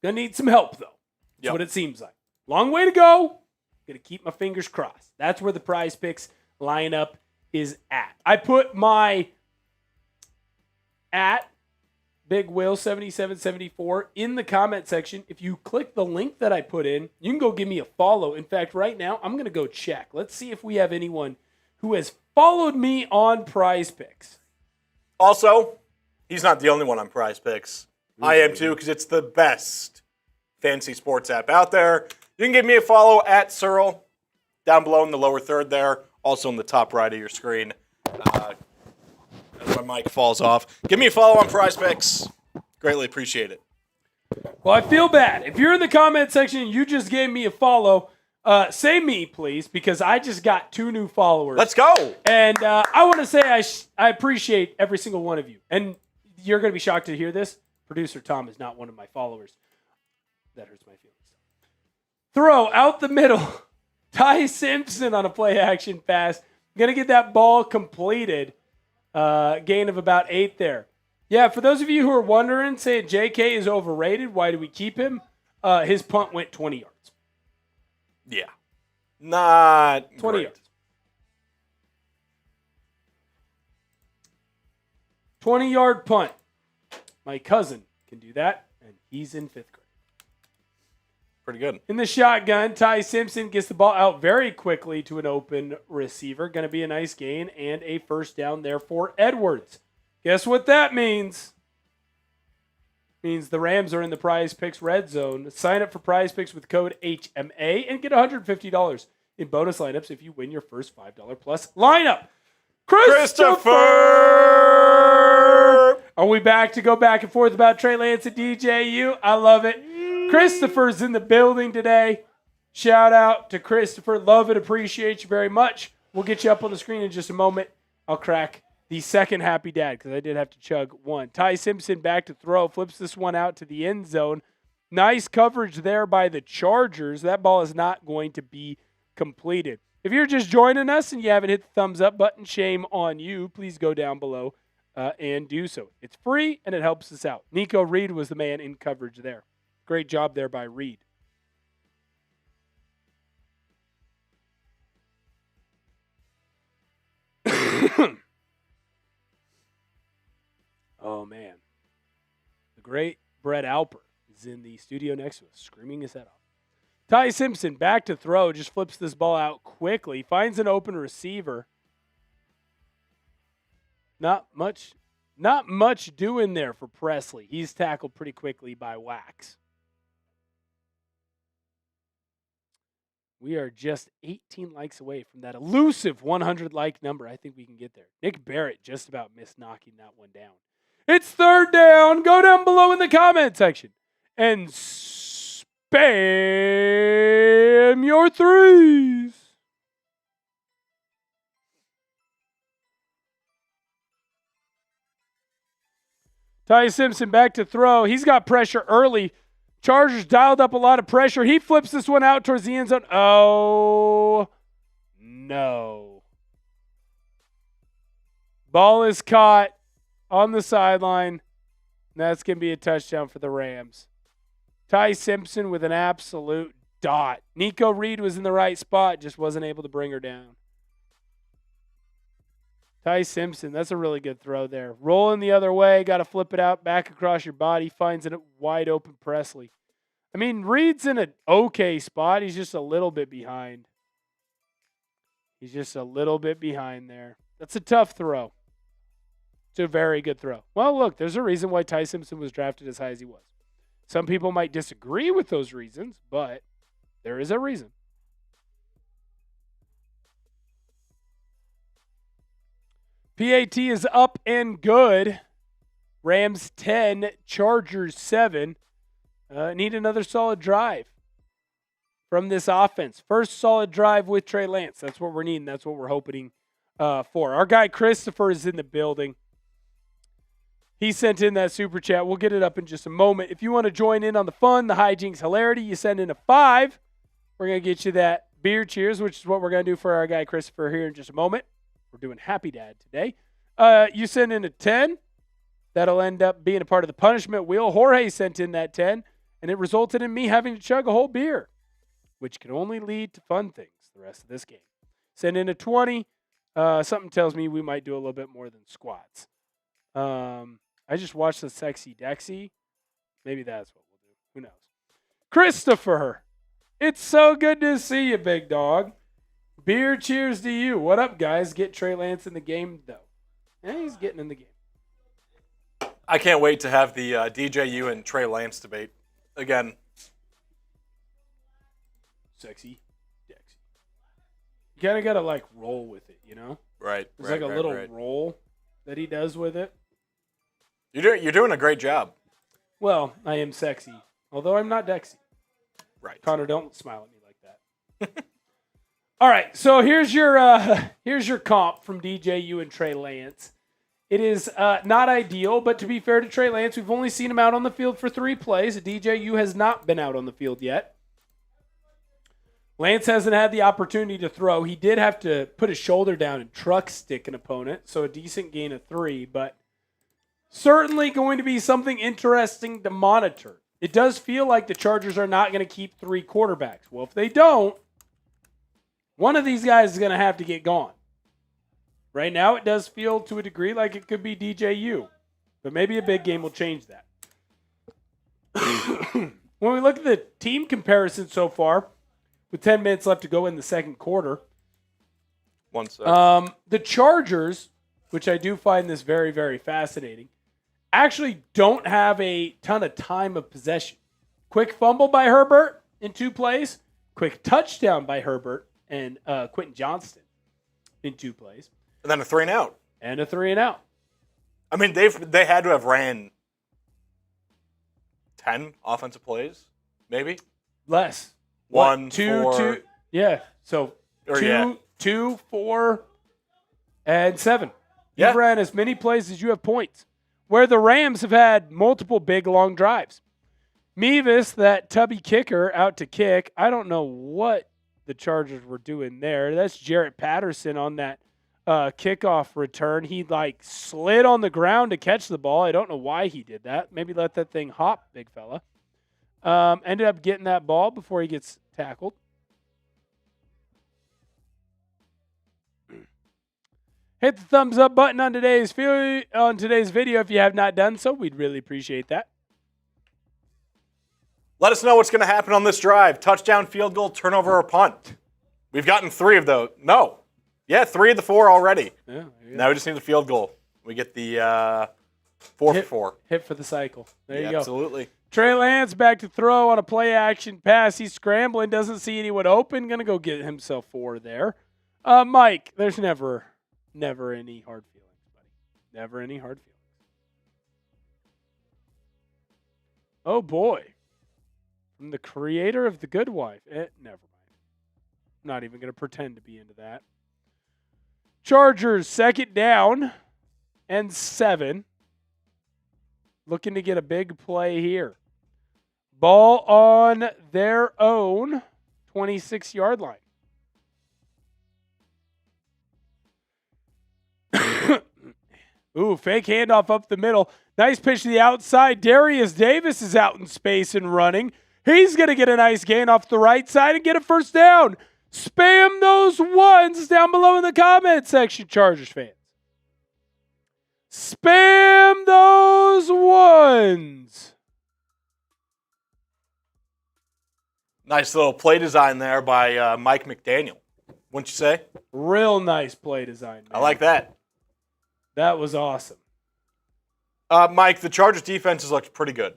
Gonna need some help, though. That's what it seems like. Long way to go. Gonna keep my fingers crossed. That's where the Prize Picks lineup is at. I put my at Big Will 7774 in the comment section. If you click the link that I put in, you can go give me a follow. In fact, right now, I'm going to go check. Let's see if we have anyone who has followed me on Prize Picks. Also, he's not the only one on Prize Picks. I am too, because it's the best fantasy sports app out there. You can give me a follow at Searle, down below in the lower third there, also in the top right of your screen. As my mic falls off. Give me a follow on Prize Picks. Greatly appreciate it. Well, I feel bad. If you're in the comment section and you just gave me a follow, say me, please, because I just got 2 new followers. Let's go. And I want to say I appreciate every single one of you. And you're going to be shocked to hear this. Producer Tom is not one of my followers. That hurts my feelings. Throw out the middle. Ty Simpson on a play action pass. Going to get that ball completed. Gain of about 8 there. Yeah, for those of you who are wondering, saying JK is overrated, why do we keep him? His punt went 20 yards. Yeah. Not 20 great. yards. 20-yard punt. My cousin can do that, and he's in 5th grade. Pretty good. In the shotgun, Ty Simpson gets the ball out very quickly to an open receiver. Going to be a nice gain and a first down there for Edwards. Guess what that means? Means the Rams are in the Prize Picks red zone. Sign up for Prize Picks with code HMA and get $150 in bonus lineups if you win your first $5 plus lineup. Christopher! Are we back to go back and forth about Trey Lance and DJU? I love it. Christopher's in the building today. Shout out to Christopher. Love and appreciate you very much. We'll get you up on the screen in just a moment. I'll crack the second happy dad, because I did have to chug one. Ty Simpson back to throw, flips this one out to the end zone. Nice coverage there by the Chargers. That ball is not going to be completed. If you're just joining us and you haven't hit the thumbs up button, shame on you. Please go down below and do so. It's free and it helps us out. Nico Reed was the man in coverage there. Great job there by Reed. Oh, man. The great Brett Alper is in the studio next to us, screaming his head off. Ty Simpson back to throw, just flips this ball out quickly, finds an open receiver. Not much doing there for Presley. He's tackled pretty quickly by Wax. We are just 18 likes away from that elusive 100 like number. I think we can get there. Nick Barrett just about missed knocking that one down. It's third down. Go down below in the comment section and spam your threes. Ty Simpson back to throw. He's got pressure early. Chargers dialed up a lot of pressure. He flips this one out towards the end zone. Oh, no. Ball is caught on the sideline. That's going to be a touchdown for the Rams. Ty Simpson with an absolute dot. Nico Reed was in the right spot, just wasn't able to bring her down. Ty Simpson, that's a really good throw there. Rolling the other way, got to flip it out, back across your body, finds it wide open Presley. I mean, Reed's in an okay spot. He's just a little bit behind. He's just a little bit behind there. That's a tough throw. It's a very good throw. Well, look, there's a reason why Ty Simpson was drafted as high as he was. Some people might disagree with those reasons, but there is a reason. PAT is up and good. Rams 10, Chargers 7. Need another solid drive from this offense. First solid drive with Trey Lance. That's what we're needing. That's what we're hoping for. Our guy Christopher is in the building. He sent in that super chat. We'll get it up in just a moment. If you want to join in on the fun, the hijinks, hilarity, you send in a 5. We're going to get you that beer cheers, which is what we're going to do for our guy Christopher here in just a moment. We're doing Happy Dad today. You send in a 10. That'll end up being a part of the punishment wheel. Jorge sent in that 10, and it resulted in me having to chug a whole beer, which can only lead to fun things the rest of this game. Send in a 20. Something tells me we might do a little bit more than squats. I just watched the Sexy Dexy. Maybe that's what we'll do. Who knows? Christopher, it's so good to see you, big dog. Beer cheers to you. What up, guys? Get Trey Lance in the game, though. Yeah, he's getting in the game. I can't wait to have the DJU and Trey Lance debate again. Sexy Dexy. You kind of got to, like, roll with it, you know? Right. There's like a little roll that he does with it. You're doing a great job. Well, I am sexy, although I'm not Dexy. Right. Connor, don't smile at me like that. All right, so here's your comp from DJU and Trey Lance. It is not ideal, but to be fair to Trey Lance, we've only seen him out on the field for 3 plays. DJU has not been out on the field yet. Lance hasn't had the opportunity to throw. He did have to put his shoulder down and truck stick an opponent, so a decent gain of 3, but certainly going to be something interesting to monitor. It does feel like the Chargers are not going to keep 3 quarterbacks. Well, if they don't, one of these guys is going to have to get gone. Right now, it does feel to a degree like it could be DJU, but maybe a big game will change that. When we look at the team comparison so far, with 10 minutes left to go in the second quarter, the Chargers, which I do find this very, very fascinating, actually don't have a ton of time of possession. Quick fumble by Herbert in 2 plays, quick touchdown by Herbert and Quentin Johnston in 2 plays. And then a 3 and out. And a 3 and out. I mean, they had to have ran 10 offensive plays, maybe? Less. 1, 2, 4. 2. Yeah. So 2, 4, and 7. You've ran as many plays as you have points, where the Rams have had multiple big, long drives. Mevis, that tubby kicker, out to kick. I don't know what the Chargers were doing there. That's Jaret Patterson on that kickoff return. He, slid on the ground to catch the ball. I don't know why he did that. Maybe let that thing hop, big fella. Ended up getting that ball before he gets tackled. Hit the thumbs up button on today's video if you have not done so. We'd really appreciate that. Let us know what's going to happen on this drive. Touchdown, field goal, turnover, or punt. We've gotten 3 of those. No. Yeah, 3 of the 4 already. Yeah, now we just need the field goal. We get the 4 for 4. Hit for the cycle. There you go. Absolutely. Trey Lance back to throw on a play-action pass. He's scrambling, doesn't see anyone open. Going to go get himself 4 there. Mike, there's never any hard feelings, buddy. Never any hard feelings. Oh, boy. From the creator of The Good Wife. Never mind. I'm not even going to pretend to be into that. Chargers, 2nd down and 7. Looking to get a big play here. Ball on their own 26-yard line. Ooh, fake handoff up the middle. Nice pitch to the outside. Darius Davis is out in space and running. He's going to get a nice gain off the right side and get a first down. Spam those ones down below in the comment section, Chargers fans. Spam those ones. Nice little play design there by Mike McDaniel, wouldn't you say? Real nice play design, man. I like that. That was awesome. Mike, the Chargers defense has looked pretty good,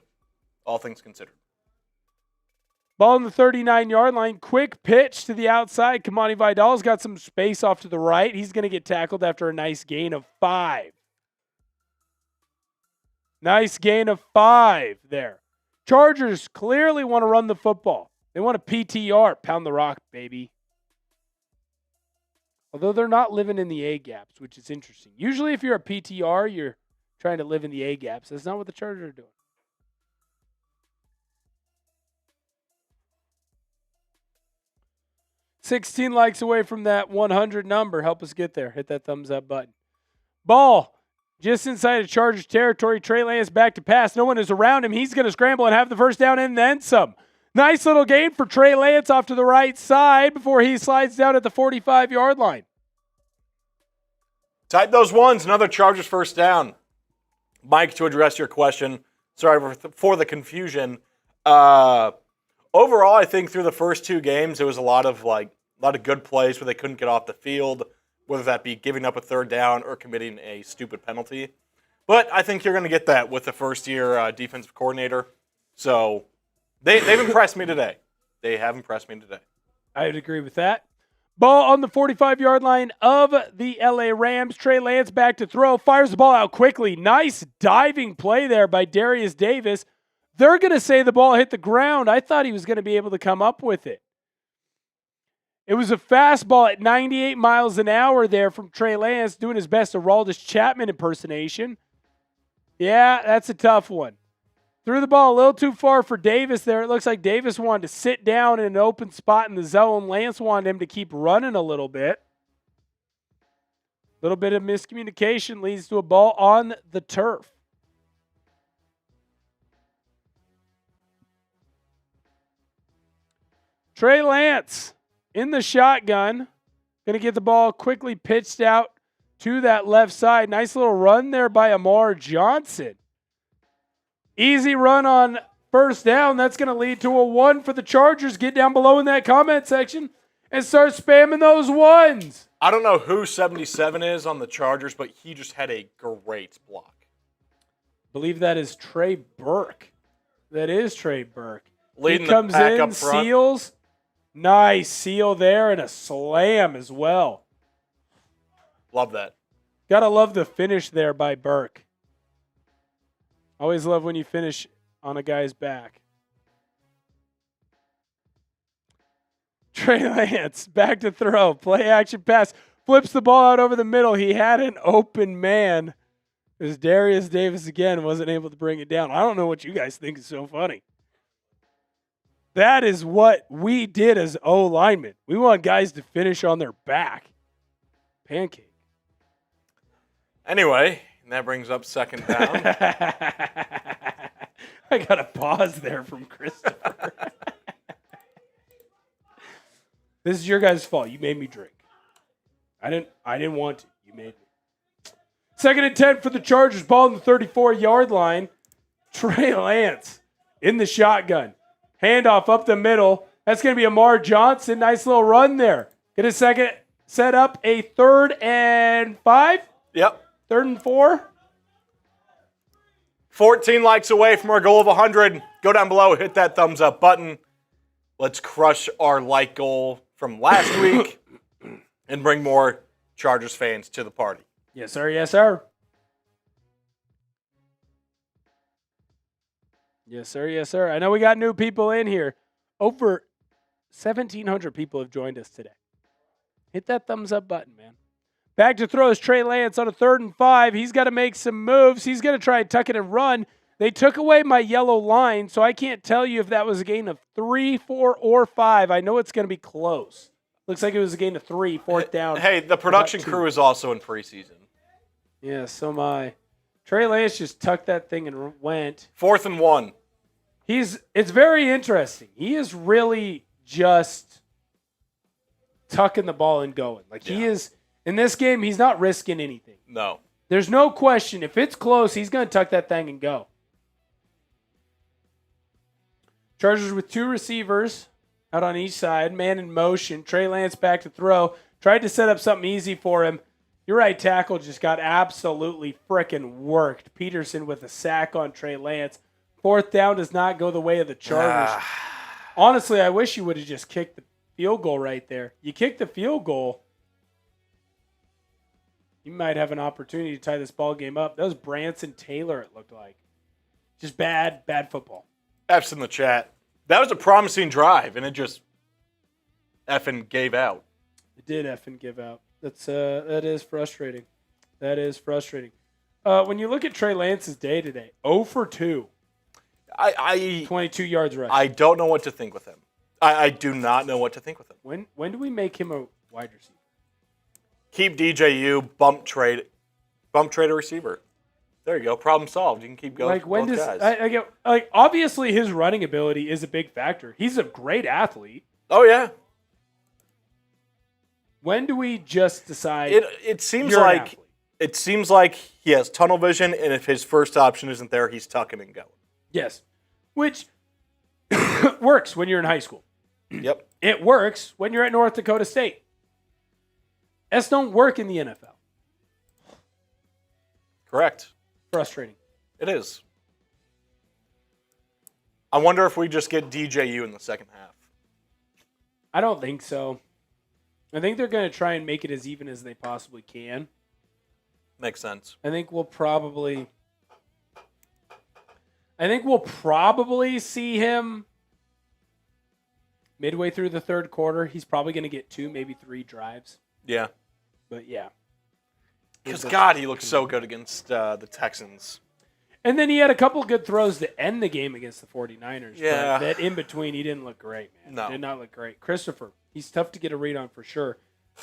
all things considered. Ball on the 39-yard line. Quick pitch to the outside. Kamani Vidal's got some space off to the right. He's going to get tackled after a nice gain of 5. Nice gain of 5 there. Chargers clearly want to run the football. They want a PTR. Pound the rock, baby. Although they're not living in the A-gaps, which is interesting. Usually if you're a PTR, you're trying to live in the A-gaps. That's not what the Chargers are doing. $16 likes away from that 100 number. Help us get there. Hit that thumbs up button. Ball just inside of Chargers territory. Trey Lance back to pass. No one is around him. He's going to scramble and have the first down and then some. Nice little gain for Trey Lance off to the right side before he slides down at the 45-yard line. Type those ones. Another Chargers first down. Mike, to address your question, sorry for the confusion. Overall, I think through the first 2 games, it was a lot of good plays where they couldn't get off the field, whether that be giving up a 3rd down or committing a stupid penalty. But I think you're going to get that with the first-year defensive coordinator. So they've impressed me today. They have impressed me today. I would agree with that. Ball on the 45-yard line of the LA Rams. Trey Lance back to throw. Fires the ball out quickly. Nice diving play there by Darius Davis. They're going to say the ball hit the ground. I thought he was going to be able to come up with it. It was a fastball at 98 miles an hour there from Trey Lance, doing his best Aroldis Chapman impersonation. Yeah, that's a tough one. Threw the ball a little too far for Davis there. It looks like Davis wanted to sit down in an open spot in the zone. Lance wanted him to keep running a little bit. A little bit of miscommunication leads to a ball on the turf. Trey Lance in the shotgun. Going to get the ball quickly pitched out to that left side. Nice little run there by Amar Johnson. Easy run on first down. That's going to lead to a 1 for the Chargers. Get down below in that comment section and start spamming those ones. I don't know who 77 is on the Chargers, but he just had a great block. I believe that is Trey Burke. That is Trey Burke. Leading he comes the pack in, up front. seals. Nice seal there and a slam as well. Love that. Gotta love the finish there by Burke. Always love when you finish on a guy's back. Trey Lance back to throw. Play action pass. flips the ball out over the middle. He had an open man. As Darius Davis again wasn't able to bring it down. I don't know what you guys think is so funny. That is what we did as O linemen. We want guys to finish on their back. Pancake. Anyway, that brings up second down. I got a pause there from Christopher. This is your guys' fault. You made me drink. I didn't want to. You made me. 2nd and 10 for the Chargers. Ball on the 34-yard line. Trey Lance in the shotgun. Handoff up the middle. That's going to be Amar Johnson. Nice little run there. Get a second. Set up a 3rd and 5. Yep. 3rd and 4. 14 likes away from our goal of 100. Go down below, hit that thumbs up button. Let's crush our like goal from last week and bring more Chargers fans to the party. Yes, sir. Yes, sir. Yes, sir. Yes, sir. I know we got new people in here. Over 1,700 people have joined us today. Hit that thumbs up button, man. Back to throw is Trey Lance on a 3rd and 5. He's got to make some moves. He's going to try and tuck it and run. They took away my yellow line, so I can't tell you if that was a gain of 3, 4, or 5. I know it's going to be close. Looks like it was a gain of 3, 4th down. Hey, the production crew is also in preseason. Yeah, so am I. Trey Lance just tucked that thing and went. 4th and 1. It's very interesting. He is really just tucking the ball and going. He is, in this game, he's not risking anything. No. There's no question. If it's close, he's going to tuck that thing and go. Chargers with 2 receivers out on each side. Man in motion. Trey Lance back to throw. Tried to set up something easy for him. Your right tackle just got absolutely frickin' worked. Peterson with a sack on Trey Lance. 4th down does not go the way of the Chargers. Honestly, I wish you would have just kicked the field goal right there. You kick the field goal, you might have an opportunity to tie this ball game up. That was Branson Taylor, it looked like. Just bad football. F's in the chat. That was a promising drive, and it just effing gave out. It did effing give out. That is frustrating. That is frustrating. When you look at Trey Lance's day today, 0 for 2. 22 yards rush. I don't know what to think with him. I do not know what to think with him. When do we make him a wide receiver? Keep DJU, bump trade a receiver. There you go. Problem solved. You can keep going. Obviously his running ability is a big factor. He's a great athlete. Oh yeah. When do we just decide? It seems like he has tunnel vision, and if his first option isn't there, he's tucking and going. Yes, which works when you're in high school. Yep. It works when you're at North Dakota State. S don't work in the NFL. Correct. Frustrating. It is. I wonder if we just get DJU in the second half. I don't think so. I think they're going to try and make it as even as they possibly can. Makes sense. I think we'll probably see him midway through the 3rd quarter. He's probably going to get 2, maybe 3 drives. Yeah. But yeah. Because, God, he looked so good against the Texans. And then he had a couple good throws to end the game against the 49ers. Yeah. But that in between, he didn't look great, man. No. Did not look great. Christopher, he's tough to get a read on for sure.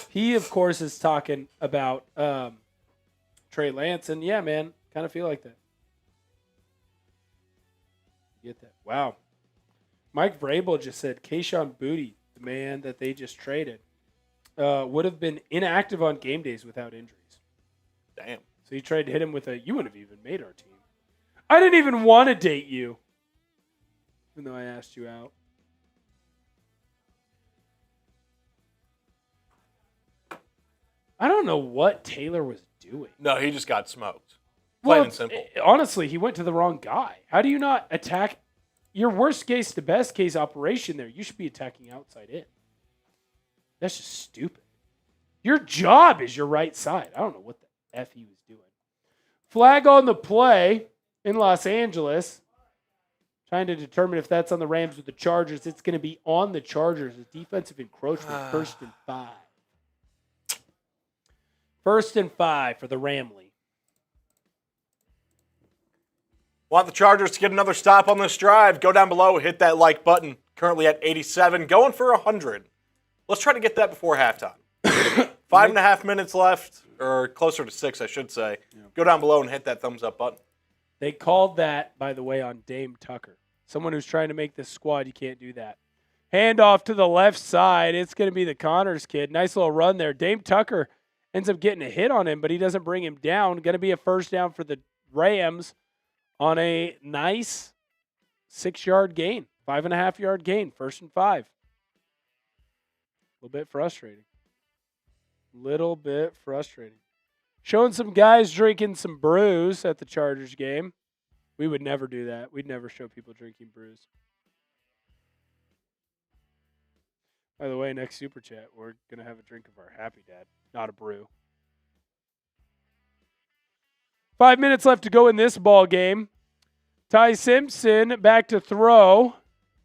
He, of course, is talking about Trey Lance. And, yeah, man, kind of feel like that. Get that. Wow. Mike Vrabel just said Kayshon Boutte, the man that they just traded, would have been inactive on game days without injuries. Damn. So he tried to hit him with you wouldn't have even made our team. I didn't even want to date you, even though I asked you out. I don't know what Taylor was doing. No, he just got smoked. Plain and simple. Honestly, he went to the wrong guy. How do you not attack your worst case to best case operation there? You should be attacking outside in. That's just stupid. Your job is your right side. I don't know what the F he was doing. Flag on the play in Los Angeles. Trying to determine if that's on the Rams or the Chargers. It's going to be on the Chargers. A defensive encroachment, 1st and 5. 1st and 5 for the Ramley. Want the Chargers to get another stop on this drive? Go down below, hit that like button. Currently at 87, going for 100. Let's try to get that before halftime. 5.5 minutes left, or closer to 6, I should say. Yeah. Go down below and hit that thumbs up button. They called that, by the way, on Dame Tucker. Someone who's trying to make this squad, you can't do that. Hand off to the left side. It's going to be the Connors kid. Nice little run there. Dame Tucker ends up getting a hit on him, but he doesn't bring him down. Going to be a first down for the Rams on a nice 6-yard gain. 5.5-yard gain. 1st and 5. A little bit frustrating. Showing some guys drinking some brews at the Chargers game. We would never do that. We'd never show people drinking brews. By the way, next Super Chat, we're going to have a drink of our Happy Dad, not a brew. 5 minutes left to go in this ball game. Ty Simpson back to throw.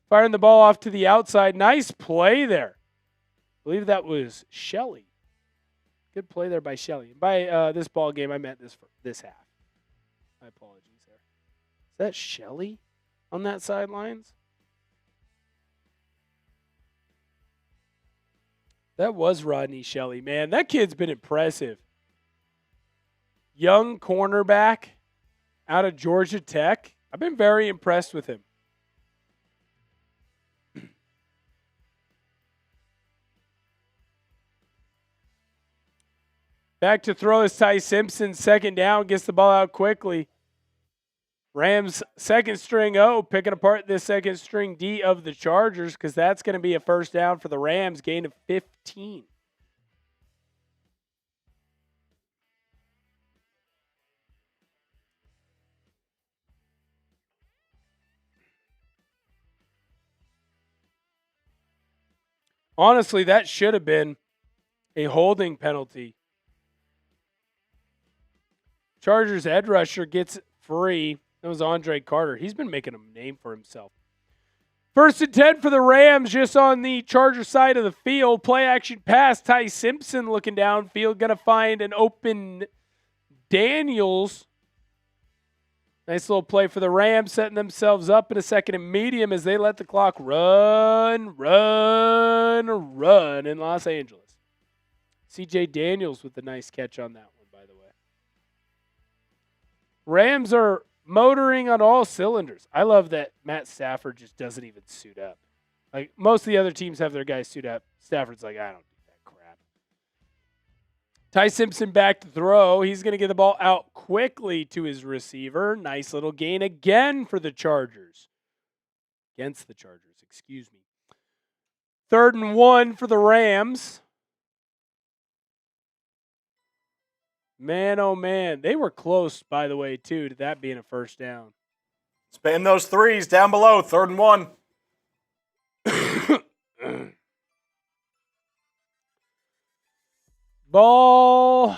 Firing the ball off to the outside. Nice play there. I believe that was Shelley. Good play there by Shelley. By this ball game, I meant this half. My apologies there. Is that Shelley on that sidelines? That was Rodney Shelley, man. That kid's been impressive. Young cornerback out of Georgia Tech. I've been very impressed with him. Back to throw is Ty Simpson. 2nd down. Gets the ball out quickly. Rams second string O, picking apart this second string D of the Chargers because that's going to be a first down for the Rams, gain of 15. Honestly, that should have been a holding penalty. Chargers edge rusher gets free. That was Andre Carter. He's been making a name for himself. 1st and 10 for the Rams, just on the Charger side of the field. Play action pass. Ty Simpson looking downfield. Going to find an open Daniels. Nice little play for the Rams, setting themselves up in a 2nd and medium as they let the clock run in Los Angeles. C.J. Daniels with a nice catch on that one, by the way. Rams are motoring on all cylinders. I love that Matt Stafford just doesn't even suit up. Like, most of the other teams have their guys suit up. Stafford's like, I don't do that crap. Ty Simpson back to throw. He's going to get the ball out quickly to his receiver. Nice little gain again for the Chargers. Against the Chargers, excuse me. 3rd and 1 for the Rams. Man, oh man. They were close, by the way, too, to that being a first down. Spin those threes down below. 3rd and 1. Ball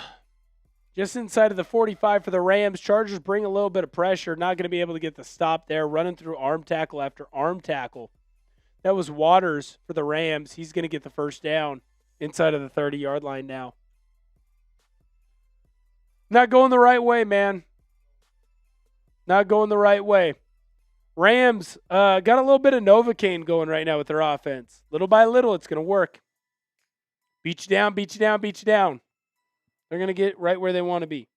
just inside of the 45 for the Rams. Chargers bring a little bit of pressure. Not going to be able to get the stop there. Running through arm tackle after arm tackle. That was Waters for the Rams. He's going to get the first down inside of the 30-yard line now. Not going the right way, man. Not going the right way. Rams got a little bit of Novocaine going right now with their offense. Little by little, it's going to work. Beat you down, beat you down, beat you down. They're going to get right where they want to be.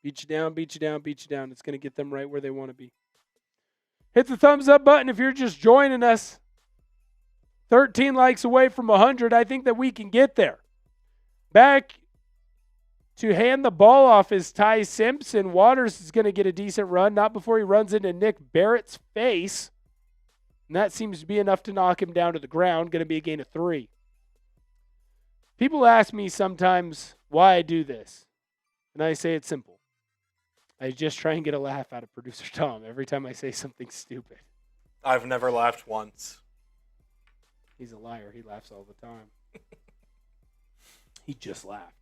Beat you down, beat you down, beat you down. It's going to get them right where they want to be. Hit the thumbs up button if you're just joining us. 13 likes away from 100. I think that we can get there. Back to hand the ball off is Ty Simpson. Waters is going to get a decent run, not before he runs into Nick Barrett's face. And that seems to be enough to knock him down to the ground. Going to be a gain of 3. People ask me sometimes why I do this. And I say it's simple. I just try and get a laugh out of producer Tom every time I say something stupid. I've never laughed once. He's a liar. He laughs all the time. He just laughed.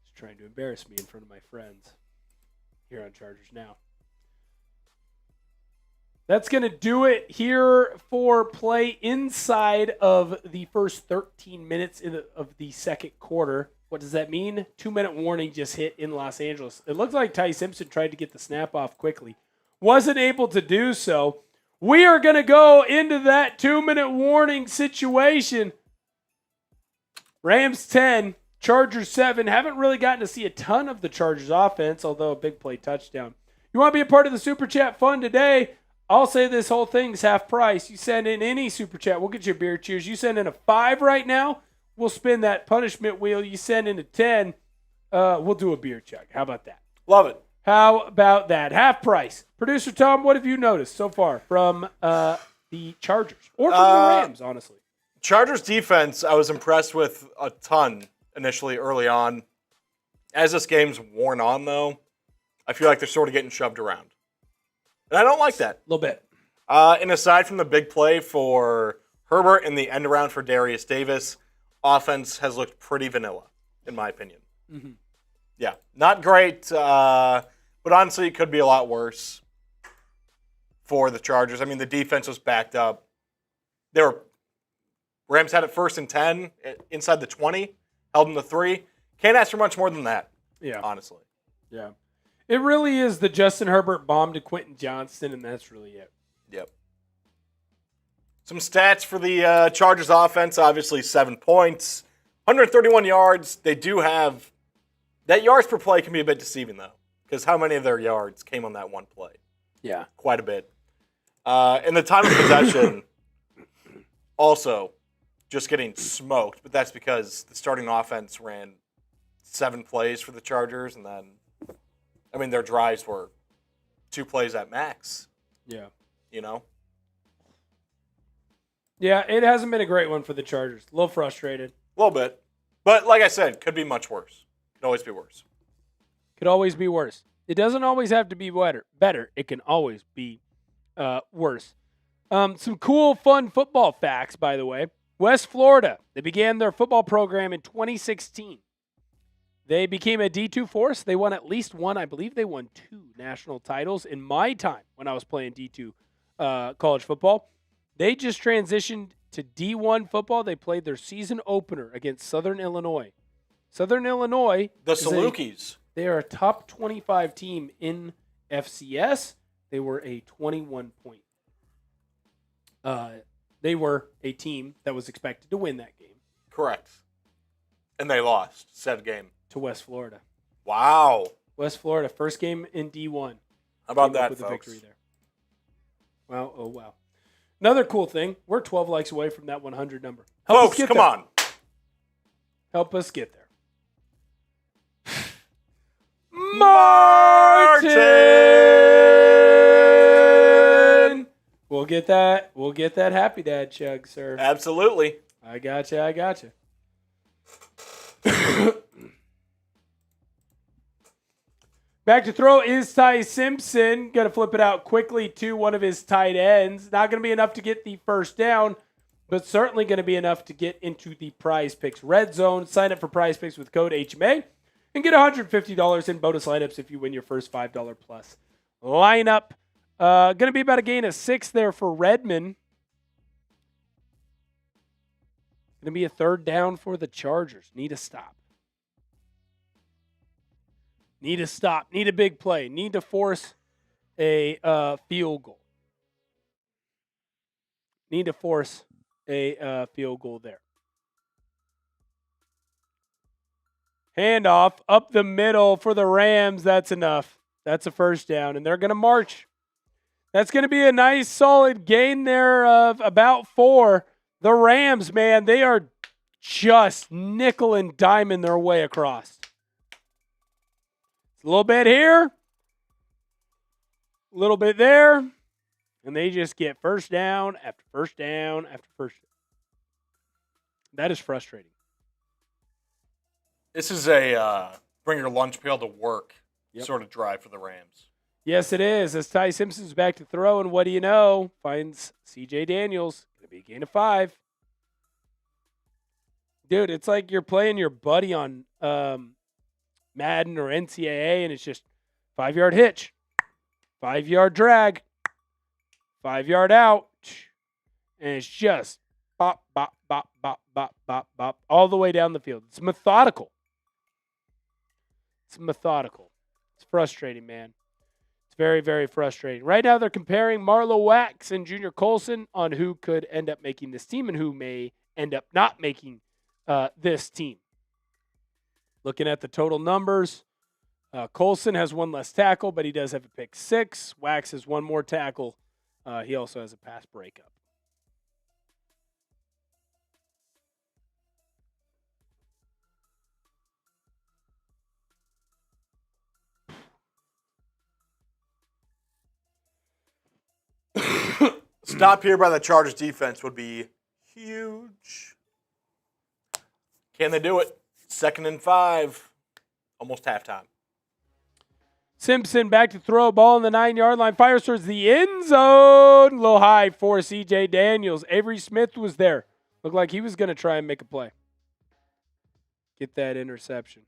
He's trying to embarrass me in front of my friends here on Chargers Now. That's going to do it here for play inside of the first 13 minutes of the second quarter. What does that mean? 2-minute warning just hit in Los Angeles. It looks like Ty Simpson tried to get the snap off quickly. Wasn't able to do so. We are going to go into that 2-minute warning situation. Rams 10, Chargers 7. Haven't really gotten to see a ton of the Chargers offense, although a big play touchdown. You want to be a part of the Super Chat fun today? I'll say this whole thing's half price. You send in any Super Chat, we'll get you a beer cheers. You send in a 5 right now, we'll spin that punishment wheel. You send in a 10, we'll do a beer chug. How about that? Love it. How about that? Half price. Producer Tom, what have you noticed so far from the Chargers? Or from the Rams, honestly? Chargers defense, I was impressed with a ton initially early on. As this game's worn on, though, I feel like they're sort of getting shoved around. And I don't like that. A little bit. And aside from the big play for Herbert and the end around for Darius Davis, offense has looked pretty vanilla, in my opinion. Mm-hmm. Yeah, not great, but honestly, it could be a lot worse for the Chargers. I mean, the defense was backed up. Rams had it 1st and 10 inside the 20, held them to 3. Can't ask for much more than that, honestly. Yeah. It really is the Justin Herbert bomb to Quentin Johnston, and that's really it. Yep. Some stats for the Chargers offense, obviously 7 points, 131 yards. They do have – that yards per play can be a bit deceiving, though, because how many of their yards came on that one play? Yeah. Quite a bit. And the time of possession also just getting smoked, but that's because the starting offense ran 7 plays for the Chargers, and then – I mean, their drives were 2 plays at max. Yeah. You know? Yeah, it hasn't been a great one for the Chargers. A little frustrated. A little bit. But like I said, could be much worse. Could always be worse. Could always be worse. It doesn't always have to be better. It can always be worse. Some cool, fun football facts, by the way. West Florida, they began their football program in 2016. They became a D2 force. They won at least one. I believe they won 2 national titles in my time when I was playing D2 college football. They just transitioned to D1 football. They played their season opener against Southern Illinois. Southern Illinois. The Salukis. They are a top 25 team in FCS. They were a 21-point. They were a team that was expected to win that game. Correct. And they lost said game. To West Florida. Wow. West Florida, first game in D1. How about that, with folks? A victory there. Wow, oh wow. Another cool thing, we're 12 likes away from that 100 number. Folks, come on. Help us get there. Martin! We'll get that happy dad chug, sir. Absolutely. I gotcha. Back to throw is Ty Simpson. Going to flip it out quickly to one of his tight ends. Not going to be enough to get the first down, but certainly going to be enough to get into the Prize Picks red zone. Sign up for Prize Picks with code HMA and get $150 in bonus lineups if you win your first $5 plus lineup. Going to be about a gain of 6 there for Redmond. Going to be a 3rd down for the Chargers. Need a stop. Need a stop. Need a big play. Need to force a field goal. Need to force a field goal there. Handoff up the middle for the Rams. That's enough. That's a first down, and they're going to march. That's going to be a nice, solid gain there of about 4. The Rams, man, they are just nickel and diming their way across. A little bit here, a little bit there, and they just get first down after first down after first down. That is frustrating. This is a bring your lunch pail to work sort of drive for the Rams. Yes, it is. As Ty Simpson's back to throw, and what do you know? Finds C.J. Daniels. Going to be a gain of 5. Dude, it's like you're playing your buddy on Madden or NCAA, and it's just 5-yard hitch, 5-yard drag, 5-yard out. And it's just bop, bop, bop, bop, bop, bop, bop, all the way down the field. It's methodical. It's frustrating, man. It's very, very frustrating. Right now, they're comparing Marlowe Wax and Junior Colson on who could end up making this team and who may end up not making this team. Looking at the total numbers, Colson has one less tackle, but he does have a pick 6. Wax has one more tackle. He also has a pass breakup. Stop here by the Chargers defense would be huge. Can they do it? 2nd and 5. Almost halftime. Simpson back to throw. Ball on the 9-yard line. Fires towards the end zone. A little high for C.J. Daniels. Avery Smith was there. Looked like he was going to try and make a play. Get that interception.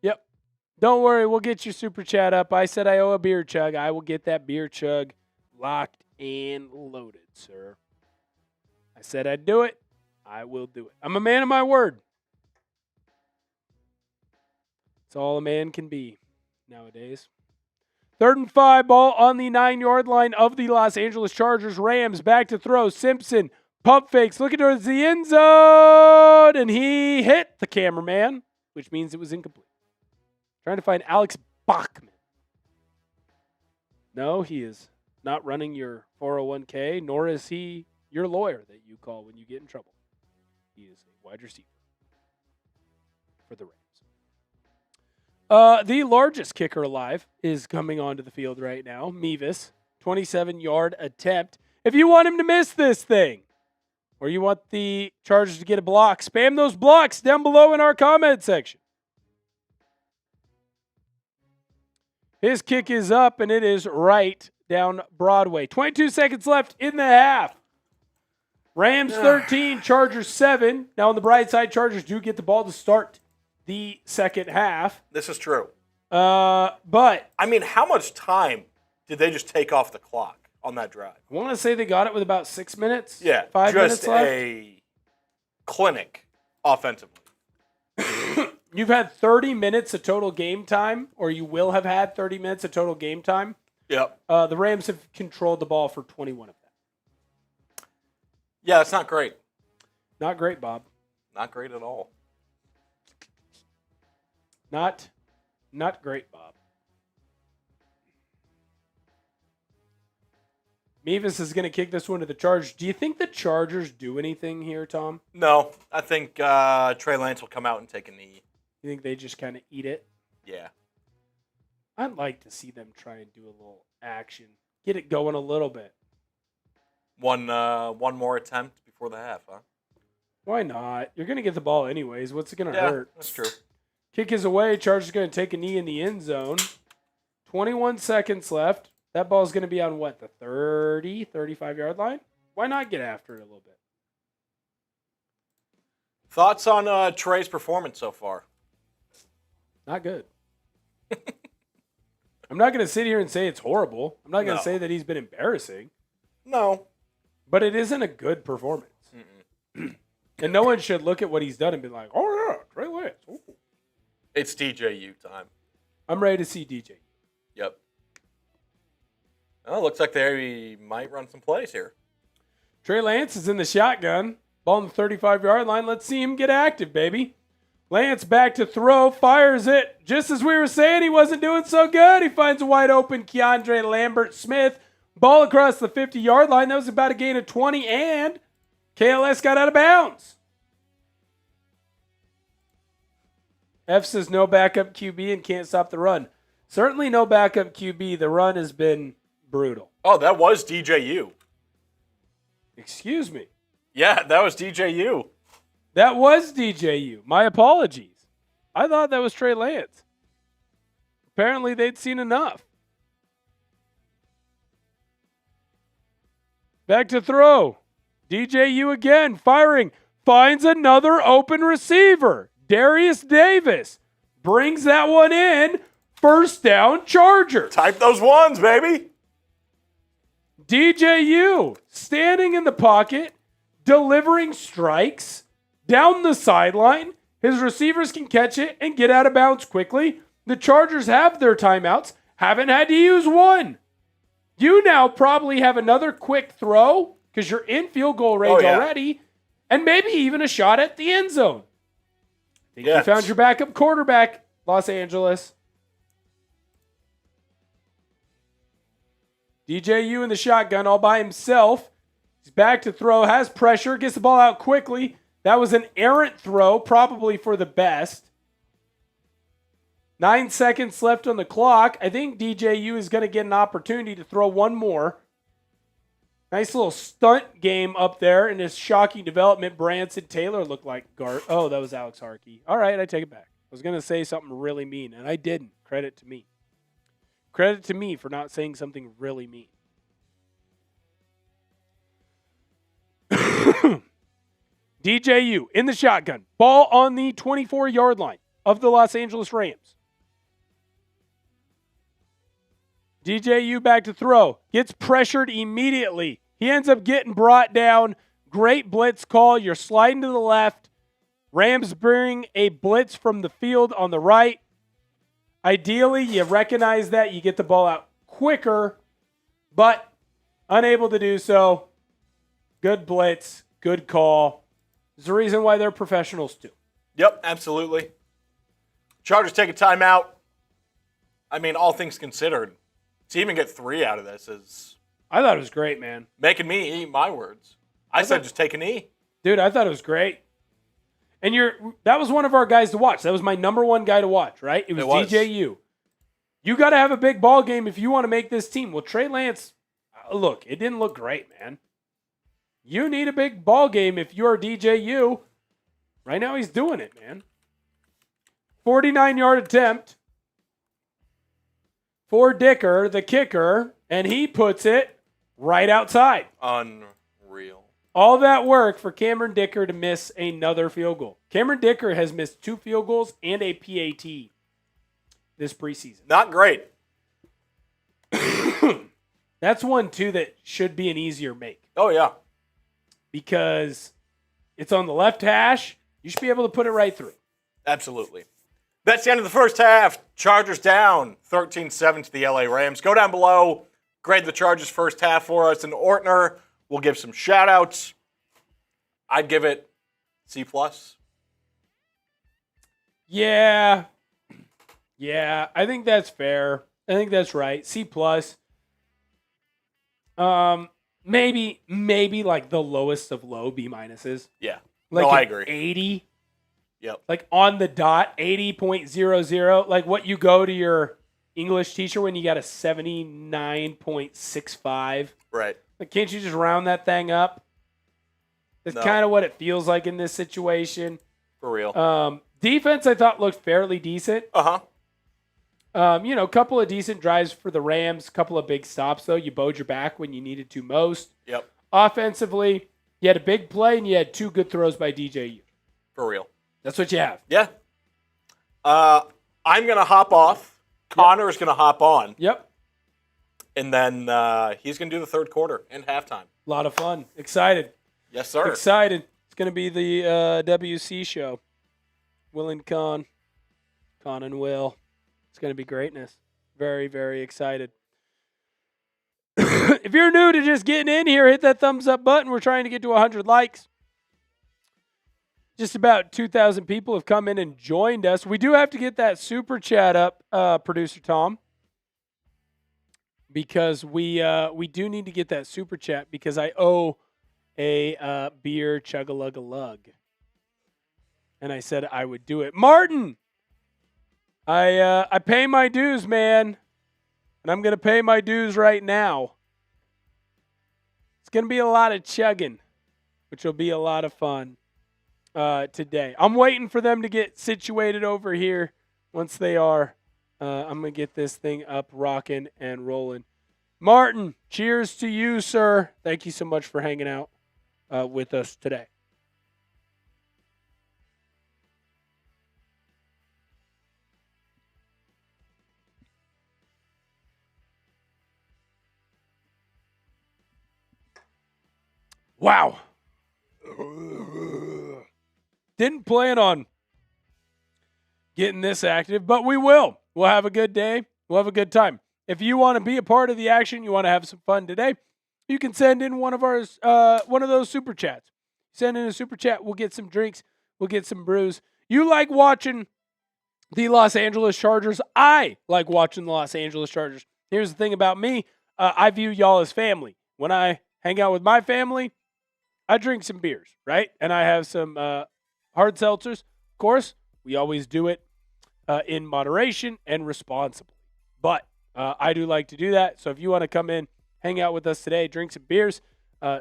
Yep. Don't worry. We'll get your super chat up. I said I owe a beer chug. I will get that beer chug locked and loaded, sir. I said I'd do it. I will do it. I'm a man of my word. It's all a man can be nowadays. 3rd and 5, ball on the 9-yard line of the Los Angeles Chargers. Rams back to throw. Simpson, pump fakes, looking towards the end zone, and he hit the cameraman, which means it was incomplete. Trying to find Alex Bachman. No, he is not running your 401k, nor is he your lawyer that you call when you get in trouble. He is a wide receiver for the Rams. The largest kicker alive is coming onto the field right now. Mevis, 27-yard attempt. If you want him to miss this thing, or you want the Chargers to get a block, spam those blocks down below in our comment section. His kick is up, and it is right down Broadway. 22 seconds left in the half. Rams 13, Chargers 7. Now on the bright side, Chargers do get the ball to start the second half. This is true. But I mean, how much time did they just take off the clock on that drive? I want to say they got it with about 6 minutes. Yeah, 5 minutes just left. a clinic offensively. You've had 30 minutes of total game time, or you will have had 30 minutes of total game time. Yep. The Rams have controlled the ball for 21 of that. Yeah, that's not great. Not great, Bob. Not great at all. Not great, Bob. Mevis is going to kick this one to the Chargers. Do you think the Chargers do anything here, Tom? No, I think Trey Lance will come out and take a knee. You think they just kind of eat it? Yeah. I'd like to see them try and do a little action. Get it going a little bit. One more attempt before the half, huh? Why not? You're going to get the ball anyways. What's it going to hurt? That's true. Kick is away. Chargers going to take a knee in the end zone. 21 seconds left. That ball is going to be on what? The 30, 35-yard line? Why not get after it a little bit? Thoughts on Trey's performance so far? Not good. I'm not going to sit here and say it's horrible. I'm not going to say that he's been embarrassing. No. But it isn't a good performance. And no one should look at what he's done and be like, oh, yeah, Trey Lance. Ooh. It's DJU time. I'm ready to see DJ. Yep. Well, looks like they might run some plays here. Trey Lance is in the shotgun. Ball on the 35-yard line. Let's see him get active, baby. Lance back to throw. Fires it. Just as we were saying, he wasn't doing so good. He finds a wide open Keandre Lambert-Smith. Ball across the 50-yard line. That was about a gain of 20, and KLS got out of bounds. F says no backup QB and can't stop the run. Certainly no backup QB. The run has been brutal. Oh, that was DJU. Excuse me. Yeah, that was DJU. That was DJU. My apologies. I thought that was Trey Lance. Apparently they'd seen enough. Back to throw. DJU again, firing. Finds another open receiver. Darius Davis. brings that one in. First down, Chargers. Type those ones, baby. DJU standing in the pocket, delivering strikes down the sideline. His receivers can catch it and get out of bounds quickly. The Chargers have their timeouts, haven't had to use one. You now probably have another quick throw because you're in field goal range already, and maybe even a shot at the end zone. I think you found your backup quarterback, Los Angeles. DJU in the shotgun all by himself. He's back to throw, has pressure, gets the ball out quickly. That was an errant throw, probably for the best. 9 seconds left on the clock. I think DJU is going to get an opportunity to throw one more. Nice little stunt game up there in his shocking development. Branson Taylor looked like guard. Oh, that was Alex Harkey. All right, I take it back. I was going to say something really mean, and I didn't. Credit to me. Credit to me for not saying something really mean. DJU in the shotgun. Ball on the 24-yard line of the Los Angeles Rams. DJU back to throw. Gets pressured immediately. He ends up getting brought down. Great blitz call. You're sliding to the left. Rams bring a blitz from the field on the right. Ideally, you recognize that. You get the ball out quicker, but unable to do so. Good blitz. Good call. There's a reason why they're professionals, too. Yep, absolutely. Chargers take a timeout. I mean, all things considered, to even get 3 out of this is... I thought it was great, man. Making me eat my words. I said just take a knee. Dude, I thought it was great. And that was one of our guys to watch. That was my number one guy to watch, right? It was DJU. You got to have a big ball game if you want to make this team. Well, Trey Lance, look, it didn't look great, man. You need a big ball game if you're DJU. Right now he's doing it, man. 49-yard attempt for Dicker, the kicker, and he puts it right outside. Unreal. All that work for Cameron Dicker to miss another field goal. Cameron Dicker has missed 2 field goals and a PAT this preseason. Not great. That's one, too, that should be an easier make. Oh, yeah. Because it's on the left hash. You should be able to put it right through. Absolutely. That's the end of the first half. Chargers down 13-7 to the LA Rams. Go down below. Grade the Chargers first half for us. And Ortner will give some shout-outs. I'd give it C+. Yeah. Yeah, I think that's fair. I think that's right. C+. Maybe like the lowest of low B minuses. Yeah. Like no, I agree. 80. Yep. Like on the dot, 80.00. Like what you go to your English teacher when you got a 79.65. Right. Like, can't you just round that thing up? That's kind of what it feels like in this situation. For real. Defense, I thought, looked fairly decent. Uh-huh. A couple of decent drives for the Rams, a couple of big stops, though. You bowed your back when you needed to most. Yep. Offensively, you had a big play and you had 2 good throws by DJU. For real. That's what you have. Yeah. I'm going to hop off. Connor is going to hop on. Yep. And then he's going to do the third quarter and halftime. A lot of fun. Excited. Yes, sir. Excited. It's going to be the WC show. Will and Con. Con and Will. It's going to be greatness. Very, very excited. If you're new to just getting in here, hit that thumbs up button. We're trying to get to 100 likes. Just about 2,000 people have come in and joined us. We do have to get that super chat up, Producer Tom, because we do need to get that super chat because I owe a beer chug-a-lug-a-lug. And I said I would do it. Martin! I pay my dues, man. And I'm going to pay my dues right now. It's going to be a lot of chugging, which will be a lot of fun today. I'm waiting for them to get situated over here. Once they are, I'm going to get this thing up, rocking and rolling. Martin, cheers to you, sir. Thank you so much for hanging out with us today. Wow. Didn't plan on getting this active, but we will. We'll have a good day. We'll have a good time. If you want to be a part of the action, you want to have some fun today, you can send in one of those super chats. Send in a super chat. We'll get some drinks. We'll get some brews. You like watching the Los Angeles Chargers? I like watching the Los Angeles Chargers. Here's the thing about me. I view y'all as family. When I hang out with my family, I drink some beers, right? And I have some hard seltzers. Of course, we always do it in moderation and responsibly. But I do like to do that. So if you want to come in, hang out with us today, drink some beers,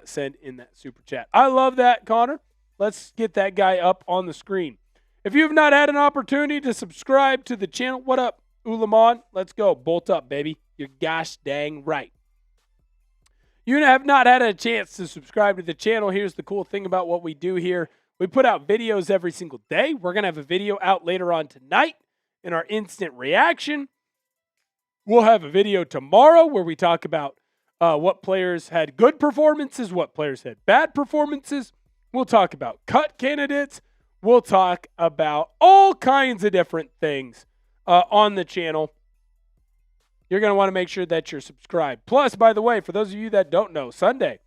send in that super chat. I love that, Connor. Let's get that guy up on the screen. If you have not had an opportunity to subscribe to the channel, what up, Ulamon? Let's go. Bolt up, baby. You're gosh dang right. You have not had a chance to subscribe to the channel. Here's the cool thing about what we do here. We put out videos every single day. We're going to have a video out later on tonight in our instant reaction. We'll have a video tomorrow where we talk about what players had good performances, what players had bad performances. We'll talk about cut candidates. We'll talk about all kinds of different things on the channel. You're going to want to make sure that you're subscribed. Plus, by the way, for those of you that don't know, Sunday,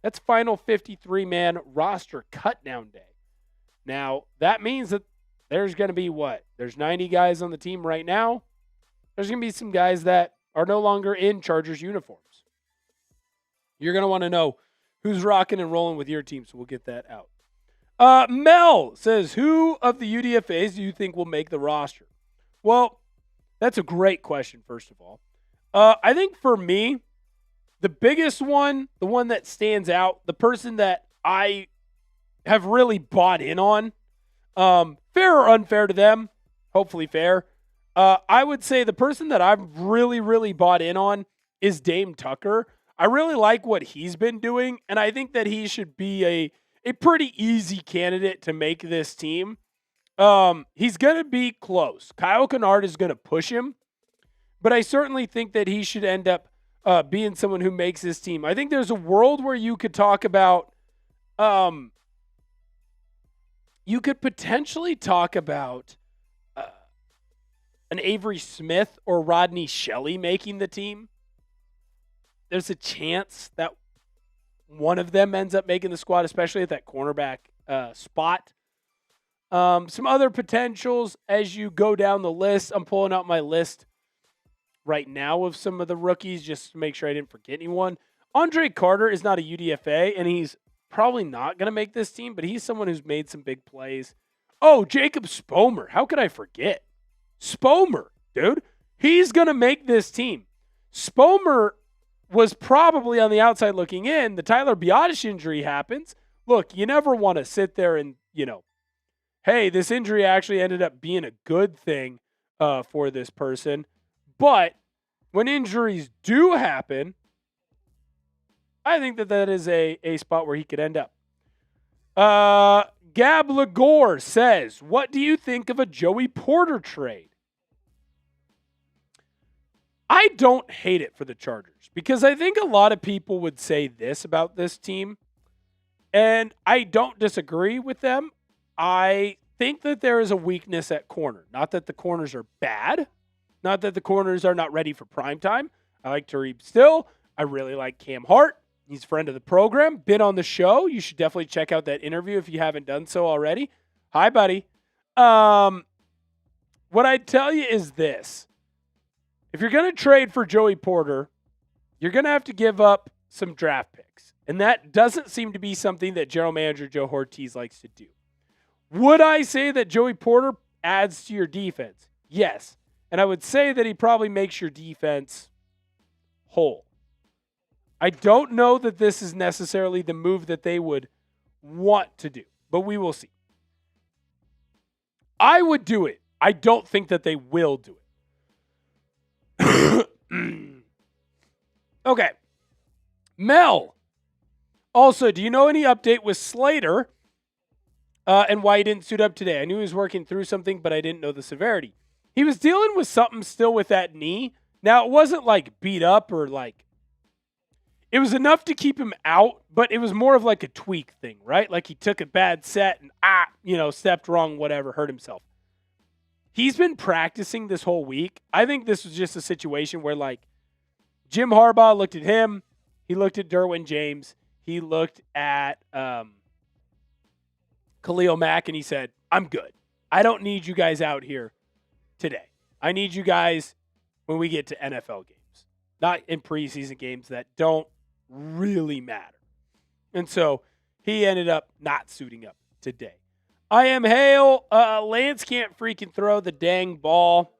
that's final 53-man roster cut-down day. Now, that means that there's going to be what? There's 90 guys on the team right now. There's going to be some guys that are no longer in Chargers uniforms. You're going to want to know who's rocking and rolling with your team, so we'll get that out. Mel says, who of the UDFAs do you think will make the roster? Well, that's a great question, first of all. I think for me, the biggest one, the one that stands out, the person that I have really bought in on, fair or unfair to them, hopefully fair, I would say the person that I've really, really bought in on is Dame Tucker. I really like what he's been doing, and I think that he should be a pretty easy candidate to make this team. He's going to be close. Kyle Kennard is going to push him, but I certainly think that he should end up being someone who makes this team. I think there's a world where you could talk about, you could potentially talk about an Avery Smith or Rodney Shelley making the team. There's a chance that one of them ends up making the squad, especially at that cornerback spot. Some other potentials as you go down the list. I'm pulling out my list right now of some of the rookies just to make sure I didn't forget anyone. Andre Carter is not a UDFA, and he's probably not going to make this team, but he's someone who's made some big plays. Oh, Jacob Spomer. How could I forget? Spomer, dude. He's going to make this team. Spomer was probably on the outside looking in. The Tyler Biadasz injury happens. Look, you never want to sit there and, hey, this injury actually ended up being a good thing for this person. But when injuries do happen, I think that is a spot where he could end up. Gab Lagore says, what do you think of a Joey Porter trade? I don't hate it for the Chargers because I think a lot of people would say this about this team, and I don't disagree with them. I think that there is a weakness at corner. Not that the corners are bad. Not that the corners are not ready for prime time. I like Tarheeb Still. I really like Cam Hart. He's a friend of the program, been on the show. You should definitely check out that interview if you haven't done so already. Hi, buddy. What I'd tell you is this. If you're going to trade for Joey Porter, you're going to have to give up some draft picks. And that doesn't seem to be something that General Manager Joe Ortiz likes to do. Would I say that Joey Porter adds to your defense? Yes. And I would say that he probably makes your defense whole. I don't know that this is necessarily the move that they would want to do, but we will see. I would do it. I don't think that they will do it. Okay. Mel. Also, do you know any update with Slater and why he didn't suit up today? I knew he was working through something, but I didn't know the severity. He was dealing with something still with that knee. Now, it wasn't like beat up or like, it was enough to keep him out, but it was more of like a tweak thing, right? Like he took a bad set and, stepped wrong, whatever, hurt himself. He's been practicing this whole week. I think this was just a situation where, like, Jim Harbaugh looked at him. He looked at Derwin James. He looked at Khalil Mack, and he said, I'm good. I don't need you guys out here today. I need you guys when we get to NFL games, not in preseason games that don't really matter. And so he ended up not suiting up today. I am Hale. Lance can't freaking throw the dang ball.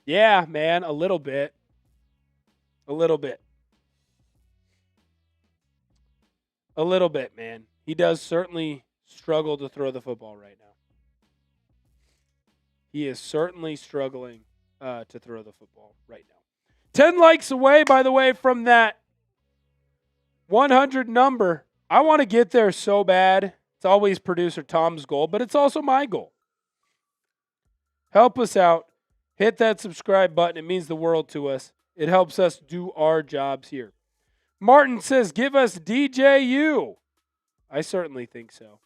Yeah, man, a little bit. A little bit, man. He does certainly struggle to throw the football right now. He is certainly struggling to throw the football right now. 10 likes away, by the way, from that 100 number. I want to get there so bad. It's always producer Tom's goal, but it's also my goal. Help us out. Hit that subscribe button. It means the world to us. It helps us do our jobs here. Martin says, give us DJU. I certainly think so.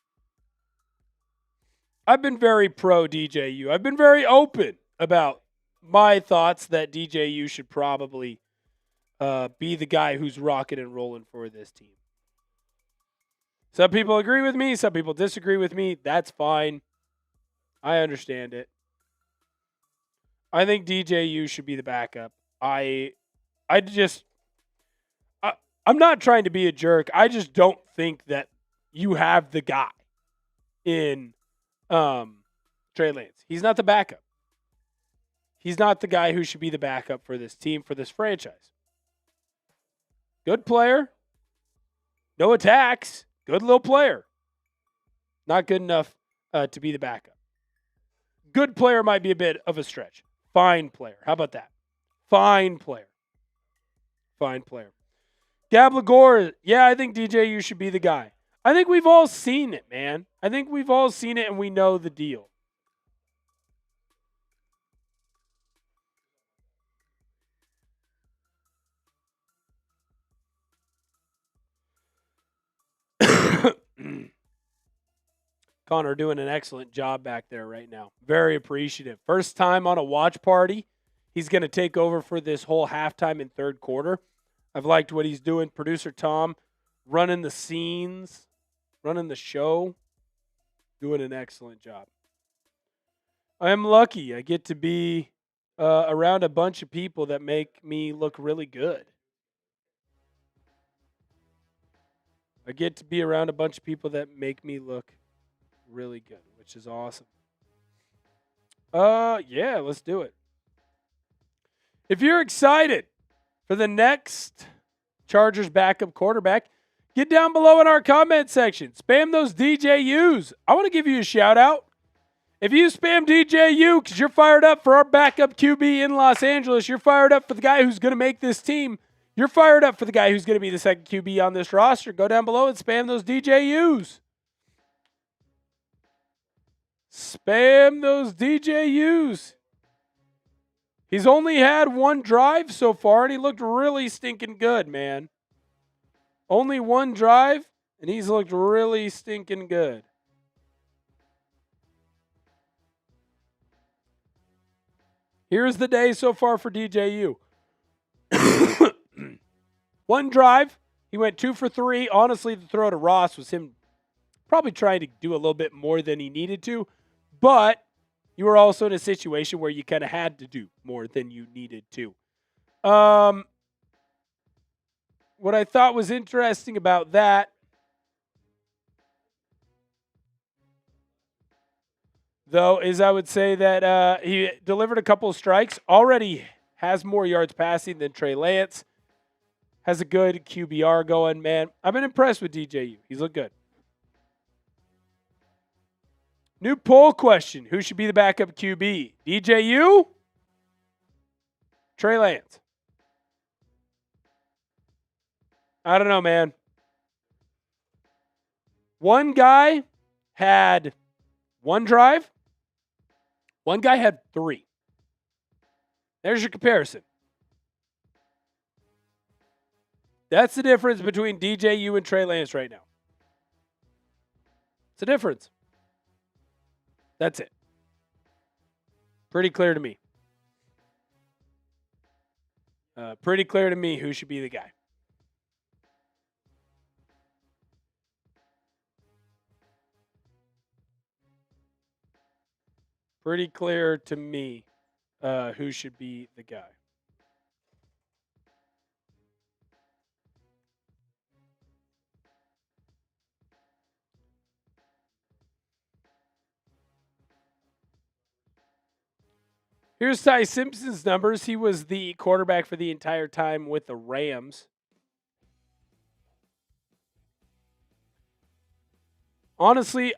I've been very pro DJU. I've been very open about my thoughts that DJU should probably be the guy who's rocking and rolling for this team. Some people agree with me. Some people disagree with me. That's fine. I understand it. I think DJU should be the backup. I'm not trying to be a jerk. I just don't think that you have the guy in Trey Lance. He's not the backup. He's not the guy who should be the backup for this team, for this franchise. Good player. No attacks. Good little player. Not good enough to be the backup. Good player might be a bit of a stretch. Fine player. How about that? Fine player. Fine player. Gab Lagore, yeah, I think DJU should be the guy. I think we've all seen it, man. I think we've all seen it and we know the deal. Connor doing an excellent job back there right now. Very appreciative. First time on a watch party. He's going to take over for this whole halftime and third quarter. I've liked what he's doing. Producer Tom running the scenes, running the show, doing an excellent job. I am lucky. I get to be around a bunch of people that make me look really good. I get to be around a bunch of people that make me look really good, which is awesome. Yeah, let's do it. If you're excited for the next Chargers backup quarterback, get down below in our comment section. Spam those DJUs. I want to give you a shout out. If you spam DJU because you're fired up for our backup QB in Los Angeles, you're fired up for the guy who's going to make this team, you're fired up for the guy who's going to be the second QB on this roster, go down below and spam those DJUs. Spam those DJUs. He's only had one drive so far, and he looked really stinking good, man. Only one drive, and he's looked really stinking good. Here's the day so far for DJU. One drive. He went 2 for 3. Honestly, the throw to Ross was him probably trying to do a little bit more than he needed to. But you were also in a situation where you kind of had to do more than you needed to. What I thought was interesting about that, though, is I would say that he delivered a couple of strikes, already has more yards passing than Trey Lance, has a good QBR going, man. I've been impressed with DJU. He's looked good. New poll question. Who should be the backup QB? DJU? Trey Lance? I don't know, man. One guy had one drive. One guy had 3. There's your comparison. That's the difference between DJU and Trey Lance right now. It's a difference. That's it. Pretty clear to me. Pretty clear to me who should be the guy. Pretty clear to me who should be the guy. Here's Ty Simpson's numbers. He was the quarterback for the entire time with the Rams. Honestly,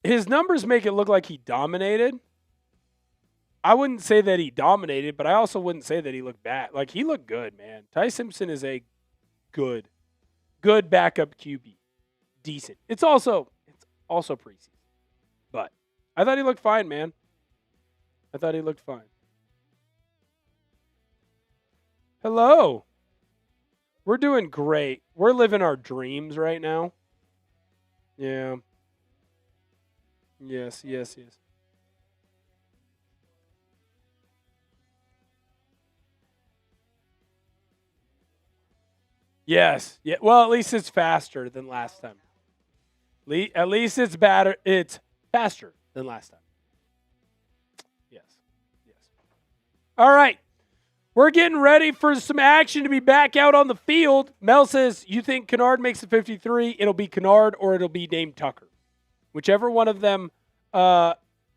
his numbers make it look like he dominated. I wouldn't say that he dominated, but I also wouldn't say that he looked bad. Like, he looked good, man. Ty Simpson is a good backup QB. Decent. It's also preseason. But I thought he looked fine, man. I thought he looked fine. Hello. We're doing great. We're living our dreams right now. Yeah. Yes. Yes. Yeah. Well, at least it's faster than last time. At least it's better. It's faster than last time. Yes. All right. We're getting ready for some action to be back out on the field. Mel says, you think Kennard makes the 53? It'll be Kennard or it'll be Dame Tucker. Whichever one of them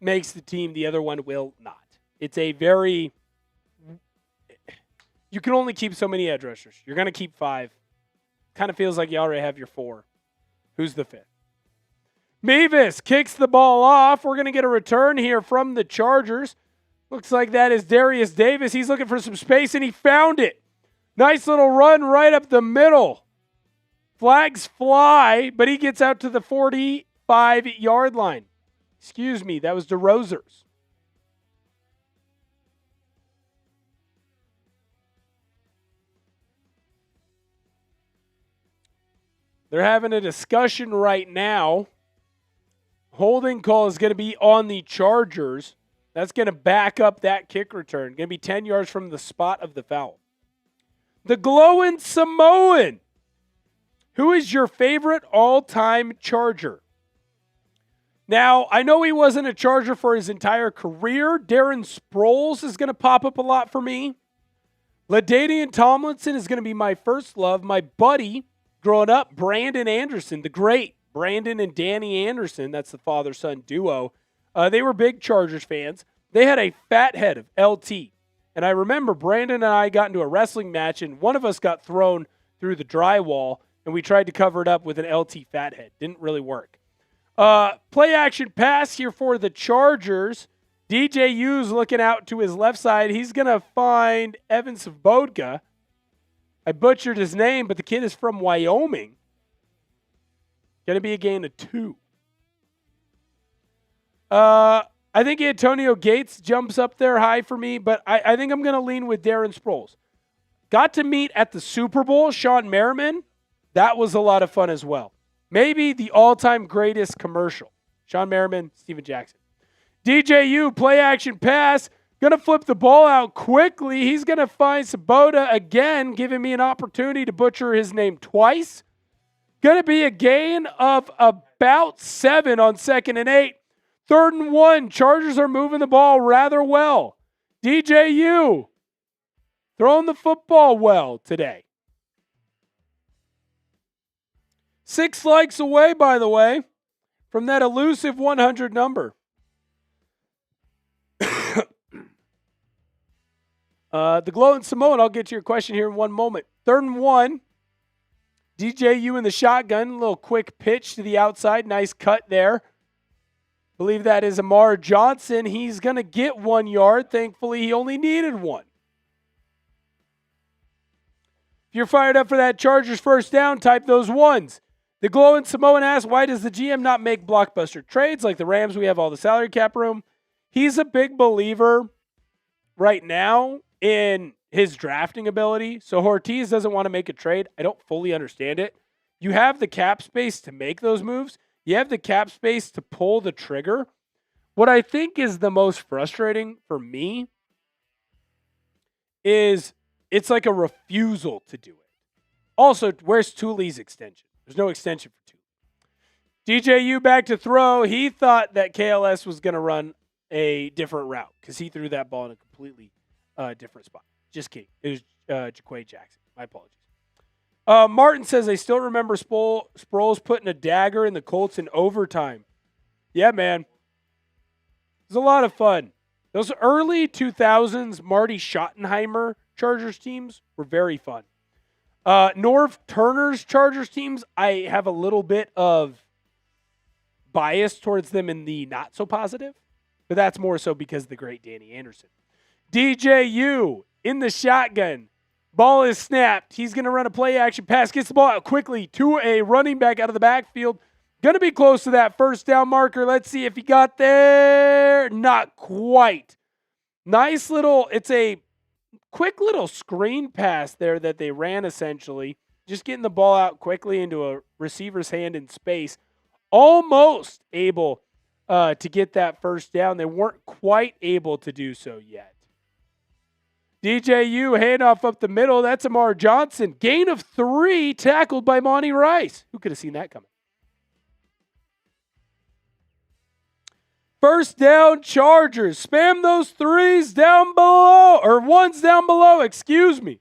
makes the team, the other one will not. It's a very... You can only keep so many edge rushers. You're going to keep 5. Kind of feels like you already have your 4. Who's the 5th? Mevis kicks the ball off. We're going to get a return here from the Chargers. Looks like that is Darius Davis. He's looking for some space, and he found it. Nice little run right up the middle. Flags fly, but he gets out to the 45-yard line. Excuse me, that was DeRozers. They're having a discussion right now. Holding call is going to be on the Chargers. That's going to back up that kick return. Going to be 10 yards from the spot of the foul. The glowing Samoan. Who is your favorite all-time Charger? Now, I know he wasn't a Charger for his entire career. Darren Sproles is going to pop up a lot for me. LaDainian Tomlinson is going to be my first love. My buddy, growing up, Brandon Anderson, the great Brandon and Danny Anderson. That's the father-son duo. They were big Chargers fans. They had a fat head of LT. And I remember Brandon and I got into a wrestling match, and one of us got thrown through the drywall, and we tried to cover it up with an LT fat head. Didn't really work. Play action pass here for the Chargers. DJU's looking out to his left side. He's going to find Evan Svobodka. I butchered his name, but the kid is from Wyoming. Going to be a gain of 2. I think Antonio Gates jumps up there high for me, but I think I'm going to lean with Darren Sproles. Got to meet at the Super Bowl Sean Merriman. That was a lot of fun as well. Maybe the all-time greatest commercial. Sean Merriman, Steven Jackson. DJU, play action pass. Going to flip the ball out quickly. He's going to find Sabota again, giving me an opportunity to butcher his name twice. Going to be a gain of about 7 on 2nd and 8. 3rd and 1. Chargers are moving the ball rather well. DJU throwing the football well today. 6 likes away, by the way, from that elusive 100 number. The glowing Samoan, I'll get to your question here in one moment. 3rd and 1. DJU in the shotgun. A little quick pitch to the outside. Nice cut there. Believe that is Amar Johnson. He's going to get 1 yard. Thankfully, he only needed 1. If you're fired up for that Chargers first down, type those 1s. The glowing Samoan asks, why does the GM not make blockbuster trades like the Rams? We have all the salary cap room. He's a big believer right now in his drafting ability. So Ortiz doesn't want to make a trade. I don't fully understand it. You have the cap space to make those moves. You have the cap space to pull the trigger. What I think is the most frustrating for me is it's like a refusal to do it. Also, where's Tuli's extension? There's no extension for Tuli. DJU back to throw. He thought that KLS was going to run a different route because he threw that ball in a completely different spot. Just kidding. It was Jaquay Jackson. My apologies. Martin says, I still remember Sproles putting a dagger in the Colts in overtime. Yeah, man. It was a lot of fun. Those early 2000s Marty Schottenheimer Chargers teams were very fun. Norv Turner's Chargers teams, I have a little bit of bias towards them in the not so positive, but that's more so because of the great Danny Anderson. DJU in the shotgun. Ball is snapped. He's going to run a play action pass. Gets the ball out quickly to a running back out of the backfield. Going to be close to that first down marker. Let's see if he got there. Not quite. Nice little, it's a quick little screen pass there that they ran essentially. Just getting the ball out quickly into a receiver's hand in space. Almost able to get that first down. They weren't quite able to do so yet. DJU handoff up the middle. That's Amar Johnson. Gain of 3, tackled by Monty Rice. Who could have seen that coming? First down, Chargers. Spam those 3s down below, or 1s down below, excuse me.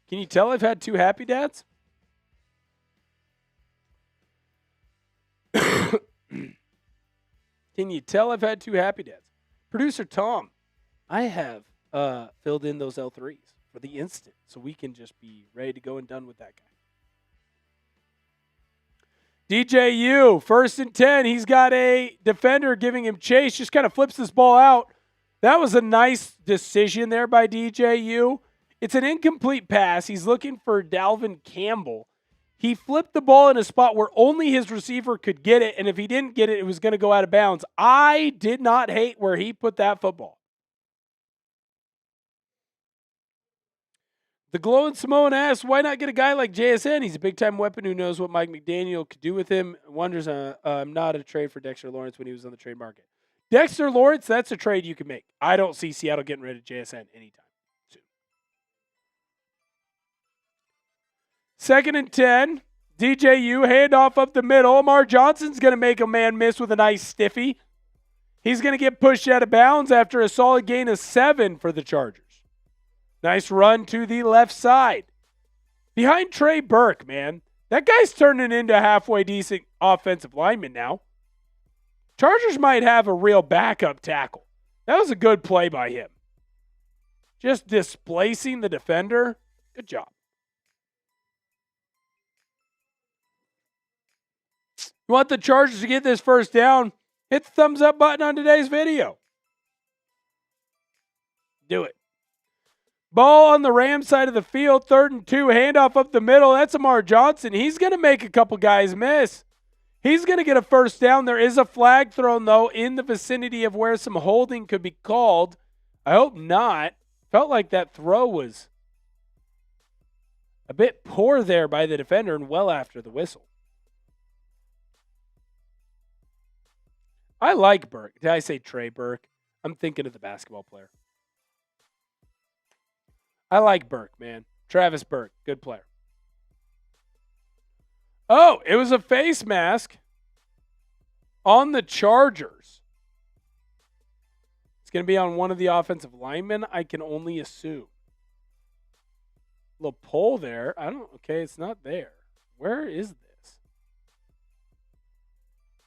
Can you tell I've had 2 happy dads? Can you tell I've had 2 happy dads? Producer Tom, I have filled in those L3s for the instant so we can just be ready to go and done with that guy. DJU, 1st and 10. He's got a defender giving him chase. Just kind of flips this ball out. That was a nice decision there by DJU. It's an incomplete pass. He's looking for Dalvin Campbell. He flipped the ball in a spot where only his receiver could get it, and if he didn't get it, it was going to go out of bounds. I did not hate where he put that football. The glowing Samoan asks, why not get a guy like JSN? He's a big-time weapon who knows what Mike McDaniel could do with him. Wonders I'm not a trade for Dexter Lawrence when he was on the trade market. Dexter Lawrence, that's a trade you can make. I don't see Seattle getting rid of JSN anytime soon. 2nd and 10. DJU, handoff up the middle. Amar Johnson's going to make a man miss with a nice stiffy. He's going to get pushed out of bounds after a solid gain of 7 for the Chargers. Nice run to the left side. Behind Trey Burke, man. That guy's turning into a halfway decent offensive lineman now. Chargers might have a real backup tackle. That was a good play by him. Just displacing the defender. Good job. You want the Chargers to get this first down? Hit the thumbs up button on today's video. Do it. Ball on the Rams side of the field, 3rd and 2, handoff up the middle. That's Amar Johnson. He's going to make a couple guys miss. He's going to get a first down. There is a flag thrown, though, in the vicinity of where some holding could be called. I hope not. Felt like that throw was a bit poor there by the defender and well after the whistle. I like Burke. Did I say Trey Burke? I'm thinking of the basketball player. I like Burke, man. Travis Burke, good player. Oh, it was a face mask on the Chargers. It's going to be on one of the offensive linemen, I can only assume. Little pull there. Okay, it's not there. Where is this?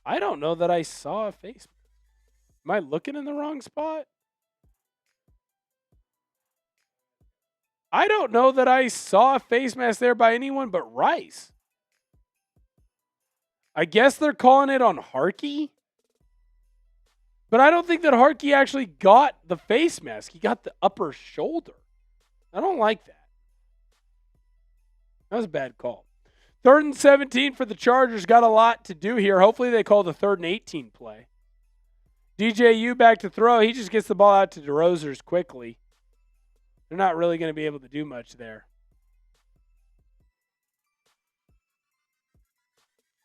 I don't know that I saw a face mask. Am I looking in the wrong spot? I don't know that I saw a face mask there by anyone but Rice. I guess they're calling it on Harkey. But I don't think that Harkey actually got the face mask. He got the upper shoulder. I don't like that. That was a bad call. 3rd and 17 for the Chargers. Got a lot to do here. Hopefully they call the 3rd and 18 play. DJU back to throw. He just gets the ball out to DeRozers quickly. They're not really going to be able to do much there.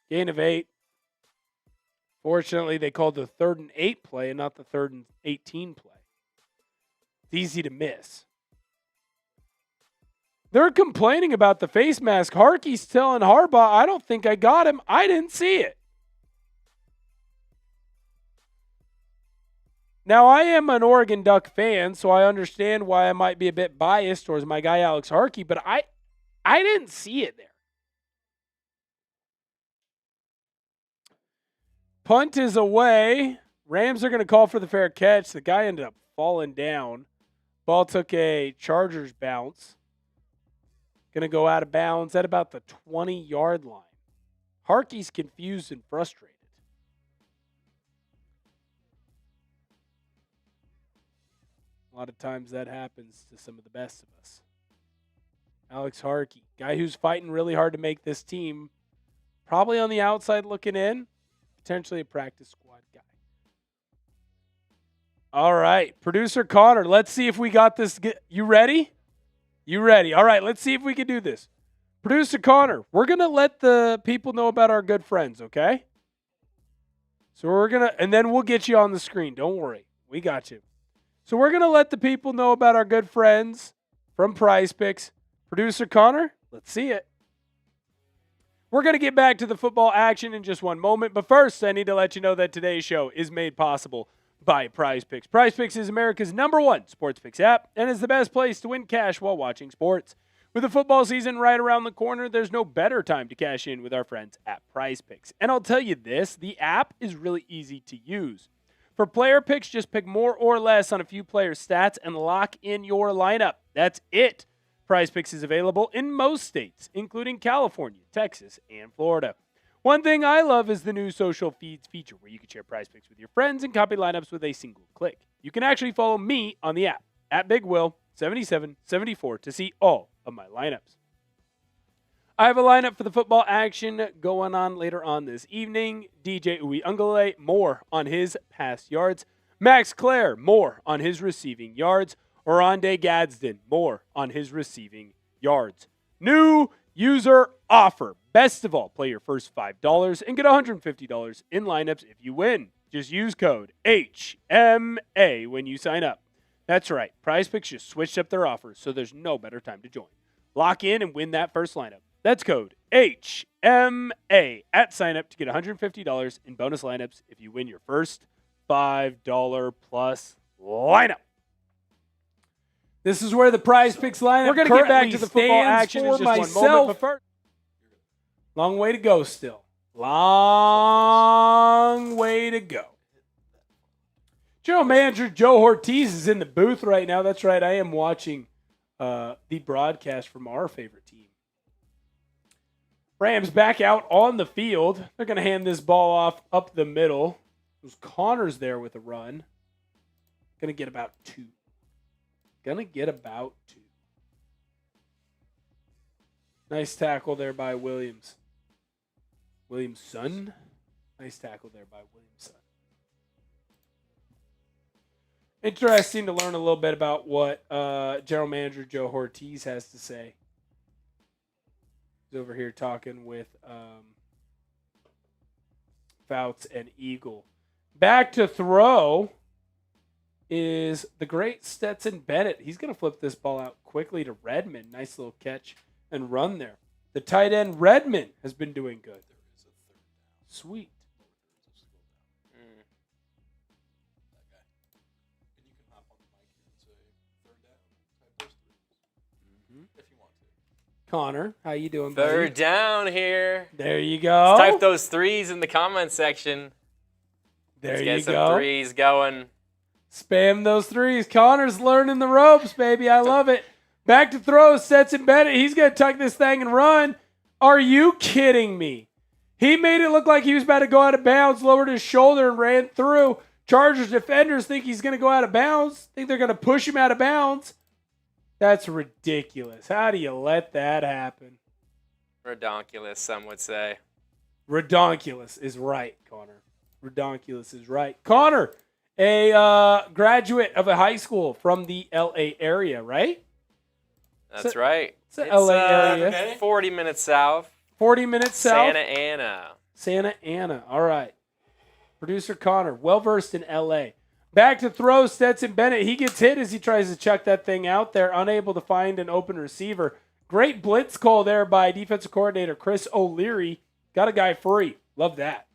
Gain of 8. Fortunately, they called the 3rd and 8 play and not the 3rd and 18 play. It's easy to miss. They're complaining about the face mask. Harkey's telling Harbaugh, I don't think I got him. I didn't see it. Now, I am an Oregon Duck fan, so I understand why I might be a bit biased towards my guy Alex Harkey, but I didn't see it there. Punt is away. Rams are going to call for the fair catch. The guy ended up falling down. Ball took a Chargers bounce. Going to go out of bounds at about the 20-yard line. Harkey's confused and frustrated. A lot of times that happens to some of the best of us. Alex Harkey, guy who's fighting really hard to make this team, probably on the outside looking in, potentially a practice squad guy. All right, producer Connor, let's see if we got this. You ready? You ready? All right, let's see if we can do this. Producer Connor, we're going to let the people know about our good friends, okay? So we're going to, and then we'll get you on the screen. Don't worry. We got you. So we're going to let the people know about our good friends from Prize Picks. Producer Connor, let's see it. We're going to get back to the football action in just one moment, but first I need to let you know that today's show is made possible by Prize Picks. Prize Picks is America's #1 sports picks app and is the best place to win cash while watching sports. With the football season right around the corner, there's no better time to cash in with our friends at Prize Picks. And I'll tell you this, the app is really easy to use. For player picks, just pick more or less on a few players' stats and lock in your lineup. That's it. Prize Picks is available in most states, including California, Texas, and Florida. One thing I love is the new social feeds feature where you can share Prize Picks with your friends and copy lineups with a single click. You can actually follow me on the app, at BigWill7774, to see all of my lineups. I have a lineup for the football action going on later on this evening. DJ Uiagalelei, more on his pass yards. Max Clare, more on his receiving yards. Oronde Gadsden, more on his receiving yards. New user offer. Best of all, play your first $5 and get $150 in lineups if you win. Just use code HMA when you sign up. That's right. Prize Picks just switched up their offers, so there's no better time to join. Lock in and win that first lineup. That's code HMA at sign up to get $150 in bonus lineups if you win your first $5 plus lineup. This is where the Prize Picks lineup. We're going to get back to the football action in just one moment. But first, long way to go still. Long way to go. General Manager Joe Ortiz is in the booth right now. That's right. I am watching the broadcast from our favorite team. Rams back out on the field. They're going to hand this ball off up the middle. There's Connors there with a run. Going to get about 2. Nice tackle there by Williams. Williamson. Nice tackle there by Williamson. Interesting to learn a little bit about what General Manager Joe Ortiz has to say. He's over here talking with Fouts and Eagle. Back to throw is the great Stetson Bennett. He's going to flip this ball out quickly to Redmond. Nice little catch and run there. The tight end Redmond has been doing good. Sweet. Connor, how you doing, buddy? Third down here. There you go. Let's type those threes in the comment section. There Let's you get some threes going. Spam those threes. Connor's learning the ropes, baby. I love it. Back to throw. Stetson Bennett. He's going to tuck this thing and run. Are you kidding me? He made it look like he was about to go out of bounds, lowered his shoulder, and ran through. Chargers defenders think he's going to go out of bounds. Think they're going to push him out of bounds. That's ridiculous. How do you let that happen? Redonkulous, some would say. Redonkulous is right, Connor. Redonkulous is right. Connor, a graduate of a high school from the L.A. area, right? That's right. It's the LA area. 40 minutes south. 40 minutes south. Santa Ana. Santa Ana. All right. Producer Connor, well-versed in LA. Back to throw, Stetson Bennett. He gets hit as he tries to chuck that thing out there, unable to find an open receiver. Great blitz call there by defensive coordinator Chris O'Leary. Got a guy free. Love that.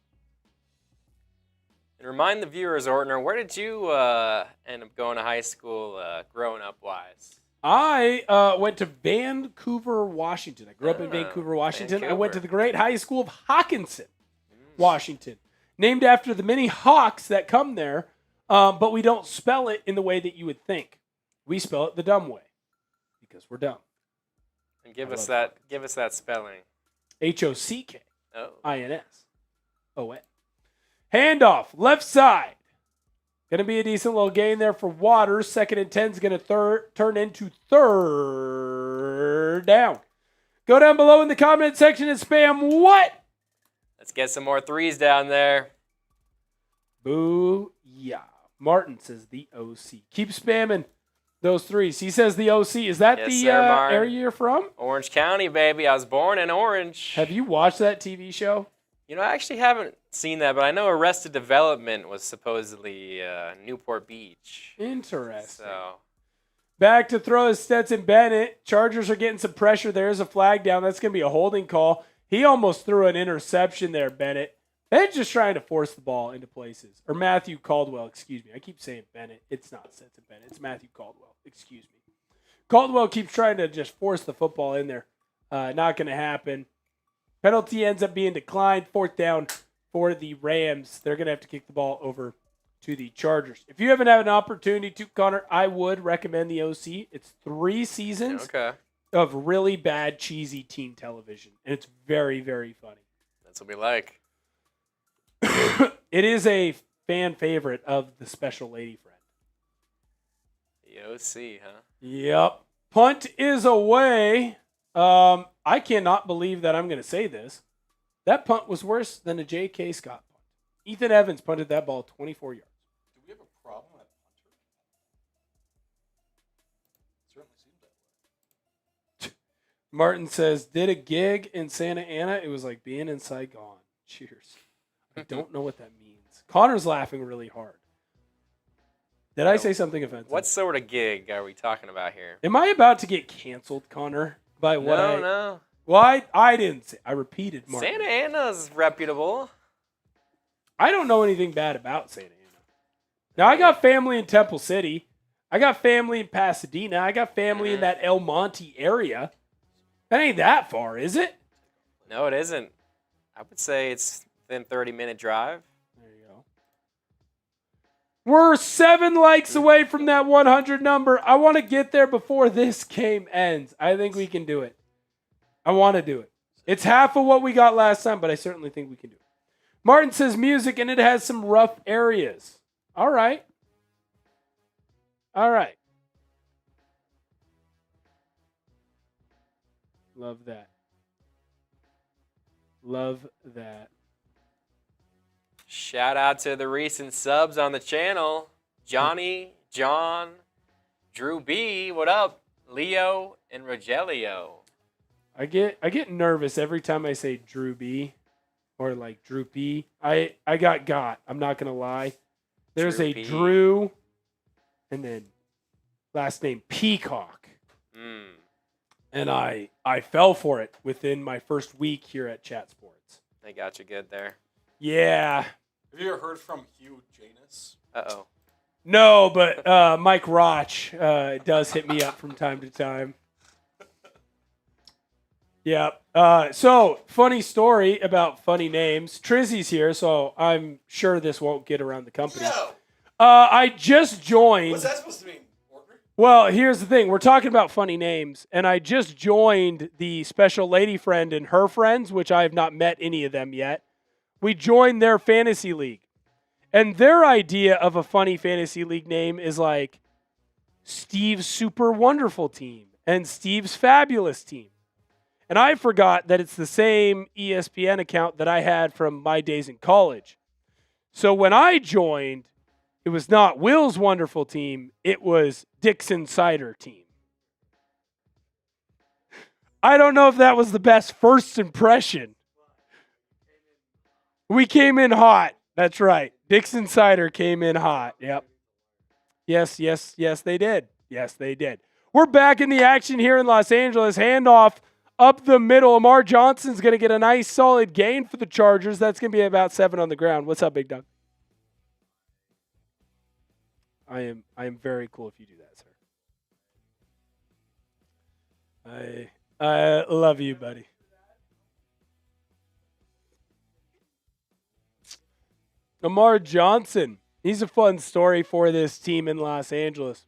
And remind the viewers, Ortner, where did you end up going to high school growing up-wise? I went to Vancouver, Washington. I grew up in Vancouver, Washington. Vancouver. I went to the great high school of Hawkinson, Washington. Named after the many hawks that come there, but we don't spell it in the way that you would think. We spell it the dumb way because we're dumb. And give us that spelling. HOCKINS. Oh, handoff, left side. Going to be a decent little gain there for Waters. 2nd and 10 is going to turn into 3rd down. Go down below in the comment section and spam what? Let's get some more threes down there. Boo-yah. Martin says the OC. Keep spamming those threes. He says the OC. Is that area you're from? Orange County, baby. I was born in Orange. Have you watched that TV show? You know, I actually haven't seen that, but I know Arrested Development was supposedly Newport Beach. Interesting. So, back to throw is Stetson Bennett. Chargers are getting some pressure. There's a flag down. That's going to be a holding call. He almost threw an interception there, Bennett. Bennett's just trying to force the ball into places. Or Matthew Caldwell, excuse me. I keep saying Bennett. It's not Stetson Bennett. It's Matthew Caldwell. Excuse me. Caldwell keeps trying to just force the football in there. Not going to happen. Penalty ends up being declined. 4th down for the Rams. They're going to have to kick the ball over to the Chargers. If you haven't had an opportunity to, Connor, I would recommend the OC. It's 3 seasons of really bad, cheesy teen television. And it's very, very funny. That's what we like. It is a fan favorite of the special lady friend. The OC, huh? Yep. Punt is away. I cannot believe that I'm going to say this. That punt was worse than a J.K. Scott punt. Ethan Evans punted that ball 24 yards. Do we have a problem at punter? It certainly seems that way. Martin says, did a gig in Santa Ana. It was like being in Saigon. Cheers. I don't know what that means. Connor's laughing really hard. Did I say something offensive? What sort of gig are we talking about here? Am I about to get canceled, Connor? By what No. Well, I didn't say. I repeated, Martin. Santa Ana's reputable. I don't know anything bad about Santa Ana. Now, I got family in Temple City. I got family in Pasadena. I got family in that El Monte area. That ain't that far, is it? No, it isn't. I would say it's within 30-minute drive. There you go. We're 7 likes away from that 100 number. I want to get there before this game ends. I think we can do it. I want to do it. It's half of what we got last time, but I certainly think we can do it. Martin says music, and it has some rough areas. All right. All right. Love that. Love that. Shout out to the recent subs on the channel. Johnny, John, Drew B, what up? Leo, and Rogelio. I get nervous every time I say Drew B or like Drew B. I got. I'm not going to lie. There's Drew a B. Drew and then last name Peacock. And I fell for it within my first week here at Chat Sports. They got you good there. Yeah. Have you ever heard from Hugh Janus? Uh-oh. No, but Mike Roch does hit me up from time to time. Yeah. So, funny story about funny names. Trizzy's here, so I'm sure this won't get around the company. No. I just joined. What's that supposed to mean? Well, here's the thing. We're talking about funny names, and I just joined the special lady friend and her friends, which I have not met any of them yet. We joined their fantasy league. And their idea of a funny fantasy league name is like Steve's Super Wonderful Team and Steve's Fabulous Team. And I forgot that it's the same ESPN account that I had from my days in college. So when I joined, it was not Will's Wonderful Team. It was Dixon Cider Team. I don't know if that was the best first impression. We came in hot. That's right. Dixon Cider came in hot. Yep. Yes, they did. Yes, they did. We're back in the action here in Los Angeles. Handoff up the middle. Amar Johnson's going to get a nice solid gain for the Chargers. That's going to be about 7 on the ground. What's up, Big Dog? I am very cool if you do that, sir. I love you, buddy. Amar Johnson. He's a fun story for this team in Los Angeles.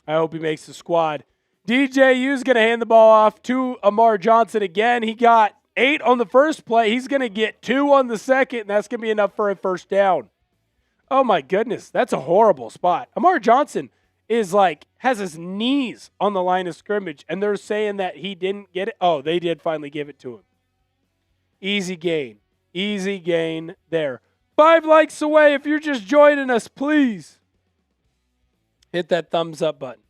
I hope he makes the squad. DJU's going to hand the ball off to Amar Johnson again. He got 8 on the first play. He's going to get 2 on the second, and that's going to be enough for a first down. Oh, my goodness. That's a horrible spot. Amar Johnson has his knees on the line of scrimmage, and they're saying that he didn't get it. Oh, they did finally give it to him. Easy gain. Easy gain there. 5 likes away. If you're just joining us, please hit that thumbs up button.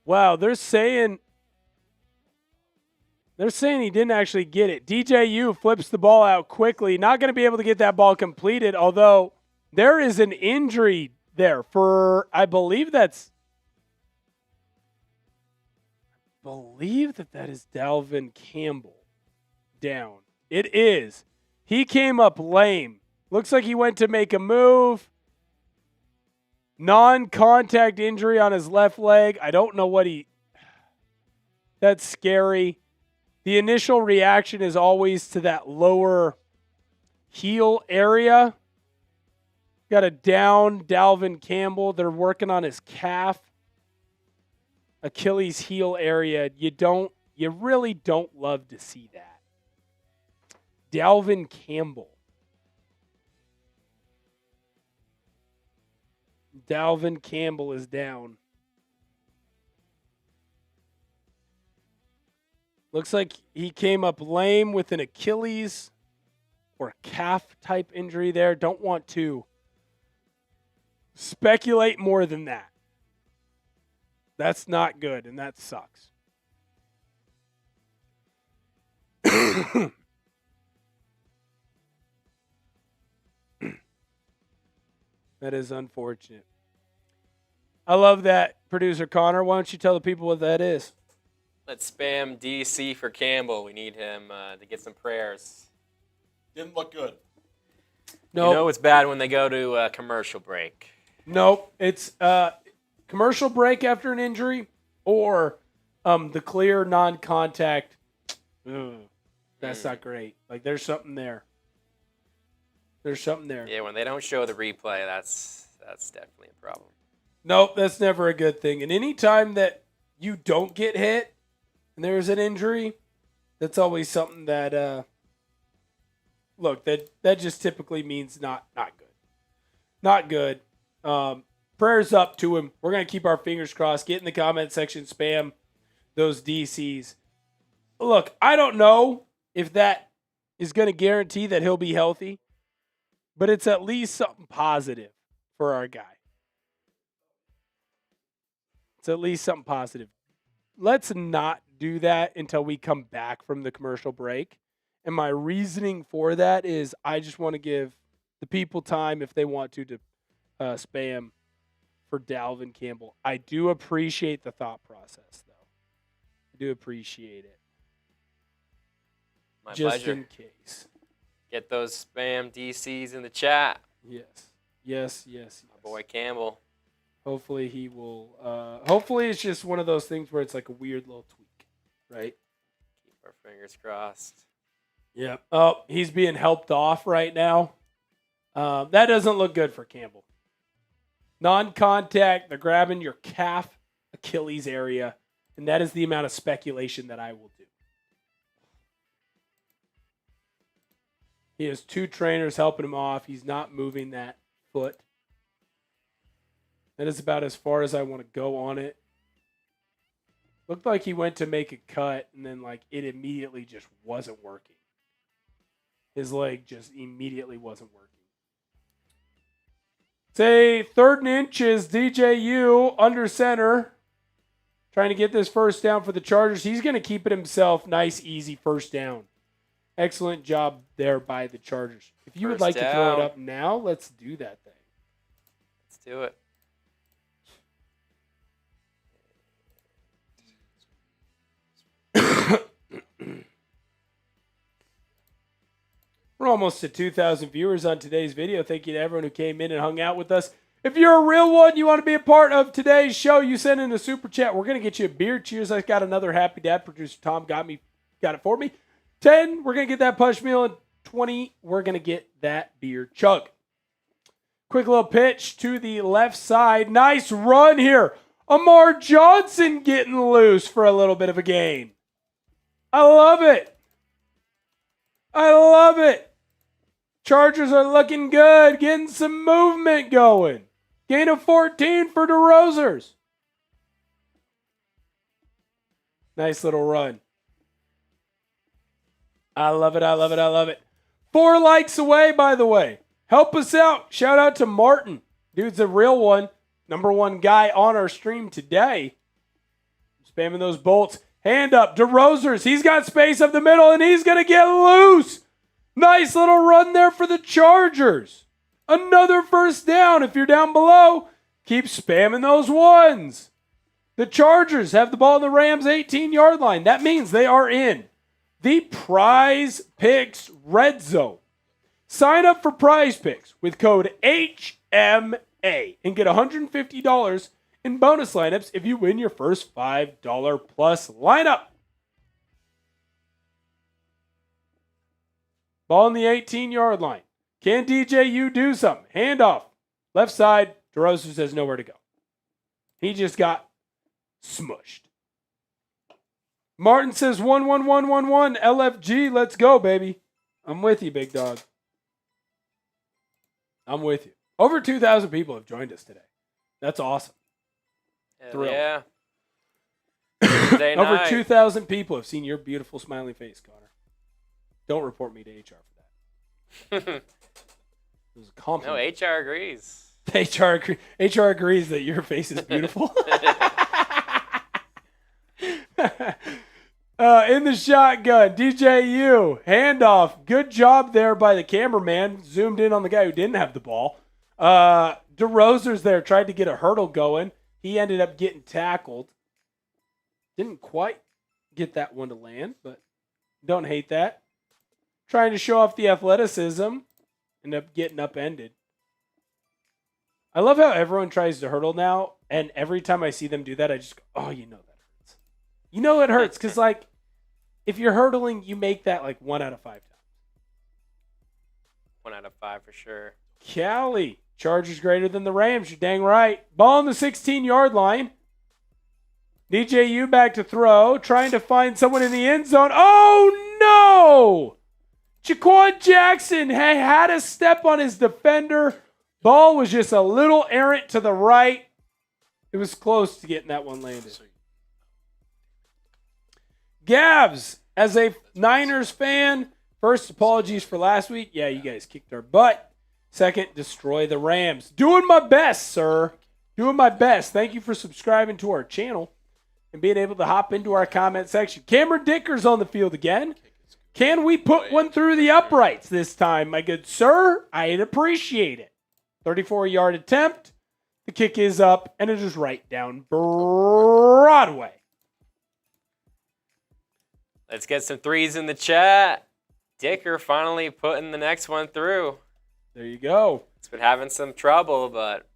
Wow, they're saying he didn't actually get it. DJU flips the ball out quickly. Not going to be able to get that ball completed, although there is an injury there for, I believe that is Dalvin Campbell down. It is. He came up lame. Looks like he went to make a move. Non-contact injury on his left leg. I don't know what that's scary. The initial reaction is always to that lower heel area. Got a down Dalvin Campbell. They're working on his calf. Achilles heel area. You really don't love to see that. Dalvin Campbell. Dalvin Campbell is down. Looks like he came up lame with an Achilles or calf type injury there. Don't want to speculate more than that. That's not good, and that sucks. That is unfortunate. I love that, producer Connor. Why don't you tell the people what that is? Let's spam DC for Campbell. We need him to get some prayers. Didn't look good. No, You know it's bad when they go to a commercial break. Nope. It's commercial break after an injury or the clear non-contact. That's not great. Like, there's something there. Yeah, when they don't show the replay, that's definitely a problem. Nope, that's never a good thing. And any time that you don't get hit and there's an injury, that's always something that that just typically means not good. Not good. Prayers up to him. We're going to keep our fingers crossed. Get in the comment section, spam those DCs. Look, I don't know if that is going to guarantee that he'll be healthy, but it's at least something positive for our guy. It's at least something positive. Let's not do that until we come back from the commercial break. And my reasoning for that is I just want to give the people time, if they want to spam for Dalvin Campbell. I do appreciate the thought process, though. I do appreciate it. My just pleasure. In case. Get those spam DCs in the chat. Yes. My boy Campbell. Hopefully he will. Hopefully it's just one of those things where it's like a weird little tweak, right? Keep our fingers crossed. Yeah. Oh, he's being helped off right now. That doesn't look good for Campbell. Non-contact, they're grabbing your calf, Achilles area, and that is the amount of speculation that I will do. He has 2 trainers helping him off. He's not moving that foot. That is about as far as I want to go on it. Looked like he went to make a cut, and then it immediately just wasn't working. His leg just immediately wasn't working. Say 3rd and inches, DJU under center. Trying to get this first down for the Chargers. He's going to keep it himself. Nice, easy first down. Excellent job there by the Chargers. If you would like to throw it up now, let's do that thing. Let's do it. We're almost at 2,000 viewers on today's video. Thank you to everyone who came in and hung out with us. If you're a real one, you want to be a part of today's show, you send in a super chat. We're going to get you a beer. Cheers. I got another Happy Dad. Producer Tom got it for me. 10, we're going to get that push meal. And 20, we're going to get that beer chug. Quick little pitch to the left side. Nice run here. Amar Johnson getting loose for a little bit of a gain. I love it. I love it. Chargers are looking good. Getting some movement going. Gain of 14 for DeRozers. Nice little run. I love it. I love it. I love it. 4 likes away, by the way. Help us out. Shout out to Martin. Dude's a real one. Number 1 guy on our stream today. Spamming those bolts. Hand up. DeRozers. He's got space up the middle, and he's going to get loose. Nice little run there for the Chargers. Another first down. If you're down below, keep spamming those ones. The Chargers have the ball in the Rams' 18-yard line. That means they are in the Prize Picks red zone. Sign up for Prize Picks with code HMA and get $150 in bonus lineups if you win your first $5 plus lineup. Ball on the 18-yard line. Can DJU do something? Handoff. Left side. DeRozers has nowhere to go. He just got smushed. Martin says 1-1-1-1-1. LFG, let's go, baby. I'm with you, big dog. I'm with you. Over 2,000 people have joined us today. That's awesome. Thrilled. Yeah. Over 2,000 people have seen your beautiful smiling face, Connor. Don't report me to HR for that. It was a compliment. No, HR agrees. HR agrees that your face is beautiful. In the shotgun, DJU, handoff. Good job there by the cameraman. Zoomed in on the guy who didn't have the ball. DeRozers there tried to get a hurdle going. He ended up getting tackled. Didn't quite get that one to land, but don't hate that. Trying to show off the athleticism. Ended up getting upended. I love how everyone tries to hurdle now, and every time I see them do that, I just go, oh, you know that hurts. You know it hurts, because, like, if you're hurdling, you make that, like, 1 out of 5 times. 1 out of 5 for sure. Cali, Chargers greater than the Rams. You're dang right. Ball on the 16-yard line. DJU back to throw, trying to find someone in the end zone. Oh, no! Jaquan Jackson had a step on his defender. Ball was just a little errant to the right. It was close to getting that one landed. Gavs, as a Niners fan, first, apologies for last week. Yeah, you guys kicked our butt. Second, destroy the Rams. Doing my best, sir. Doing my best. Thank you for subscribing to our channel and being able to hop into our comment section. Cameron Dicker's on the field again. Can we put one through the uprights this time, my good sir? I'd appreciate it. 34-yard attempt. The kick is up, and it is right down Broadway. Let's get some threes in the chat. Dicker finally putting the next one through. There you go. It's been having some trouble, but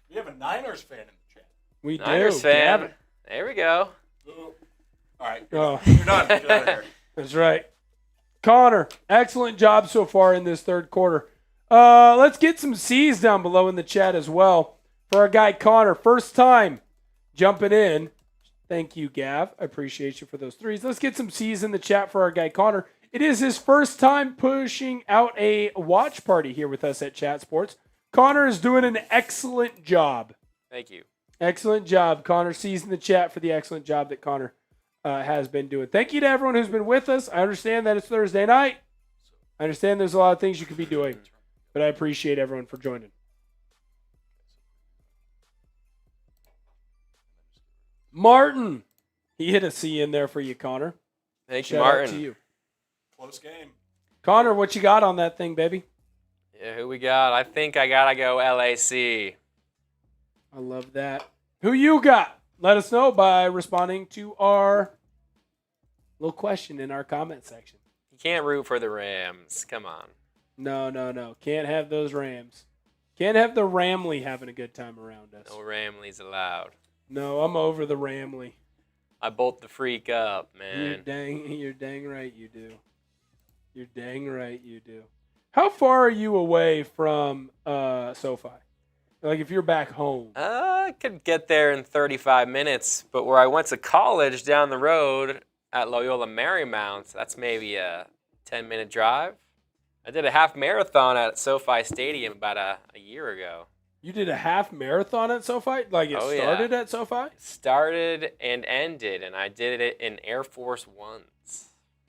We have a Niners fan in the chat. We Niners do. fan. Gavin. There we go. All right. Oh. You're done. Get out of here. That's right. Connor, excellent job so far in this third quarter. Let's get some C's down below in the chat as well. For our guy Connor, first time jumping in. Thank you, Gav. I appreciate you for those threes. Let's get some C's in the chat for our guy Connor. It is his first time pushing out a watch party here with us at Chat Sports. Connor is doing an excellent job. Thank you. Excellent job, Connor. C's in the chat for the excellent job that Connor has been doing. Thank you to everyone who's been with us. I understand that it's Thursday night. I understand there's a lot of things you could be doing, but I appreciate everyone for joining. Martin. He hit a C in there for you, Connor. Thank you, Shout Martin. out to you. Close game. Connor, what you got on that thing, baby? Yeah, who we got? I think I gotta go LAC. I love that. Who you got? Let us know by responding to our little question in our comment section. You can't root for the Rams. Come on. No. Can't have those Rams. Can't have the Ramley having a good time around us. No Ramleys allowed. No, I'm over the Ramley. I bolt the freak up, man. You're dang right you do. You're dang right you do. How far are you away from SoFi? Like if you're back home. I could get there in 35 minutes, but where I went to college down the road at Loyola Marymount, that's maybe a 10-minute drive. I did a half marathon at SoFi Stadium about a year ago. You did a half marathon at SoFi? Like it started at SoFi? Started and ended, and I did it in Air Force Ones.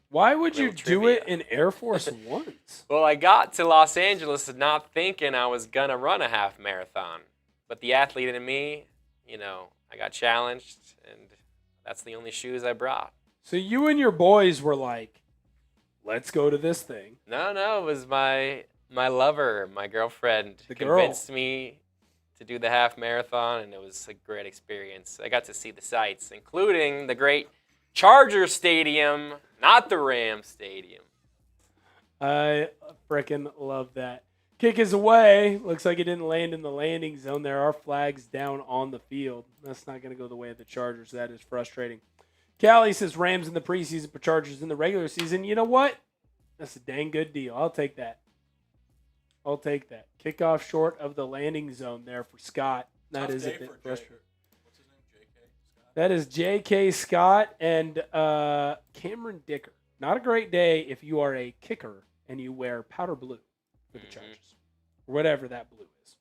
Why would you do trivia. it in Air Force Ones? Well, I got to Los Angeles not thinking I was going to run a half marathon. But the athlete in me, I got challenged, and that's the only shoes I brought. So you and your boys were like, let's go to this thing. No, it was my lover, my girlfriend, convinced me to do the half marathon, and it was a great experience. I got to see the sights, including the great Charger Stadium, not the Ram Stadium. I freaking love that. Kick is away. Looks like it didn't land in the landing zone. There are flags down on the field. That's not going to go the way of the Chargers. That is frustrating. Callie says Rams in the preseason, but Chargers in the regular season. You know what? That's a dang good deal. I'll take that. Kickoff short of the landing zone there for Scott. That is a bit frustrating. What's his name? J.K. Scott? That is J.K. Scott and Cameron Dicker. Not a great day if you are a kicker and you wear powder blue for the Chargers. Or whatever that blue is.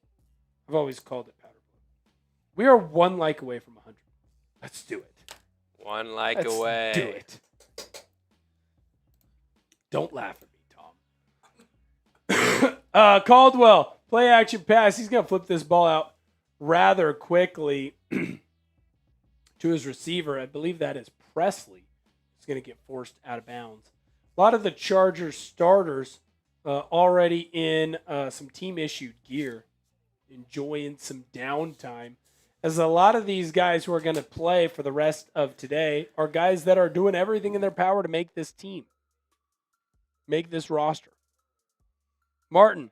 I've always called it powder blue. We are one like away from 100. Let's do it. One like Let's away. do it. Don't laugh at me, Tom. Caldwell, play action pass. He's going to flip this ball out rather quickly to his receiver. I believe that is Presley. He's going to get forced out of bounds. A lot of the Chargers starters already in some team-issued gear, enjoying some downtime. As a lot of these guys who are going to play for the rest of today are guys that are doing everything in their power to make this team, make this roster. Martin,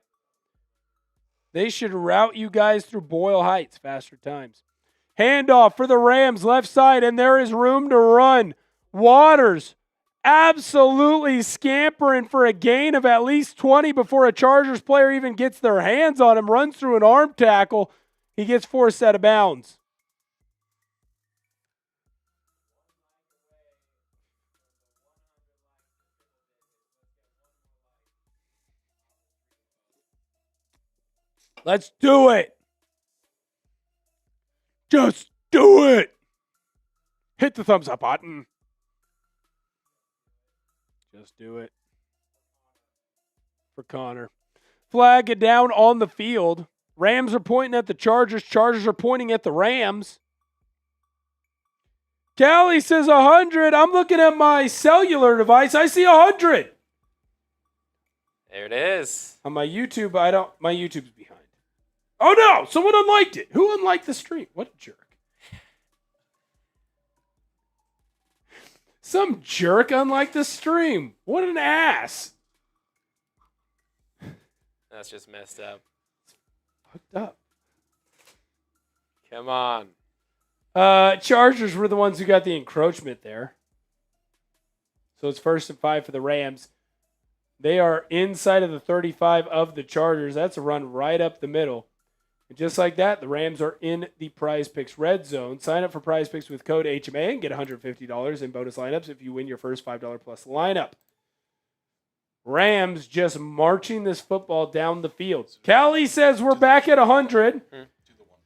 they should route you guys through Boyle Heights, faster times. Handoff for the Rams, left side, and there is room to run. Waters absolutely scampering for a gain of at least 20 before a Chargers player even gets their hands on him, runs through an arm tackle. He gets forced out of bounds. Let's do it. Just do it. Hit the thumbs up button. Just do it. For Connor. Flag it down on the field. Rams are pointing at the Chargers. Chargers are pointing at the Rams. Callie says 100. I'm looking at my cellular device. I see 100. There it is. On my YouTube, my YouTube's behind. Oh no, someone unliked it. Who unliked the stream? What a jerk. Some jerk unliked the stream. What an ass. That's just messed up. Fucked up. Come on. Chargers were the ones who got the encroachment there. So it's 1st and 5 for the Rams. They are inside of the 35 of the Chargers. That's a run right up the middle. And just like that, the Rams are in the Prize Picks red zone. Sign up for Prize Picks with code HMA and get $150 in bonus lineups if you win your first $5 plus lineup. Rams just marching this football down the field. Callie says we're back at 100.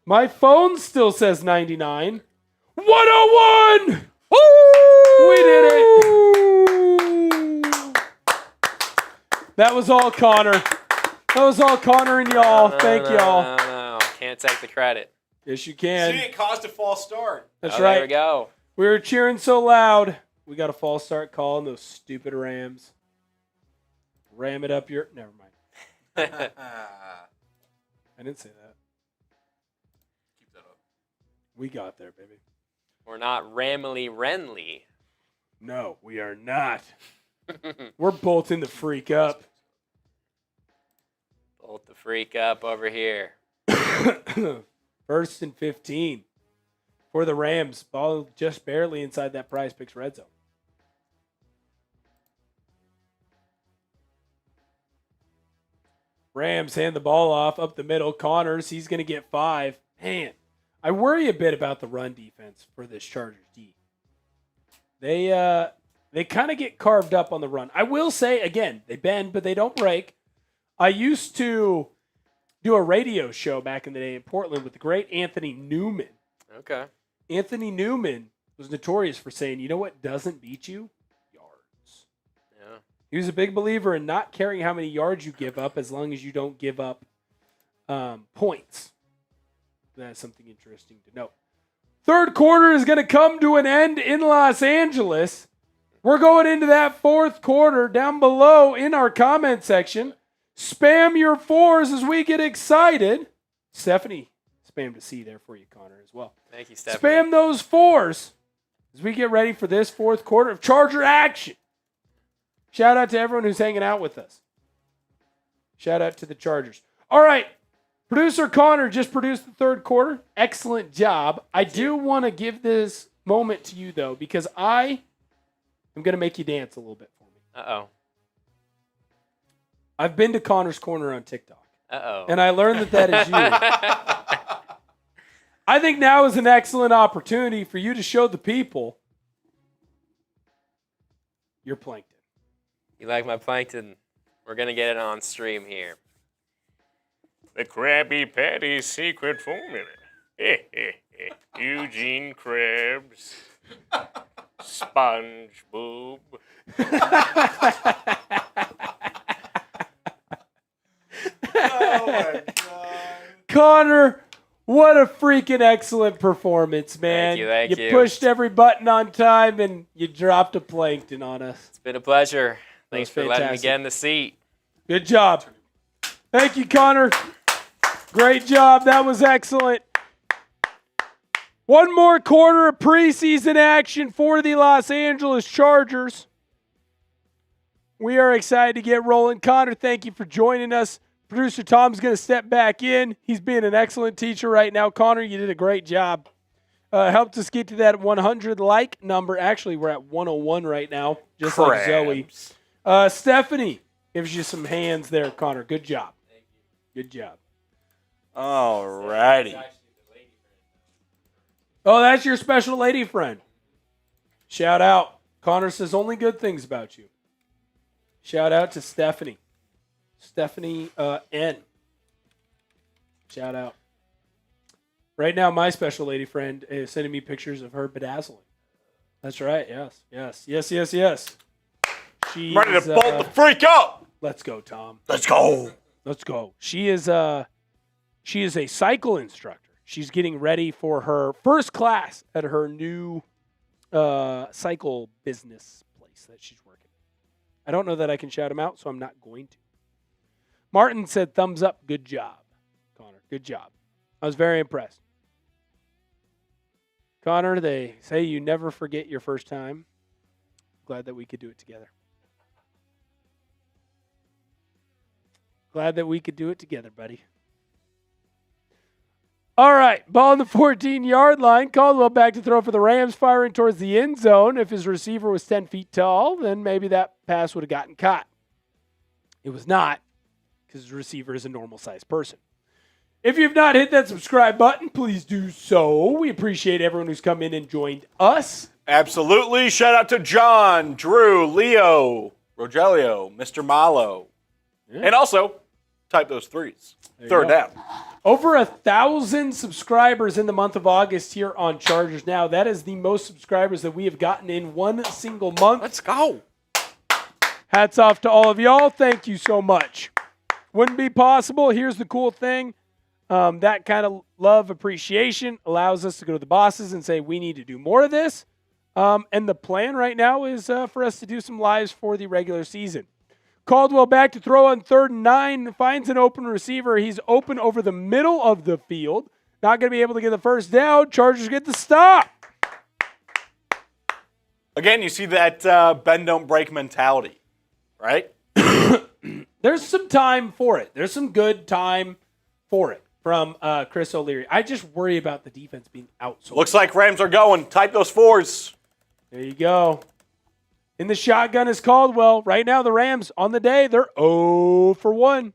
My phone still says 99. 101! We did it. That was all Connor. That was all Connor and y'all. Thank y'all. No. Can't take the credit. Yes, you can. See, it caused a false start. That's right. There we go. We were cheering so loud. We got a false start call on those stupid Rams. Ram it up your... Never mind. I didn't say that. Keep that up. We got there, baby. We're not Ramily Renly. No, we are not. We're bolting the freak up. Bolt the freak up over here. 1st and 15 for the Rams. Ball just barely inside that Prize Picks red zone. Rams hand the ball off up the middle. Connors, he's going to get 5. Man, I worry a bit about the run defense for this Chargers D. They kind of get carved up on the run. I will say, again, they bend, but they don't break. I used to do a radio show back in the day in Portland with the great Anthony Newman. Okay. Anthony Newman was notorious for saying, you know what doesn't beat you? Yards. Yeah. He was a big believer in not caring how many yards you give up as long as you don't give up points. That's something interesting to note. Third quarter is going to come to an end in Los Angeles. We're going into that fourth quarter down below in our comment section. Spam your 4s as we get excited. Stephanie spammed a C there for you, Connor, as well. Thank you, Stephanie. Spam those 4s as we get ready for this fourth quarter of Charger action. Shout out to everyone who's hanging out with us. Shout out to the Chargers. All right. Producer Connor just produced the third quarter. Excellent job. I do want to give this moment to you, though, because I am going to make you dance a little bit for me. Uh-oh. I've been to Connor's Corner on TikTok. Uh-oh. And I learned that is you. I think now is an excellent opportunity for you to show the people your plankton. You like my plankton? We're going to get it on stream here. The Krabby Patty secret formula. Eugene Krabs. SpongeBob. Oh, my God. Connor, what a freaking excellent performance, man. Thank you. You pushed every button on time and you dropped a plankton on us. It's been a pleasure. Thanks for letting me fantastic. get in the seat. Good job. Thank you, Connor. Great job. That was excellent. One more quarter of preseason action for the Los Angeles Chargers. We are excited to get rolling. Connor, thank you for joining us. Producer Tom's going to step back in. He's being an excellent teacher right now. Connor, you did a great job. Helped us get to that 100 like number. Actually, we're at 101 right now, just like Zoe. Stephanie gives you some hands there, Connor. Good job. Thank you. Good job. All righty. Oh, that's your special lady friend. Shout out. Connor says only good things about you. Shout out to Stephanie. Stephanie N. Shout out. Right now, my special lady friend is sending me pictures of her bedazzling. That's right. Yes. She Ready is, to bolt the freak up. Let's go, Tom. Let's go. Let's go. She is a cycle instructor. She's getting ready for her first class at her new cycle business place that she's working. I don't know that I can shout him out, so I'm not going to. Martin said, thumbs up. Good job, Connor. Good job. I was very impressed. Connor, they say you never forget your first time. Glad that we could do it together. Glad that we could do it together, buddy. All right, ball on the 14-yard line. Caldwell back to throw for the Rams, firing towards the end zone. If his receiver was 10 feet tall, then maybe that pass would have gotten caught. It was not, because his receiver is a normal-sized person. If you've not hit that subscribe button, please do so. We appreciate everyone who's come in and joined us. Absolutely. Shout out to John, Drew, Leo, Rogelio, Mr. Malo. Yeah. And also, type those threes. Third down. Over 1,000 subscribers in the month of August here on Chargers Now. That is the most subscribers that we have gotten in one single month. Let's go. Hats off to all of y'all. Thank you so much. Wouldn't be possible. Here's the cool thing. That kind of love appreciation allows us to go to the bosses and say, we need to do more of this. And the plan right now is for us to do some lives for the regular season. Caldwell back to throw on 3rd and 9, finds an open receiver. He's open over the middle of the field. Not going to be able to get the first down. Chargers get the stop. Again, you see that bend, don't break mentality, right? There's some time for it. There's some good time for it from Chris O'Leary. I just worry about the defense being outsourced. Looks like Rams are going. Type those 4s. There you go. In the shotgun is Caldwell. Right now, the Rams on the day, they're 0 for 1.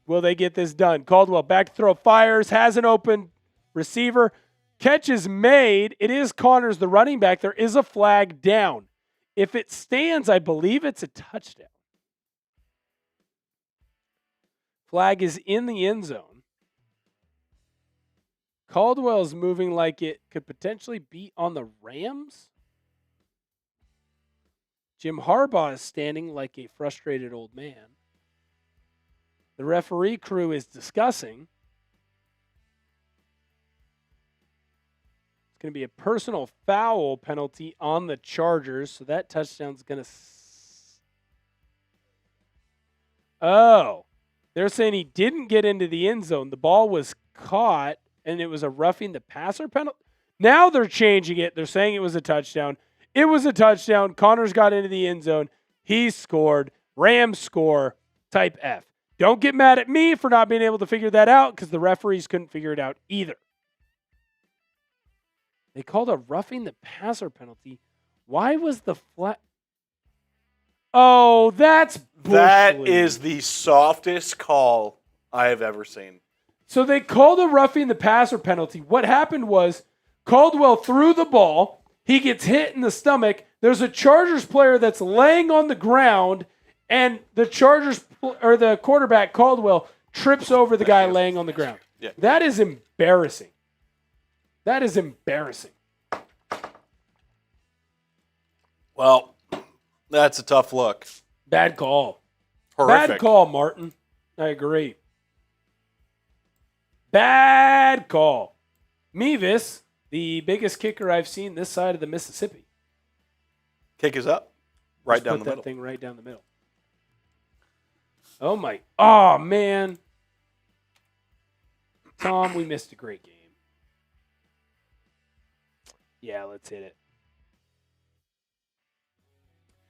Will they get this done? Caldwell back to throw, fires, has an open receiver. Catch is made. It is Connors, the running back. There is a flag down. If it stands, I believe it's a touchdown. Flag is in the end zone. Caldwell's moving like it could potentially be on the Rams. Jim Harbaugh is standing like a frustrated old man. The referee crew is discussing. It's going to be a personal foul penalty on the Chargers, so that touchdown's going to... Oh, they're saying he didn't get into the end zone. The ball was caught, and it was a roughing the passer penalty. Now they're changing it. They're saying it was a touchdown. It was a touchdown. Connors got into the end zone. He scored. Rams score. Type F. Don't get mad at me for not being able to figure that out because the referees couldn't figure it out either. They called a roughing the passer penalty. Why was the flat? Oh, that's bush That league. is the softest call I have ever seen. So they called a roughing the passer penalty. What happened was Caldwell threw the ball. He gets hit in the stomach. There's a Chargers player that's laying on the ground, and the the quarterback Caldwell trips over the guy laying on the ground. Yeah. That is embarrassing. That is embarrassing. Well, that's a tough look. Bad call. Horrific. Bad call, Martin. I agree. Bad call. Mevis, the biggest kicker I've seen this side of the Mississippi. Kick is up. Right Just down put the middle. that thing right down the middle. Oh, man. Tom, we missed a great game. Yeah, let's hit it.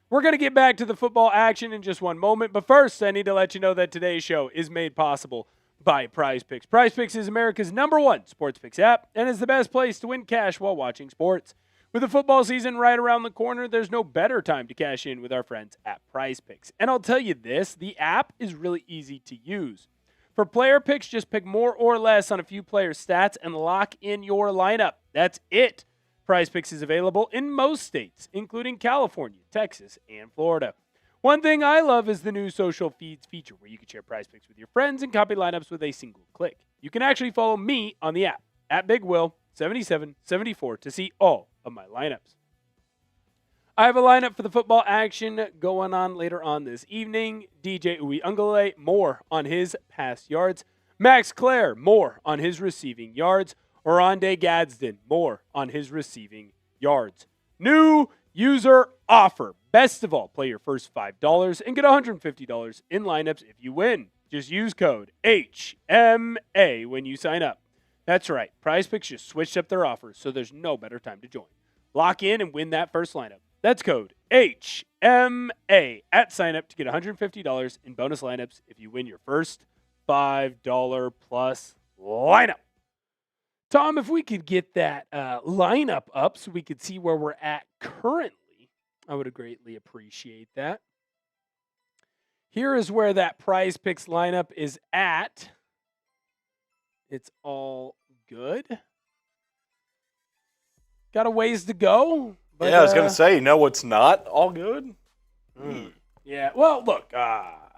We're going to get back to the football action in just one moment, but first, I need to let you know that today's show is made possible by Prize Picks. Prize Picks is America's #1 sports picks app and is the best place to win cash while watching sports. With the football season right around the corner, there's no better time to cash in with our friends at Prize Picks. And I'll tell you this, the app is really easy to use. For player picks, just pick more or less on a few player stats and lock in your lineup. That's it. Prize Picks is available in most states, including California, Texas, and Florida. One thing I love is the new social feeds feature where you can share Prize Picks with your friends and copy lineups with a single click. You can actually follow me on the app, at BigWill7774, to see all of my lineups. I have a lineup for the football action going on later on this evening. DJ Uiagalelei, more on his pass yards. Max Clare, more on his receiving yards. Oronde Gadsden, more on his receiving yards. New user offer. Best of all, play your first $5 and get $150 in lineups if you win. Just use code HMA when you sign up. That's right. Prize Picks just switched up their offers, so there's no better time to join. Lock in and win that first lineup. That's code HMA at sign up to get $150 in bonus lineups if you win your first $5 plus lineup. Tom, if we could get that lineup up so we could see where we're at currently, I would greatly appreciate that. Here is where that Prize Picks lineup is at. It's all good. Got a ways to go. But, yeah, I was going to say, no, it's not all good. Yeah, well, look, got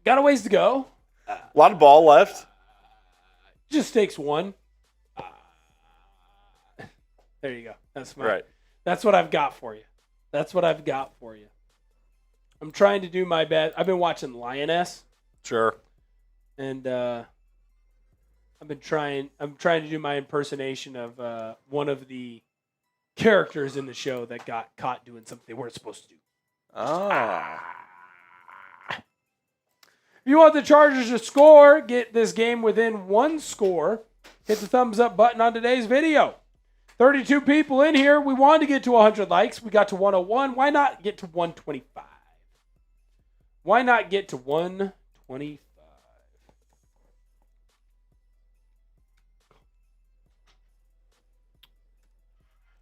a ways to go. A lot of ball left. Just takes one. There you go. That's my. Right. That's what I've got for you. That's what I've got for you. I'm trying to do my best. I've been watching Lioness, Sure. and I'm trying to do my impersonation of one of the characters in the show that got caught doing something they weren't supposed to do. Ah. If you want the Chargers to score, get this game within 1 score, hit the thumbs up button on today's video. 32 people in here. We wanted to get to 100 likes. We got to 101. Why not get to 125? Why not get to 125?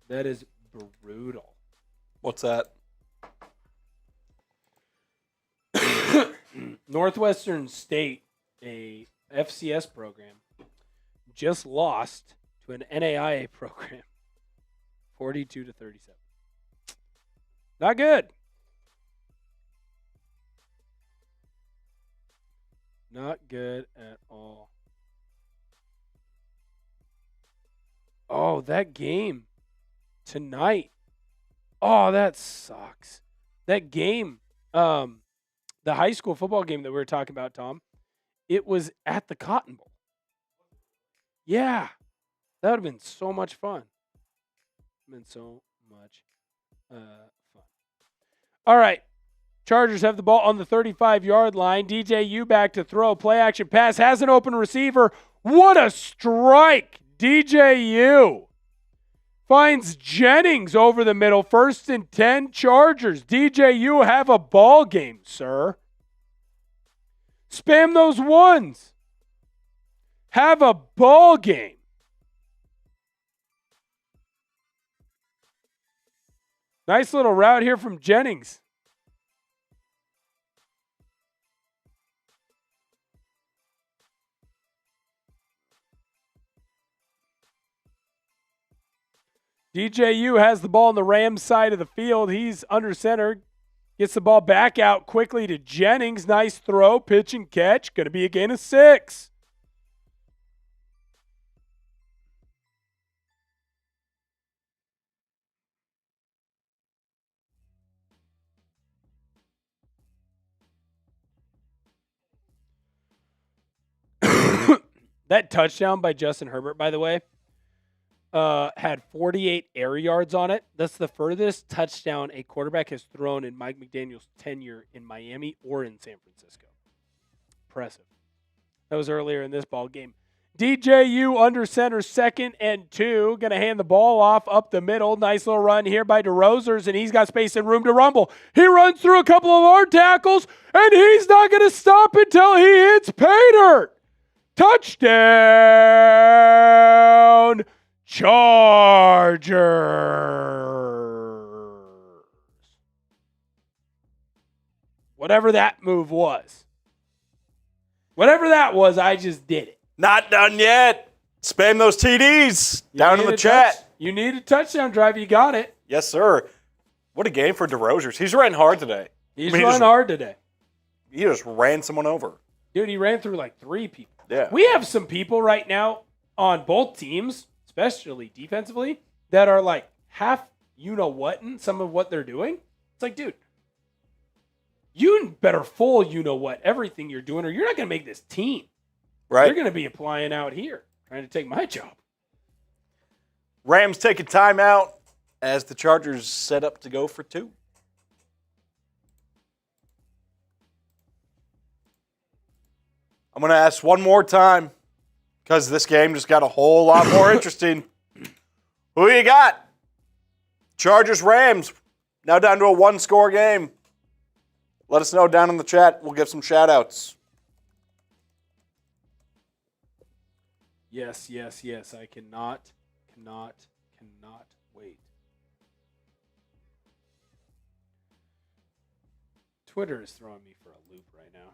That is brutal. What's that? Northwestern State, a FCS program, just lost to an NAIA program, 42-37. Not good. Not good at all. Oh, that game tonight. Oh, that sucks. That game, the high school football game that we were talking about, Tom, it was at the Cotton Bowl. Yeah. That would have been so much fun. Fun. All right. Chargers have the ball on the 35-yard line. DJU back to throw. Play action pass. Has an open receiver. What a strike. DJU finds Jennings over the middle. 1st and 10 Chargers. DJU have a ball game, sir. Spam those ones. Have a ball game. Nice little route here from Jennings. DJU has the ball on the Rams side of the field. He's under center. Gets the ball back out quickly to Jennings. Nice throw, pitch and catch. Going to be a gain of 6. That touchdown by Justin Herbert, by the way, had 48 air yards on it. That's the furthest touchdown a quarterback has thrown in Mike McDaniel's tenure in Miami or in San Francisco. Impressive. That was earlier in this ball game. DJU under center, 2nd and 2. Going to hand the ball off up the middle. Nice little run here by DeRozers, and he's got space and room to rumble. He runs through a couple of hard tackles, and he's not going to stop until he hits pay dirt. Touchdown, Chargers. Whatever that move was. Whatever that was, I just did it. Not done yet. Spam those TDs down in the chat. You need a touchdown drive. You got it. Yes, sir. What a game for DeRozers. He's running hard today. He's running hard today. He just ran someone over. Dude, he ran through like 3 people. Yeah. We have some people right now on both teams, especially defensively, that are like half you-know-what in some of what they're doing. It's like, dude, you better full you-know-what everything you're doing, or you're not going to make this team. Right. You're going to be applying out here, trying to take my job. Rams take a timeout as the Chargers set up to go for 2. I'm going to ask one more time because this game just got a whole lot more interesting. Who you got? Chargers, Rams. Now down to a 1-score game. Let us know down in the chat. We'll give some shout-outs. Yes. I cannot wait. Twitter is throwing me for a loop right now.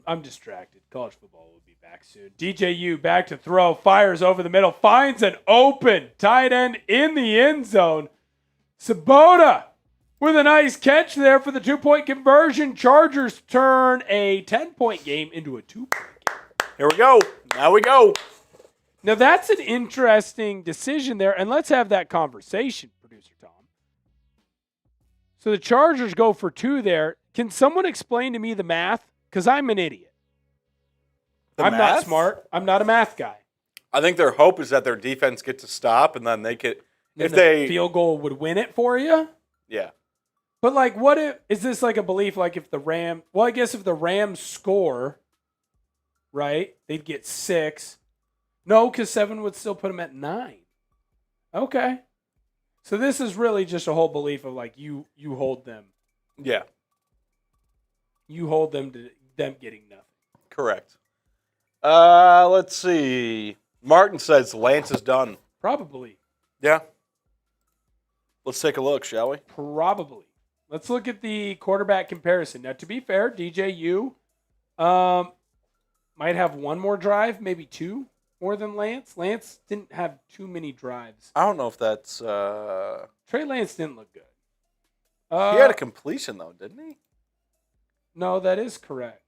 I'm distracted. College football will be back soon. DJU back to throw. Fires over the middle. Finds an open tight end in the end zone. Sabota with a nice catch there for the 2-point conversion. Chargers turn a 10-point game into a 2-point game. Here we go. Now we go. Now that's an interesting decision there, and let's have that conversation, producer Tom. So the Chargers go for 2 there. Can someone explain to me the math? Because I'm an idiot. I'm not smart. I'm not a math guy. I think their hope is that their defense gets to stop, and then they could, if the they field goal would win it for you. Yeah. But like, what if is this like a belief? Like, if the Ram, well, I guess if the Rams score, right, they'd get 6. No, because 7 would still put them at 9. Okay, so this is really just a whole belief of like you hold them. Yeah. You hold them to them getting nothing. Correct. Let's see. Martin says Lance is done. Probably. Yeah. Let's take a look, shall we? Probably. Let's look at the quarterback comparison. Now, to be fair, DJU might have one more drive, maybe 2 more than Lance. Lance didn't have too many drives. I don't know if that's... Trey Lance didn't look good. he had a completion, though, didn't he? No, that is correct.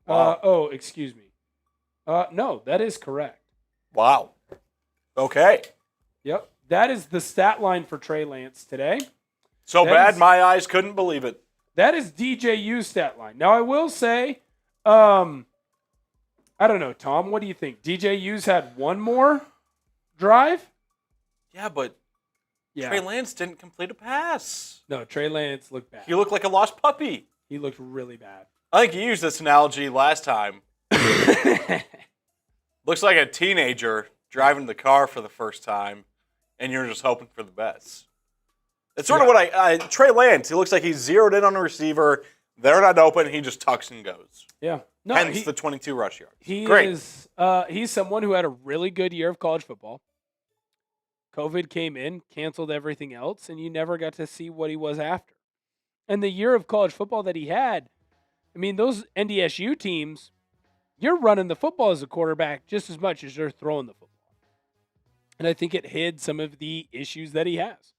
Wow. Excuse me. No, that is correct. Wow. Okay. Yep. That is the stat line for Trey Lance today. So That bad, is- my eyes couldn't believe it. That is DJU's stat line. Now, I will say, I don't know, Tom, what do you think? DJU's had one more drive? Yeah, but Yeah. Trey Lance didn't complete a pass. No, Trey Lance looked bad. He looked like a lost puppy. He looked really bad. I think you used this analogy last time. Looks like a teenager driving the car for the first time, and you're just hoping for the best. It's sort of what Trey Lance, he looks like he's zeroed in on a receiver. They're not open. He just tucks and goes. Yeah. No, Hence the 22 rush yards. he Great. is. He's someone who had a really good year of college football. COVID came in, canceled everything else, and you never got to see what he was after. And the year of college football that he had, I mean, those NDSU teams, you're running the football as a quarterback just as much as you're throwing the football. And I think it hid some of the issues that he has.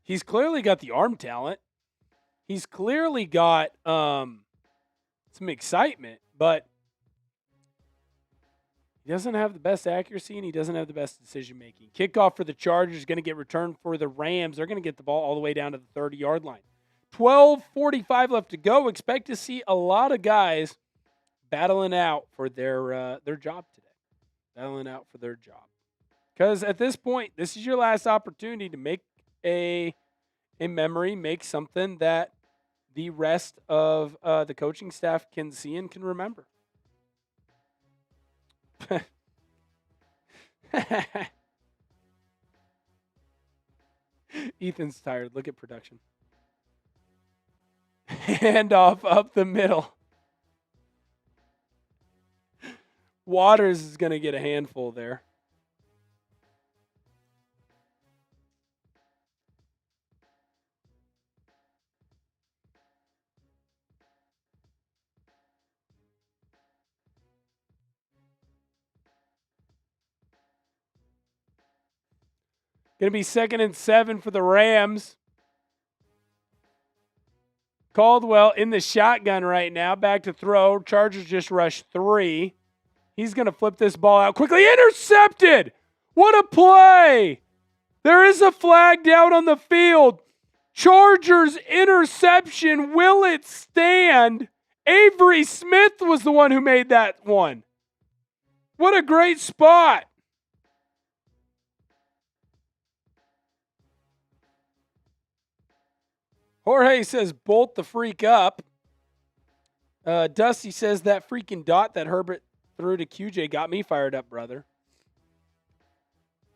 He's clearly got the arm talent. He's clearly got some excitement, but he doesn't have the best accuracy and he doesn't have the best decision making. Kickoff for the Chargers is going to get returned for the Rams. They're going to get the ball all the way down to the 30-yard line. 12:45 left to go. Expect to see a lot of guys battling out for their job today. Battling out for their job. Because at this point, this is your last opportunity to make a memory, make something that the rest of the coaching staff can see and can remember. Ethan's tired. Look at production. Handoff up the middle. Waters is going to get a handful there. Going to be 2nd and 7 for the Rams. Caldwell in the shotgun right now. Back to throw. Chargers just rushed 3. He's going to flip this ball out quickly. Intercepted! What a play! There is a flag down on the field. Chargers interception. Will it stand? Avery Smith was the one who made that one. What a great spot. Jorge says, bolt the freak up. Dusty says, that freaking dot that Herbert threw to QJ got me fired up, brother.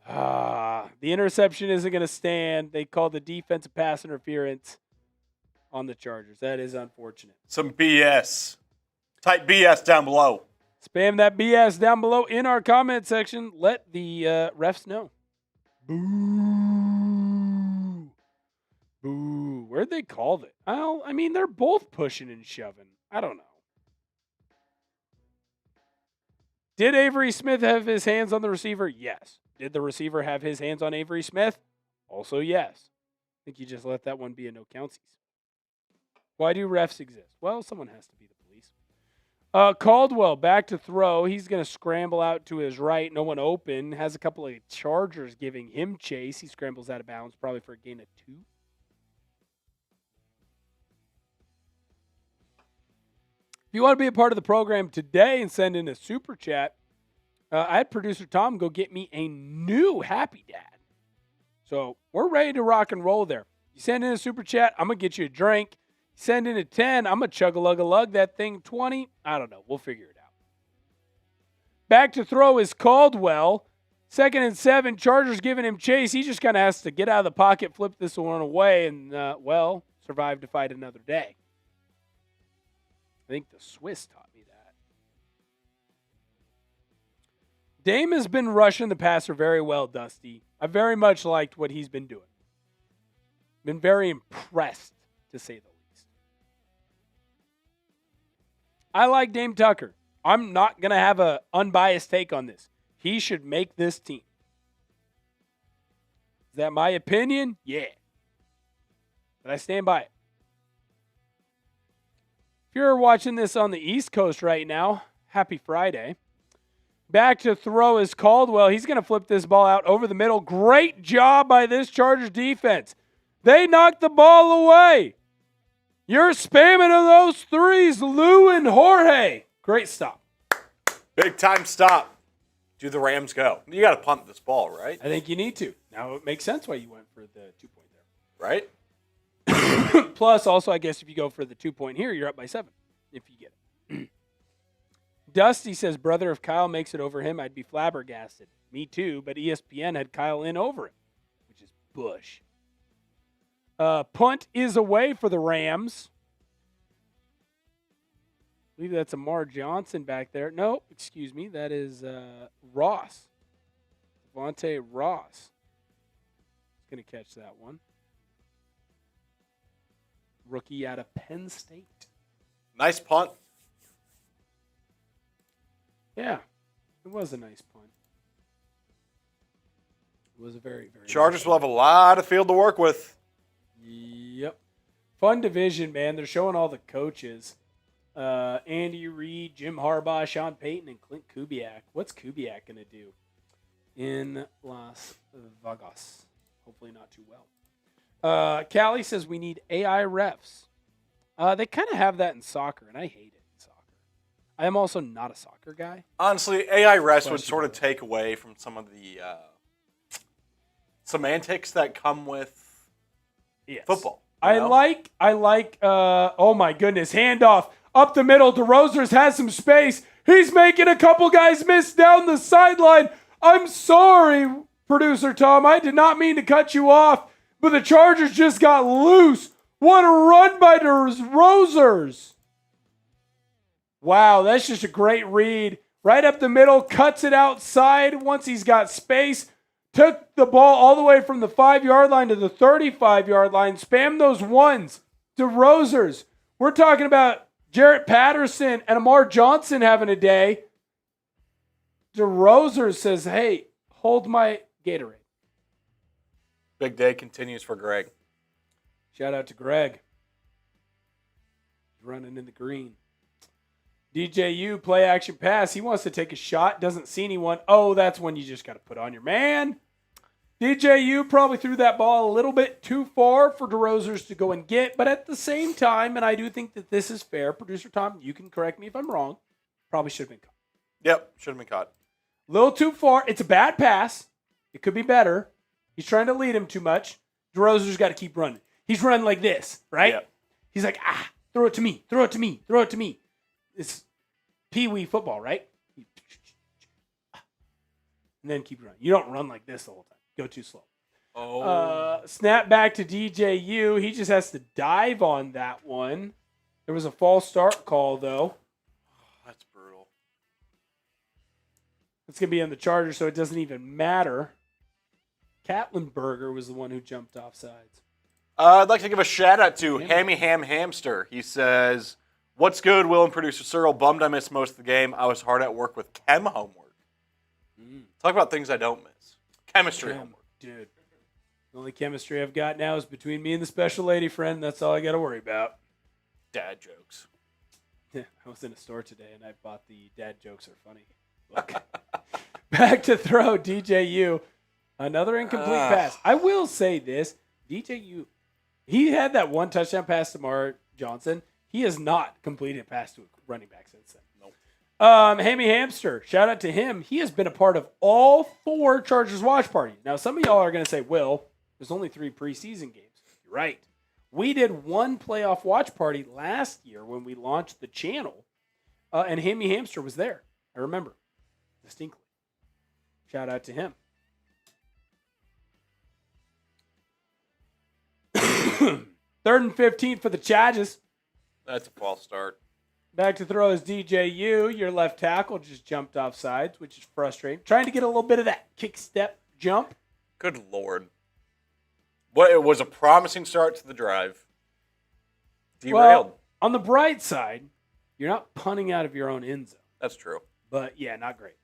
The interception isn't going to stand. They called the defensive pass interference on the Chargers. That is unfortunate. Some BS. Type BS down below. Spam that BS down below in our comment section. Let the refs know. Boo. Boo. Where'd they call it? Well, I mean, they're both pushing and shoving. I don't know. Did Avery Smith have his hands on the receiver? Yes. Did the receiver have his hands on Avery Smith? Also, yes. I think you just let that one be a no-countsies. Why do refs exist? Well, someone has to be the police. Caldwell back to throw. He's going to scramble out to his right. No one open. Has a couple of Chargers giving him chase. He scrambles out of bounds, probably for a gain of 2. If you want to be a part of the program today and send in a super chat, I had producer Tom go get me a new Happy Dad. So we're ready to rock and roll there. You send in a super chat, I'm going to get you a drink. You send in a 10, I'm going to chug-a-lug-a-lug that thing. 20, I don't know. We'll figure it out. Back to throw is Caldwell. 2nd and 7. Chargers giving him chase. He just kind of has to get out of the pocket, flip this one away, and, survive to fight another day. I think the Swiss taught me that. Dame has been rushing the passer very well, Dusty. I very much liked what he's been doing. Been very impressed, to say the least. I like Dame Tucker. I'm not going to have an unbiased take on this. He should make this team. Is that my opinion? Yeah. But I stand by it. If you're watching this on the East Coast right now, happy Friday. Back to throw is Caldwell. He's going to flip this ball out over the middle. Great job by this Chargers defense. They knocked the ball away. You're spamming of those threes, Lou and Jorge. Great stop. Big time stop. Do the Rams go? You got to punt this ball, right? I think you need to. Now it makes sense why you went for the 2-point there. Right? Plus, also, I guess if you go for the 2-point here, you're up by 7 if you get it. Dusty says, brother, if Kyle makes it over him, I'd be flabbergasted. Me too, but ESPN had Kyle in over him, which is Bush. Punt is away for the Rams. I believe that's Amar Johnson back there. No, excuse me. That is Ross. Devontae Ross. He's going to catch that one. Rookie out of Penn State. Nice punt. Yeah, it was a nice punt. It was a very, very Chargers nice will have a lot of field to work with. Yep. Fun division, man. They're showing all the coaches. Andy Reid, Jim Harbaugh, Sean Payton, and Clint Kubiak. What's Kubiak going to do in Las Vegas? Hopefully not too well. Callie says we need AI refs. They kind of have that in soccer, and I hate it in soccer. I am also not a soccer guy. Honestly, AI refs would sort of take away from some of the semantics that come with football. I like, oh my goodness, handoff. Up the middle, DeRozers has some space. He's making a couple guys miss down the sideline. I'm sorry, producer Tom. I did not mean to cut you off, but the Chargers just got loose. What a run by DeRozers. Wow, that's just a great read. Right up the middle, cuts it outside once he's got space. Took the ball all the way from the 5-yard line to the 35-yard line. Spam those ones. DeRozers. We're talking about Jaret Patterson and Amar Johnson having a day. DeRozers says, hey, hold my Gatorade. Big day continues for Greg. Shout out to Greg. He's running in the green. DJU, play action pass. He wants to take a shot. Doesn't see anyone. Oh, that's when you just got to put on your man. DJU probably threw that ball a little bit too far for DeRozers to go and get. But at the same time, and I do think that this is fair, producer Tom, you can correct me if I'm wrong. Probably should have been caught. Yep, should have been caught. A little too far. It's a bad pass. It could be better. He's trying to lead him too much. DeRozer's got to keep running. He's running like this, right? Yep. He's like, throw it to me. Throw it to me. Throw it to me. It's pee-wee football, right? And then keep running. You don't run like this the whole time. Go too slow. Snap back to DJU. He just has to dive on that one. There was a false start call, though. That's brutal. It's going to be on the Chargers, so it doesn't even matter. Katlenberger was the one who jumped off sides. I'd like to give a shout-out to Hammy Ham Hamster. He says, what's good, Will and producer Cyril? Bummed I missed most of the game. I was hard at work with chem homework. Talk about things I don't miss. Chemistry homework. Dude, the only chemistry I've got now is between me and the special lady friend. That's all I got to worry about. Dad jokes. I was in a store today, and I bought the dad jokes are funny book. Back to throw, DJU. Another incomplete pass. I will say this. DJU, he had that one touchdown pass to Amar Johnson. He has not completed a pass to a running back since then. Nope. Hammy Hamster, shout out to him. He has been a part of all 4 Chargers watch parties. Now, some of y'all are going to say, Will, there's only 3 preseason games. You're right. We did 1 playoff watch party last year when we launched the channel, and Hammy Hamster was there. I remember distinctly. Shout out to him. Third and 15 for the Chargers. That's a false start. Back to throw is DJU. Your left tackle just jumped off sides, which is frustrating. Trying to get a little bit of that kick step jump. Good Lord. Well, it was a promising start to the drive. Derailed. Well, on the bright side, you're not punting out of your own end zone. That's true. But, yeah, not great.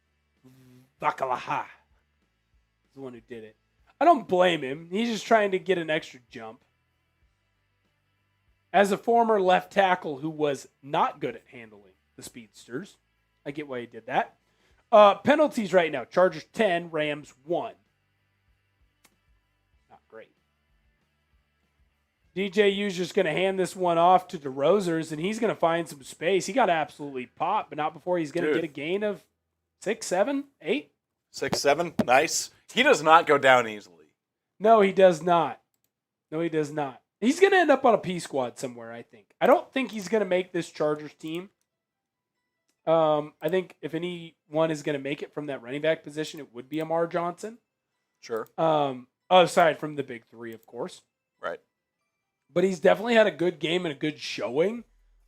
Vakalaha is the one who did it. I don't blame him. He's just trying to get an extra jump. As a former left tackle who was not good at handling the speedsters, I get why he did that. Penalties right now. Chargers 10, Rams 1. Not great. DJU's just going to hand this one off to DeRozers, and he's going to find some space. He got absolutely popped, but not before he's going to get a gain of 6, 7, 8. 6, 7. Nice. He does not go down easily. No, he does not. He's going to end up on a P squad somewhere, I think. I don't think he's going to make this Chargers team. I think if anyone is going to make it from that running back position, it would be Amar Johnson. Sure. Aside from the big 3, of course. Right. But he's definitely had a good game and a good showing.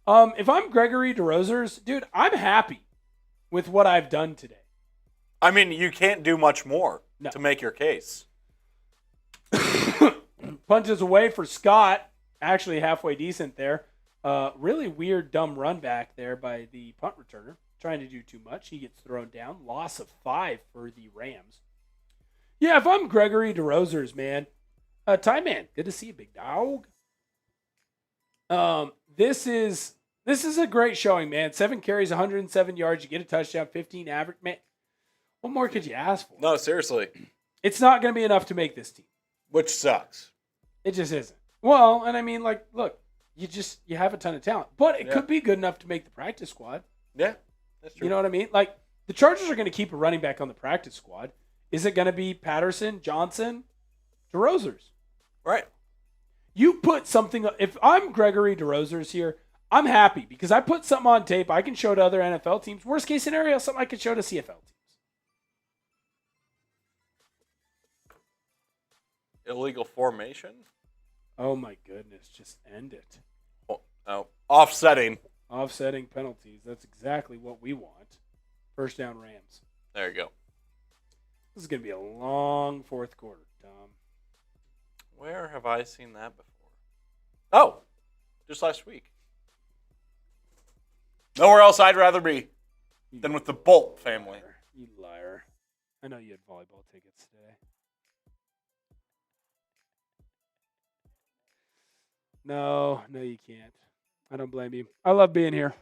If I'm Gregory DeRozers, dude, I'm happy with what I've done today. I mean, you can't do much more to make your case. Punches away for Scott. Actually halfway decent there. Really weird, dumb run back there by the punt returner. Trying to do too much. He gets thrown down. Loss of 5 for the Rams. Yeah, if I'm Gregory DeRozers, man. Ty Man, good to see you, big dog. This is a great showing, man. 7 carries, 107 yards. You get a touchdown, 15 average. Man, what more could you ask for? No, seriously. It's not going to be enough to make this team. Which sucks. It just isn't. Well, and I mean, like, look, you have a ton of talent, but it could be good enough to make the practice squad. Yeah, that's true. You know what I mean? Like, the Chargers are going to keep a running back on the practice squad. Is it going to be Patterson, Johnson, DeRozers? Right. You put something. If I'm Gregory DeRozers here, I'm happy because I put something on tape I can show to other NFL teams. Worst case scenario, something I can show to CFL teams. Illegal formation? Oh, my goodness. Just end it. Oh. Offsetting. Offsetting penalties. That's exactly what we want. First down Rams. There you go. This is going to be a long fourth quarter, Tom. Where have I seen that before? Oh, just last week. Nowhere else I'd rather be than with the Bolt family. You liar. I know you had volleyball tickets today. No, you can't. I don't blame you. I love being here.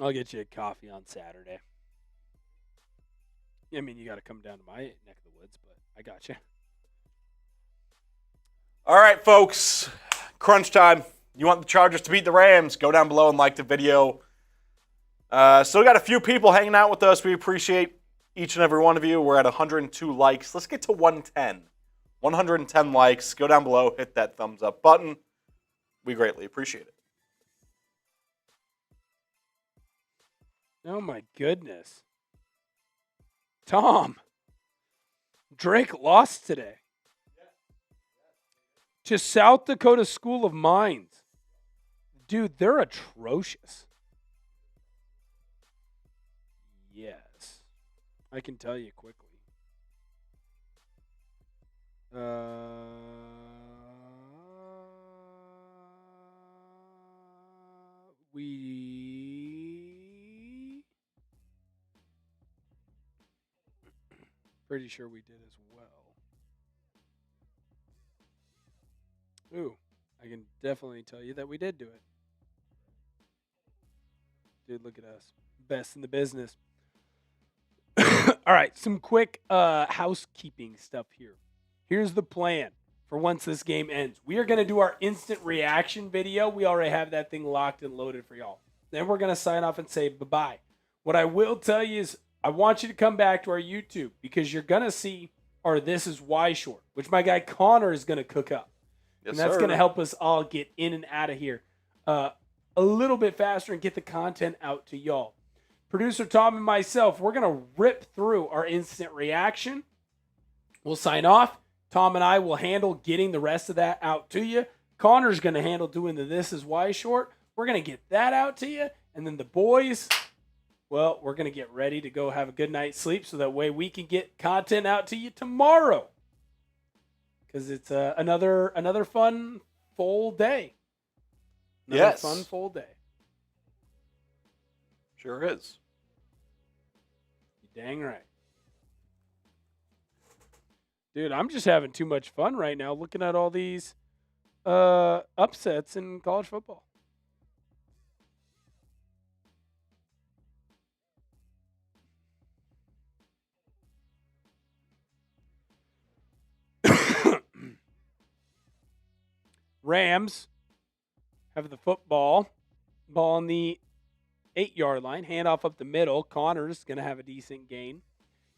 I'll get you a coffee on Saturday. I mean, you got to come down to my neck of the woods, but I got you. All right, folks. Crunch time. You want the Chargers to beat the Rams? Go down below and like the video. Still got a few people hanging out with us. We appreciate each and every one of you. We're at 102 likes. Let's get to 110. 110 likes. Go down below. Hit that thumbs up button. We greatly appreciate it. Oh, my goodness. Tom, Drake lost today to South Dakota School of Mines. Dude, they're atrocious. Yes. I can tell you quickly. Pretty sure we did as well. Ooh, I can definitely tell you that we did do it. Dude, look at us. Best in the business. All right, some quick housekeeping stuff here. Here's the plan for once this game ends. We are going to do our instant reaction video. We already have that thing locked and loaded for y'all. Then we're going to sign off and say bye-bye. What I will tell you is I want you to come back to our YouTube because you're going to see our This Is Why short, which my guy Connor is going to cook up. Yes, and that's going to help us all get in and out of here a little bit faster and get the content out to y'all. Producer Tom and myself, we're going to rip through our instant reaction. We'll sign off. Tom and I will handle getting the rest of that out to you. Connor's going to handle doing the This Is Why short. We're going to get that out to you. And then the boys, well, we're going to get ready to go have a good night's sleep so that way we can get content out to you tomorrow. Because it's another fun, full day. Another fun, full day. Sure is. You're dang right. Dude, I'm just having too much fun right now looking at all these upsets in college football. Rams have the football. Ball on the 8-yard line. Handoff up the middle. Connor's going to have a decent gain.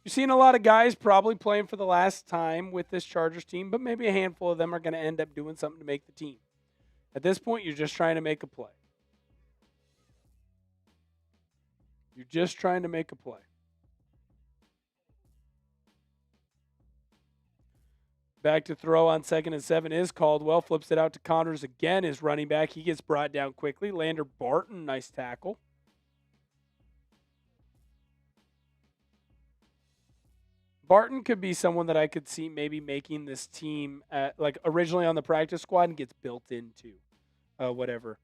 You're seeing a lot of guys probably playing for the last time with this Chargers team, but maybe a handful of them are going to end up doing something to make the team. At this point, you're just trying to make a play. You're just trying to make a play. Back to throw on 2nd and 7 is Caldwell. Flips it out to Connors again. His running back. He gets brought down quickly. Lander Barton, nice tackle. Barton could be someone that I could see maybe making this team like originally on the practice squad and gets built into whatever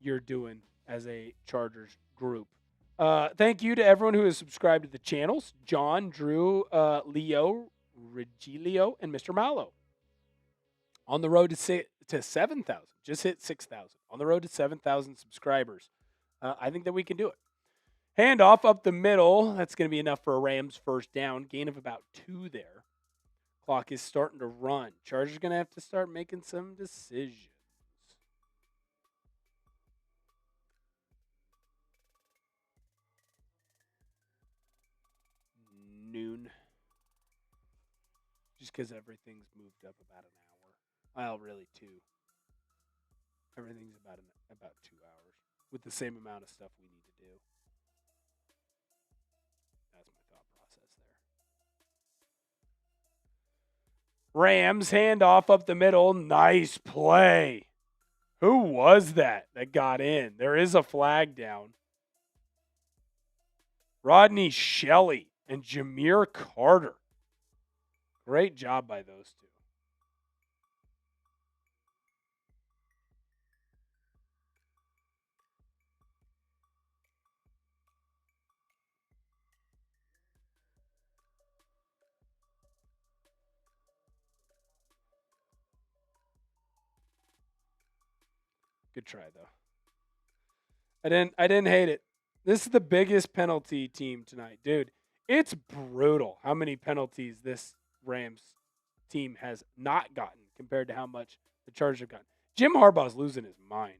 you're doing as a Chargers group. Thank you to everyone who has subscribed to the channels. John, Drew, Leo, Regilio, and Mr. Mallow. On the road to 7,000. Just hit 6,000. On the road to 7,000 subscribers. I think that we can do it. Handoff up the middle. That's going to be enough for a Rams first down. Gain of about 2 there. Clock is starting to run. Chargers going to have to start making some decisions. Noon. Just because everything's moved up about an hour. Well, really 2. Everything's about 2 hours with the same amount of stuff we need to do. That's my thought process there. Rams handoff up the middle. Nice play. Who was that got in? There is a flag down. Rodney Shelley and Jameer Carter. Great job by those two. Good try though. I didn't hate it. This is the biggest penalty team tonight, dude. It's brutal how many penalties this Rams team has not gotten compared to how much the Chargers have gotten. Jim Harbaugh's losing his mind.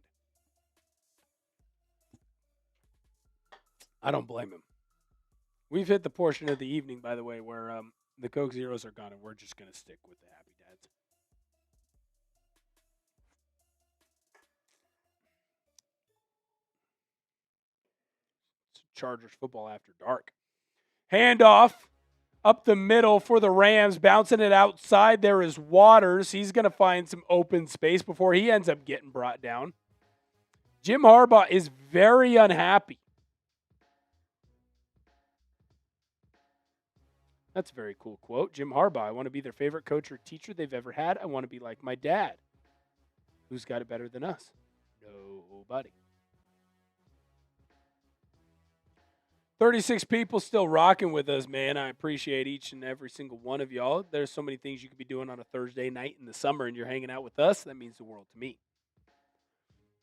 I don't blame him. We've hit the portion of the evening, by the way, where the Coke Zeros are gone, and we're just going to stick with the Happy Dads. It's Chargers football after dark. Handoff up the middle for the Rams, bouncing it outside. There is Waters. He's going to find some open space before he ends up getting brought down. Jim Harbaugh is very unhappy. That's a very cool quote. Jim Harbaugh, I want to be their favorite coach or teacher they've ever had. I want to be like my dad. Who's got it better than us? Nobody. 36 people still rocking with us, man. I appreciate each and every single one of y'all. There's so many things you could be doing on a Thursday night in the summer, and you're hanging out with us. That means the world to me.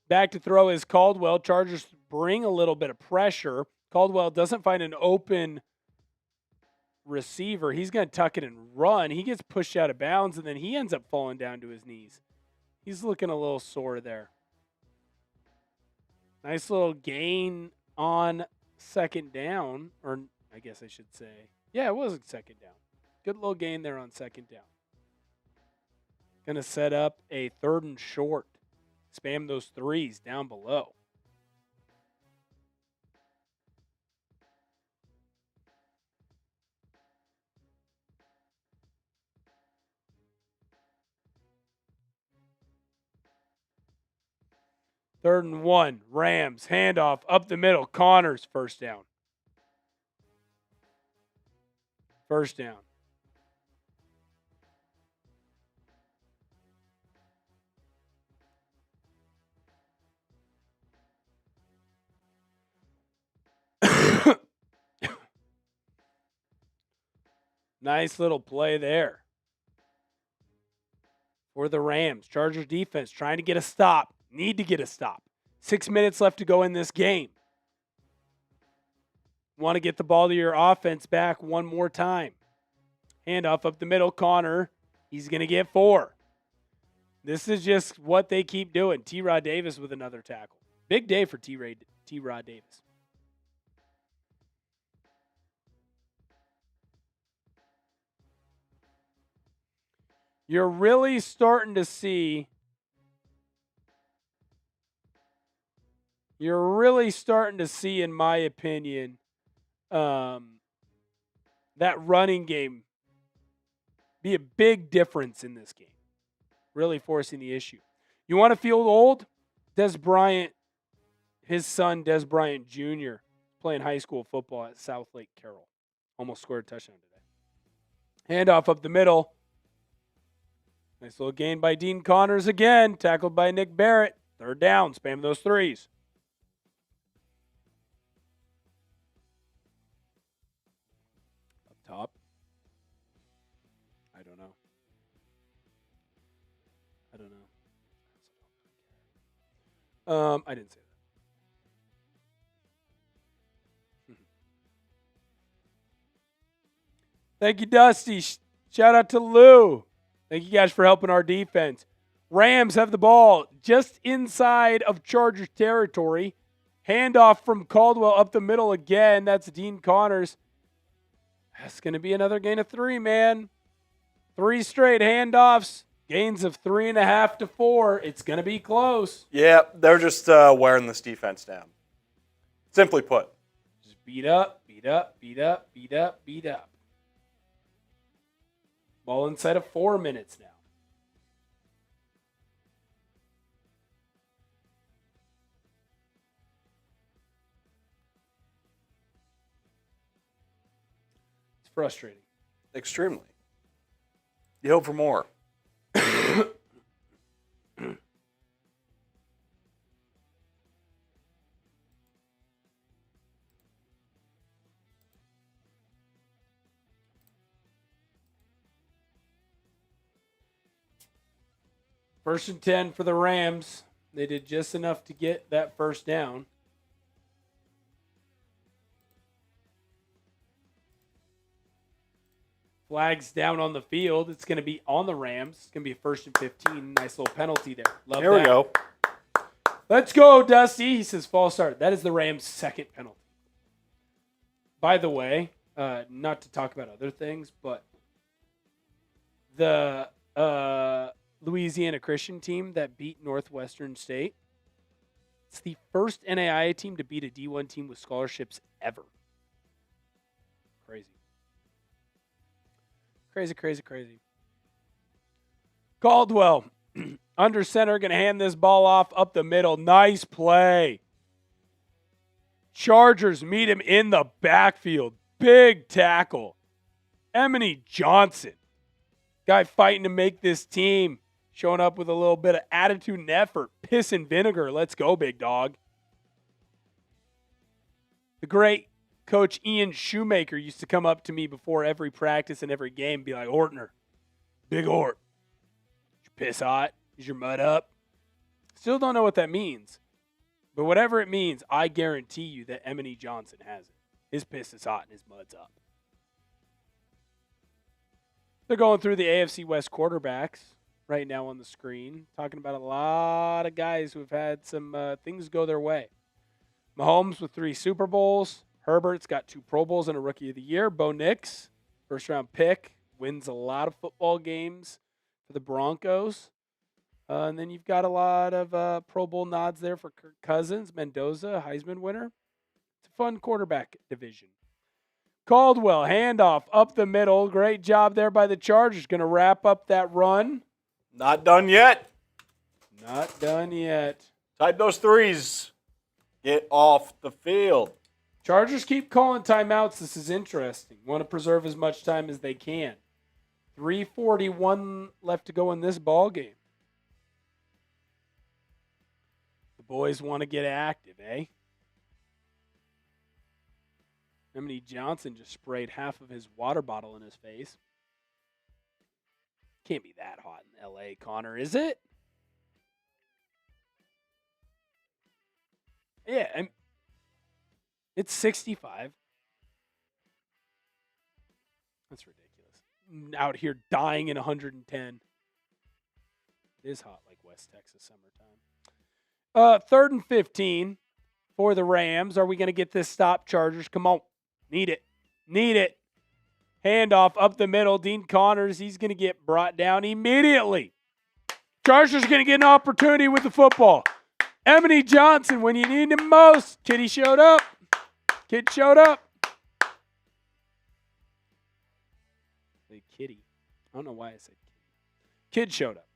Back to throw is Caldwell. Chargers bring a little bit of pressure. Caldwell doesn't find an open receiver. He's going to tuck it and run. He gets pushed out of bounds, and then he ends up falling down to his knees. He's looking a little sore there. Nice little gain on second down, or I guess I should say. Yeah, it was a second down. Good little gain there on second down. Going to set up a 3rd and short. Spam those threes down below. Third and 1. Rams. Handoff up the middle. Connors. First down. First down. Nice little play there for the Rams. Chargers defense trying to get a stop. Need to get a stop. 6 minutes left to go in this game. Want to get the ball to your offense back one more time. Handoff up the middle. Connor. He's going to get 4. This is just what they keep doing. TeRah Davis with another tackle. Big day for TeRah Davis. You're really starting to see in my opinion, that running game be a big difference in this game. Really forcing the issue. You want to feel old? Des Bryant, his son, Des Bryant Jr., playing high school football at South Lake Carroll. Almost scored a touchdown today. Handoff up the middle. Nice little gain by Dean Connors again. Tackled by Nick Barrett. 3rd down. Spam those threes. Up top. I don't know. I didn't say that. Thank you, Dusty. Shout out to Lou. Thank you guys for helping our defense. Rams have the ball just inside of Chargers territory. Handoff from Caldwell up the middle again. That's Dean Connors. That's going to be another gain of 3, man. 3 straight handoffs. Gains of 3.5 to 4. It's going to be close. Yeah, they're just wearing this defense down. Simply put. Just beat up, beat up, beat up, beat up, beat up. Ball inside of 4 minutes now. It's frustrating. Extremely. You hope for more. First and 10 for the Rams. They did just enough to get that first down. Flags down on the field. It's going to be on the Rams. It's going to be a 1st and 15. Nice little penalty there. Love there that. We go. Let's go, Dusty. He says false start. That is the Rams' second penalty. By the way, not to talk about other things, but the Louisiana Christian team that beat Northwestern State, it's the first NAIA team to beat a D1 team with scholarships ever. Crazy. Crazy, crazy, crazy. Caldwell, under center, going to hand this ball off up the middle. Nice play. Chargers meet him in the backfield. Big tackle. Emily Johnson. Guy fighting to make this team. Showing up with a little bit of attitude and effort. Piss and vinegar. Let's go, big dog. The great Coach Ian Shoemaker used to come up to me before every practice and every game and be like, Ortner, big Ort, is your piss hot? Is your mud up? Still don't know what that means. But whatever it means, I guarantee you that Emily Johnson has it. His piss is hot and his mud's up. They're going through the AFC West quarterbacks right now on the screen, talking about a lot of guys who have had some things go their way. Mahomes with 3 Super Bowls. Herbert's got 2 Pro Bowls and a Rookie of the Year. Bo Nix, first-round pick, wins a lot of football games for the Broncos. And then you've got a lot of Pro Bowl nods there for Kirk Cousins, Mendoza, Heisman winner. It's a fun quarterback division. Caldwell, handoff up the middle. Great job there by the Chargers. Going to wrap up that run. Not done yet. Not done yet. Type those threes. Get off the field. Chargers keep calling timeouts. This is interesting. Want to preserve as much time as they can. 3:41 left to go in this ball game. The boys want to get active, eh? Amar Johnson just sprayed half of his water bottle in his face. Can't be that hot in L.A., Connor, is it? Yeah, it's 65. That's ridiculous. Out here dying in 110. It is hot like West Texas summertime. 3rd and 15 for the Rams. Are we going to get this stop, Chargers? Come on. Need it. Need it. Handoff up the middle. Dean Connors, he's going to get brought down immediately. Chargers are going to get an opportunity with the football. Amar Johnson, when you need him most. Kitty showed up. Kid showed up. Hey, Kitty. I don't know why I said Kitty. Kid showed up.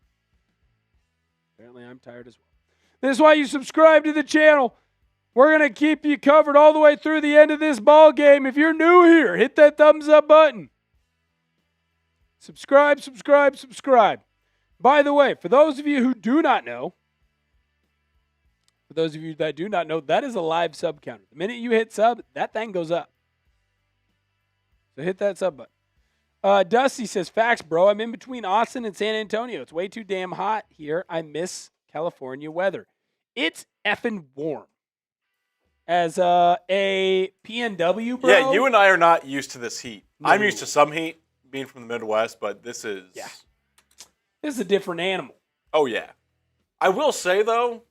Apparently I'm tired as well. This is why you subscribe to the channel. We're going to keep you covered all the way through the end of this ball game. If you're new here, hit that thumbs up button. Subscribe, subscribe, subscribe. By the way, for those of you who do not know, that is a live sub counter. The minute you hit sub, that thing goes up. So hit that sub button. Dusty says, facts, bro. I'm in between Austin and San Antonio. It's way too damn hot here. I miss California weather. It's effing warm. As a PNW, bro. Yeah, you and I are not used to this heat. No. I'm used to some heat, being from the Midwest, but this is... Yeah. This is a different animal. Oh, yeah. I will say, though,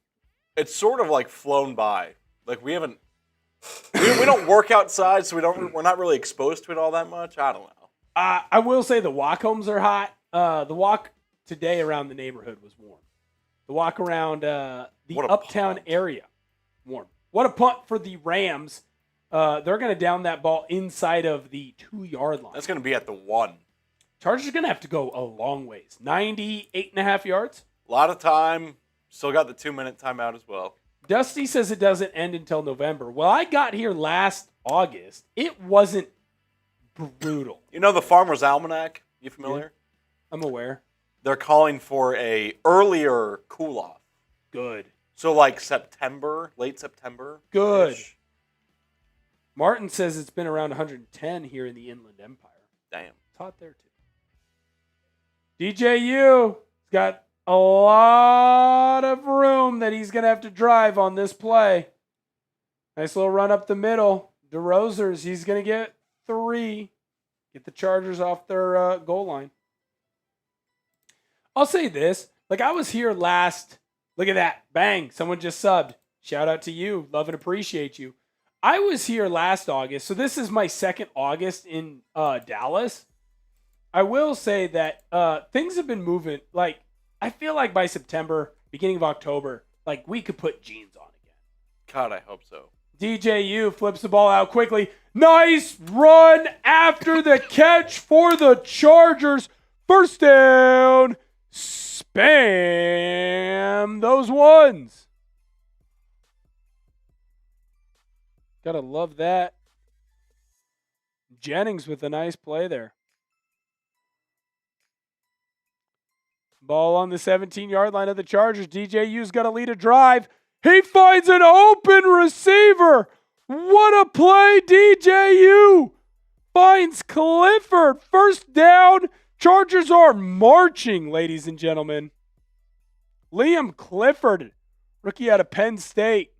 it's sort of like flown by. Like, we haven't... we don't work outside, so we're not really exposed to it all that much. I don't know. I will say the walk homes are hot. The walk today around the neighborhood was warm. The walk around the uptown area, warm. What a punt for the Rams. They're going to down that ball inside of the 2-yard line. That's going to be at the 1. Chargers are going to have to go a long ways. 98.5 yards. A lot of time. Still got the 2-minute timeout as well. Dusty says it doesn't end until November. Well, I got here last August. It wasn't brutal. You know the Farmer's Almanac? You familiar? Yeah, I'm aware. They're calling for a earlier cool-off. Good. So like September, late September. Good. Martin says it's been around 110 here in the Inland Empire. Damn. It's hot there too. DJU got a lot of room that he's going to have to drive on this play. Nice little run up the middle. DeRozers, he's going to get 3. Get the Chargers off their goal line. I'll say this. Like, I was here last... Look at that. Bang. Someone just subbed. Shout out to you. Love and appreciate you. I was here last August, so this is my second August in Dallas. I will say that things have been moving. Like, I feel like by September, beginning of October, like, we could put jeans on again. God, I hope so. DJU flips the ball out quickly. Nice run after the catch for the Chargers. First down. Spam those ones. Gotta love that. Jennings with a nice play there. Ball on the 17-yard line of the Chargers. DJU's got to lead a drive. He finds an open receiver. What a play, DJU. Finds Clifford. First down. Chargers are marching, ladies and gentlemen. Liam Clifford, rookie out of Penn State.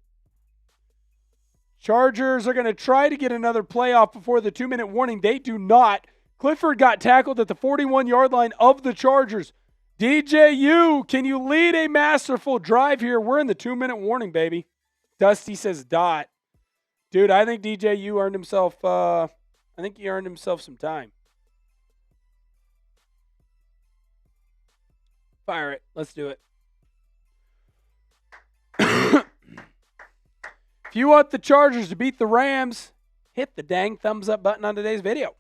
Chargers are going to try to get another playoff before the 2-minute warning. They do not. Clifford got tackled at the 41-yard line of the Chargers. DJU, can you lead a masterful drive here? We're in the 2-minute warning, baby. Dusty says dot. Dude, I think DJU earned himself, he earned himself some time. Fire it. Let's do it. If you want the Chargers to beat the Rams, hit the dang thumbs up button on today's video.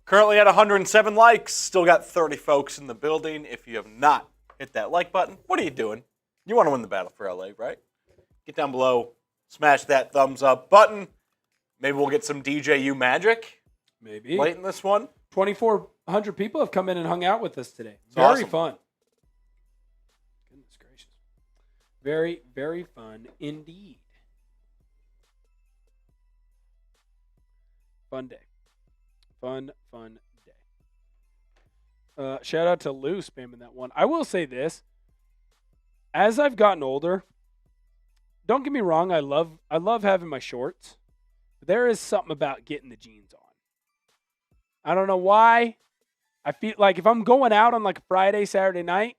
Currently at 107 likes. Still got 30 folks in the building. If you have not hit that like button, what are you doing? You want to win the battle for LA, right? Get down below. Smash that thumbs up button. Maybe we'll get some DJU magic. Maybe. Late in this one. 2,400 people have come in and hung out with us today. It's Very awesome. fun. Goodness gracious. Very, very fun indeed. Fun day. Fun day. Shout out to Lou spamming that one. I will say this. As I've gotten older, don't get me wrong, I love having my shorts. But there is something about getting the jeans on. I don't know why. I feel like if I'm going out on like a Friday, Saturday night,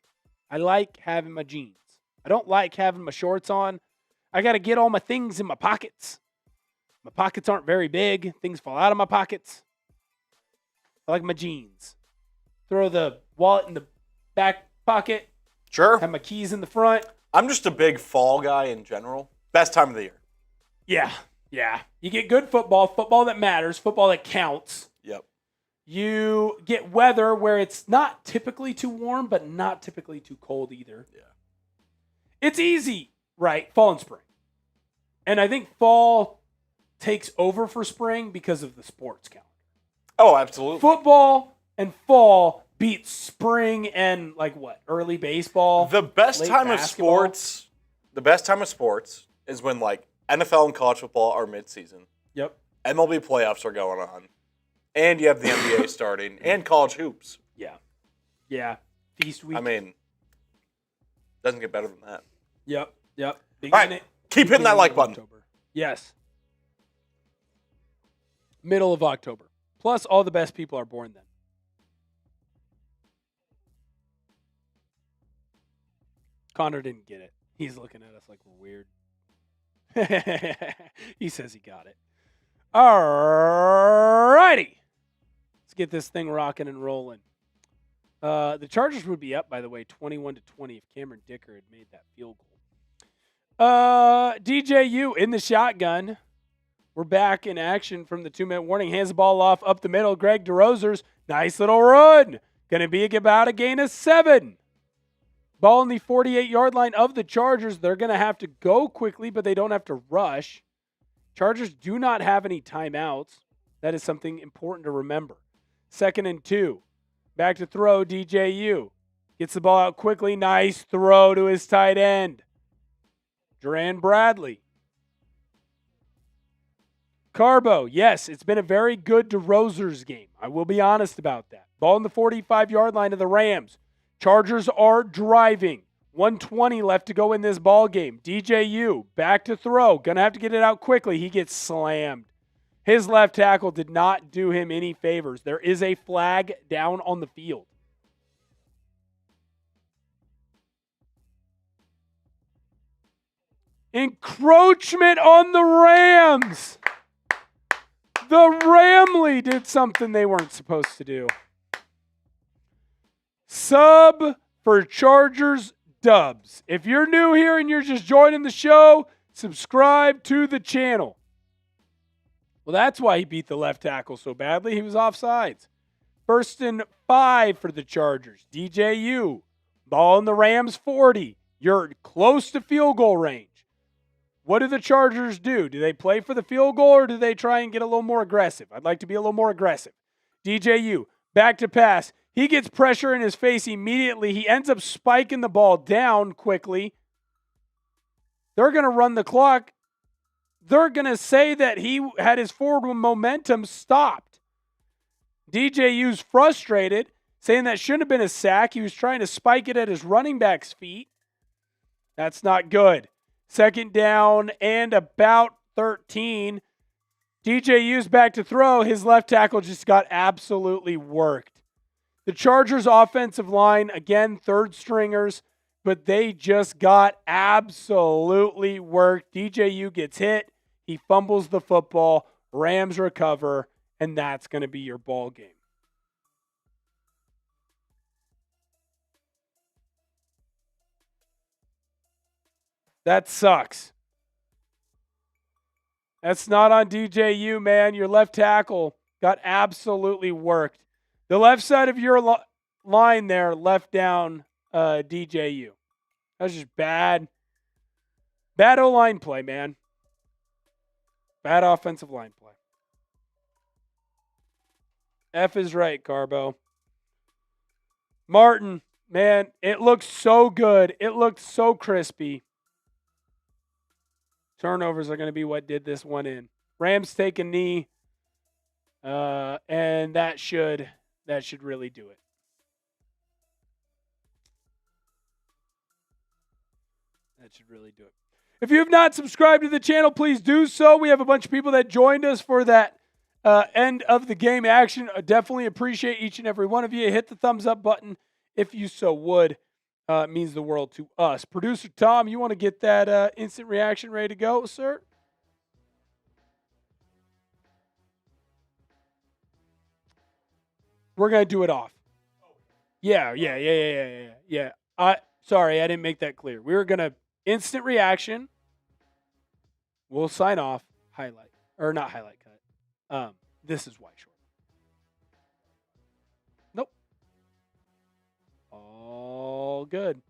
I like having my jeans. I don't like having my shorts on. I got to get all my things in my pockets. My pockets aren't very big. Things fall out of my pockets. I like my jeans. Throw the wallet in the back pocket. Sure. Have my keys in the front. I'm just a big fall guy in general. Best time of the year. Yeah. You get good football that matters, football that counts. Yep. You get weather where it's not typically too warm, but not typically too cold either. Yeah. It's easy, right? Fall and spring. And I think fall takes over for spring because of the sports calendar. Oh, absolutely. Football and fall beat spring and early baseball. The best late time basketball. the best time of sports is when NFL and college football are midseason. Yep. MLB playoffs are going on. And you have the NBA starting and college hoops. Yeah. Feast week. I mean, doesn't get better than that. Yep. All right, keep hitting that like button. October. Yes. Middle of October. Plus, all the best people are born then. Connor didn't get it. He's looking at us like we're weird. He says he got it. All righty. Let's get this thing rocking and rolling. The Chargers would be up, by the way, 21-20 if Cameron Dicker had made that field goal. DJU in the shotgun. We're back in action from the 2-minute warning. Hands the ball off up the middle. Greg DeRozers. Nice little run. Going to be about a gain of 7. Ball on the 48-yard line of the Chargers. They're going to have to go quickly, but they don't have to rush. Chargers do not have any timeouts. That is something important to remember. 2nd and 2. Back to throw, DJU. Gets the ball out quickly. Nice throw to his tight end. Duran Bradley. Carbo, yes, it's been a very good DeRozers game. I will be honest about that. Ball on the 45-yard line of the Rams. Chargers are driving. 1:20 left to go in this ball game. DJU, back to throw. Going to have to get it out quickly. He gets slammed. His left tackle did not do him any favors. There is a flag down on the field. Encroachment on the Rams. The Ramley did something they weren't supposed to do. Sub for Chargers dubs. If you're new here and you're just joining the show, subscribe to the channel. Well, that's why he beat the left tackle so badly. He was offsides. 1st and 5 for the Chargers. DJU. Ball in the Rams 40. You're close to field goal range. What do the Chargers do? Do they play for the field goal or do they try and get a little more aggressive? I'd like to be a little more aggressive. DJU, back to pass. He gets pressure in his face immediately. He ends up spiking the ball down quickly. They're going to run the clock. They're going to say that he had his forward momentum stopped. DJU's frustrated, saying that shouldn't have been a sack. He was trying to spike it at his running back's feet. That's not good. 2nd down and about 13. DJU's back to throw. His left tackle just got absolutely worked. The Chargers' offensive line, again, third stringers, but they just got absolutely worked. DJU gets hit. He fumbles the football. Rams recover, and that's going to be your ball game. That sucks. That's not on DJU, man. Your left tackle got absolutely worked. The left side of your line there left down DJU. That's just bad. Bad O-line play, man. Bad offensive line play. F is right, Carbo. Martin, man, it looks so good. It looked so crispy. Turnovers are going to be what did this one in. Rams take a knee, and that should really do it. That should really do it. If you have not subscribed to the channel, please do so. We have a bunch of people that joined us for that end of the game action. I definitely appreciate each and every one of you. Hit the thumbs up button if you so would. It means the world to us. Producer Tom, you want to get that instant reaction ready to go, sir? We're going to do it off. Yeah. Sorry, I didn't make that clear. We were going to instant reaction. We'll sign off. Highlight. Or not highlight cut. This is why short. Nope. All good.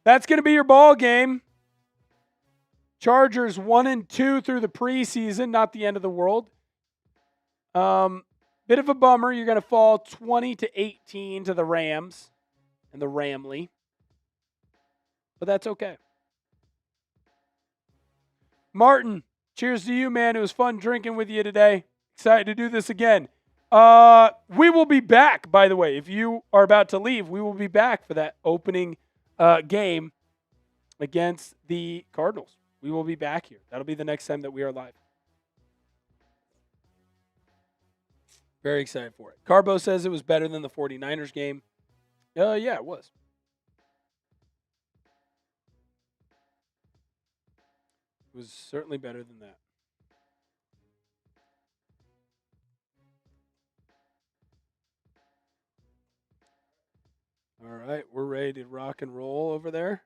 That's going to be your ball game. Chargers 1-2 through the preseason, not the end of the world. Bit of a bummer. You're going to fall 20-18 to the Rams and the Ramley. But that's okay. Martin, cheers to you, man. It was fun drinking with you today. Excited to do this again. We will be back, by the way. If you are about to leave, we will be back for that opening game against the Cardinals. We will be back here. That'll be the next time that we are live. Very excited for it. Carbo says it was better than the 49ers game. Yeah, it was. It was certainly better than that. All right, we're ready to rock and roll over there.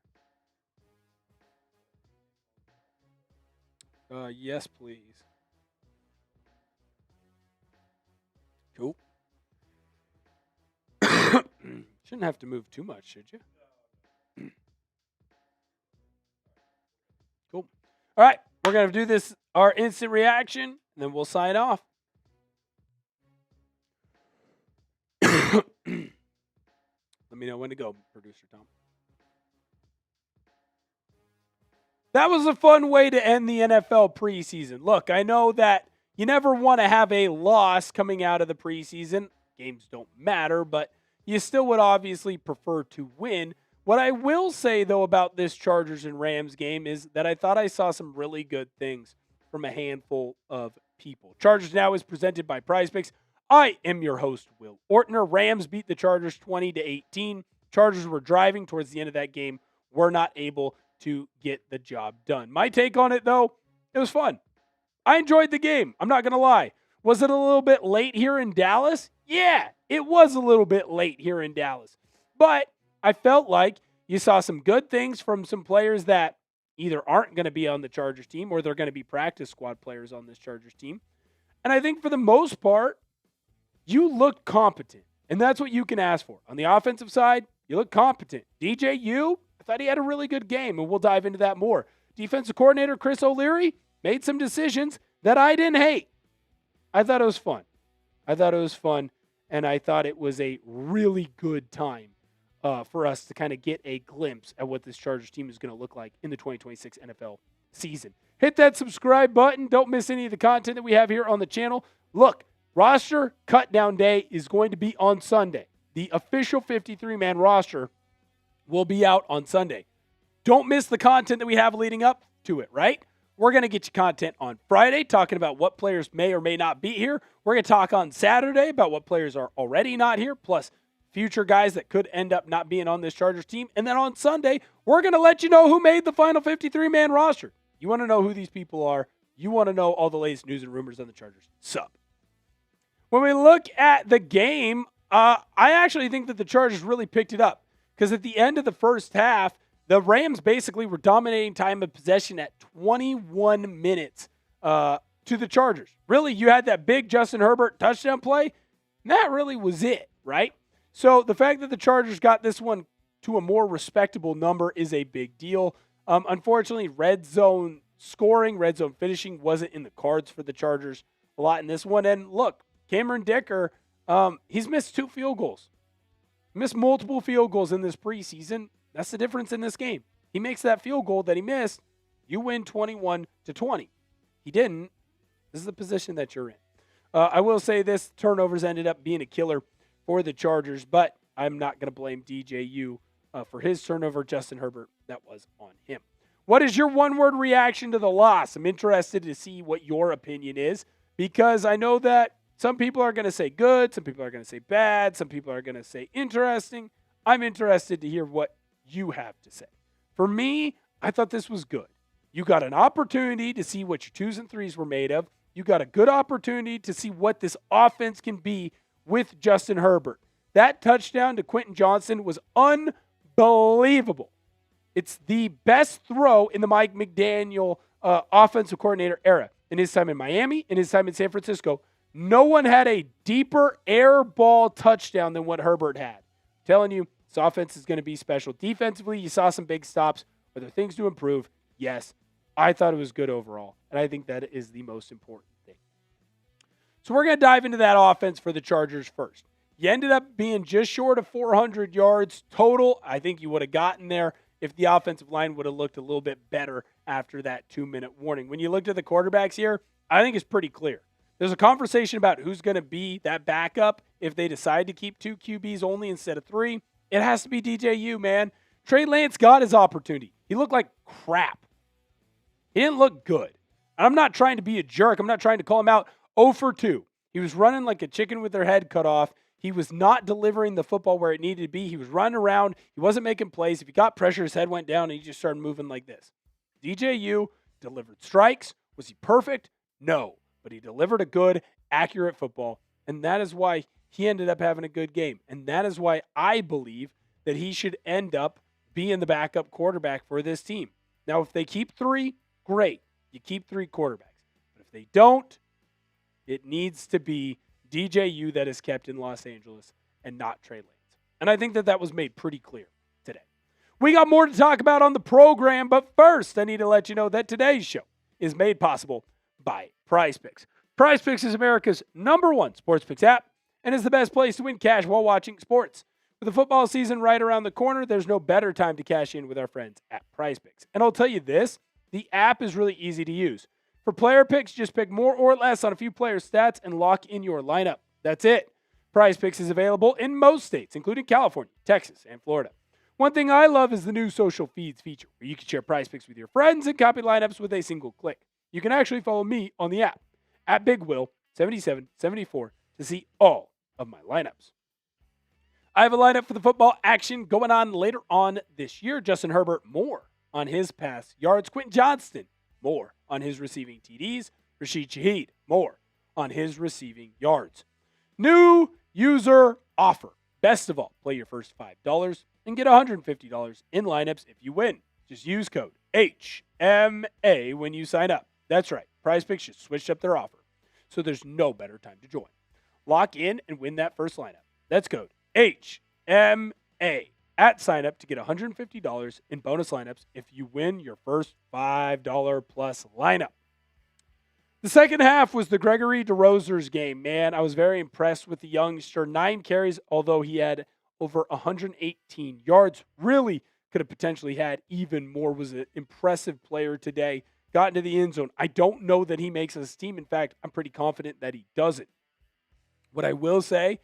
Yes, please. Cool. Shouldn't have to move too much, should you? Cool. All right, we're going to do this, our instant reaction, and then we'll sign off. Let me know when to go, Producer Tom. That was a fun way to end the NFL preseason. Look, I know that you never want to have a loss coming out of the preseason. Games don't matter, but you still would obviously prefer to win. What I will say, though, about this Chargers and Rams game is that I thought I saw some really good things from a handful of people. Chargers Now is presented by PrizePicks. I am your host, Will Ortner. Rams beat the Chargers 20-18. Chargers were driving towards the end of that game. Were not able to get the job done. My take on it, though, it was fun. I enjoyed the game. I'm not going to lie. Was it a little bit late here in Dallas? Yeah, it was a little bit late here in Dallas. But I felt like you saw some good things from some players that either aren't going to be on the Chargers team or they're going to be practice squad players on this Chargers team. And I think for the most part, you looked competent. And that's what you can ask for. On the offensive side, you look competent. DJU, I thought he had a really good game, and we'll dive into that more. Defensive coordinator Chris O'Leary made some decisions that I didn't hate. I thought it was fun. And I thought it was a really good time for us to kind of get a glimpse at what this Chargers team is going to look like in the 2026 NFL season. Hit that subscribe button. Don't miss any of the content that we have here on the channel. Look, roster cut-down day is going to be on Sunday. The official 53-man roster will be out on Sunday. Don't miss the content that we have leading up to it, right? We're going to get you content on Friday talking about what players may or may not be here. We're going to talk on Saturday about what players are already not here, plus future guys that could end up not being on this Chargers team. And then on Sunday, we're going to let you know who made the final 53-man roster. You want to know who these people are. You want to know all the latest news and rumors on the Chargers. Sup. When we look at the game, I actually think that the Chargers really picked it up because at the end of the first half, the Rams basically were dominating time of possession at 21 minutes to the Chargers. Really, you had that big Justin Herbert touchdown play, and that really was it, right? So the fact that the Chargers got this one to a more respectable number is a big deal. Unfortunately, red zone scoring, red zone finishing wasn't in the cards for the Chargers a lot in this one. And look, Cameron Dicker, he's missed 2 field goals. Missed multiple field goals in this preseason. That's the difference in this game. He makes that field goal that he missed. You win 21-20. He didn't. This is the position that you're in. I will say this, turnovers ended up being a killer for the Chargers, but I'm not going to blame DJU for his turnover. Justin Herbert, that was on him. What is your one-word reaction to the loss? I'm interested to see what your opinion is because I know that some people are going to say good, some people are going to say bad, some people are going to say interesting. I'm interested to hear what you have to say. For me, I thought this was good. You got an opportunity to see what your 2s and 3s were made of. You got a good opportunity to see what this offense can be with Justin Herbert. That touchdown to Quentin Johnson was unbelievable. It's the best throw in the Mike McDaniel offensive coordinator era. In his time in Miami, in his time in San Francisco, no one had a deeper air ball touchdown than what Herbert had. I'm telling you, this offense is going to be special. Defensively, you saw some big stops. Are there things to improve? Yes. I thought it was good overall, and I think that is the most important thing. So we're going to dive into that offense for the Chargers first. You ended up being just short of 400 yards total. I think you would have gotten there if the offensive line would have looked a little bit better after that 2-minute warning. When you looked at the quarterbacks here, I think it's pretty clear. There's a conversation about who's going to be that backup if they decide to keep 2 QBs only instead of 3. It has to be DJU, man. Trey Lance got his opportunity. He looked like crap. He didn't look good. And I'm not trying to be a jerk. I'm not trying to call him out. 0 for 2. He was running like a chicken with their head cut off. He was not delivering the football where it needed to be. He was running around. He wasn't making plays. If he got pressure, his head went down, and he just started moving like this. DJU delivered strikes. Was he perfect? No. But he delivered a good, accurate football, and that is why he ended up having a good game. And that is why I believe that he should end up being the backup quarterback for this team. Now, if they keep 3, great. You keep 3 quarterbacks. But if they don't, it needs to be DJU that is kept in Los Angeles and not Trey Lance. And I think that that was made pretty clear today. We got more to talk about on the program, but first I need to let you know that today's show is made possible by PrizePicks. PrizePicks is America's #1 sports picks app and is the best place to win cash while watching sports. With the football season right around the corner, there's no better time to cash in with our friends at PrizePicks. And I'll tell you this, the app is really easy to use. For player picks, just pick more or less on a few players' stats and lock in your lineup. That's it. PrizePicks is available in most states, including California, Texas, and Florida. One thing I love is the new social feeds feature, where you can share PrizePicks with your friends and copy lineups with a single click. You can actually follow me on the app, at BigWill7774, to see all of my lineups. I have a lineup for the football action going on later on this year. Justin Herbert, more on his pass yards. Quentin Johnston, more on his receiving TDs. Rashid Shaheed, more on his receiving yards. New user offer. Best of all, play your first $5 and get $150 in lineups if you win. Just use code HMA when you sign up. That's right. PrizePicks just switched up their offer, so there's no better time to join. Lock in and win that first lineup. That's code HMA at sign up to get $150 in bonus lineups if you win your first $5 plus lineup. The second half was the Gregory DeRozier's game. Man, I was very impressed with the youngster. 9 carries, although he had over 118 yards. Really could have potentially had even more. Was an impressive player today. Got into the end zone. I don't know that he makes this team. In fact, I'm pretty confident that he doesn't. What I will say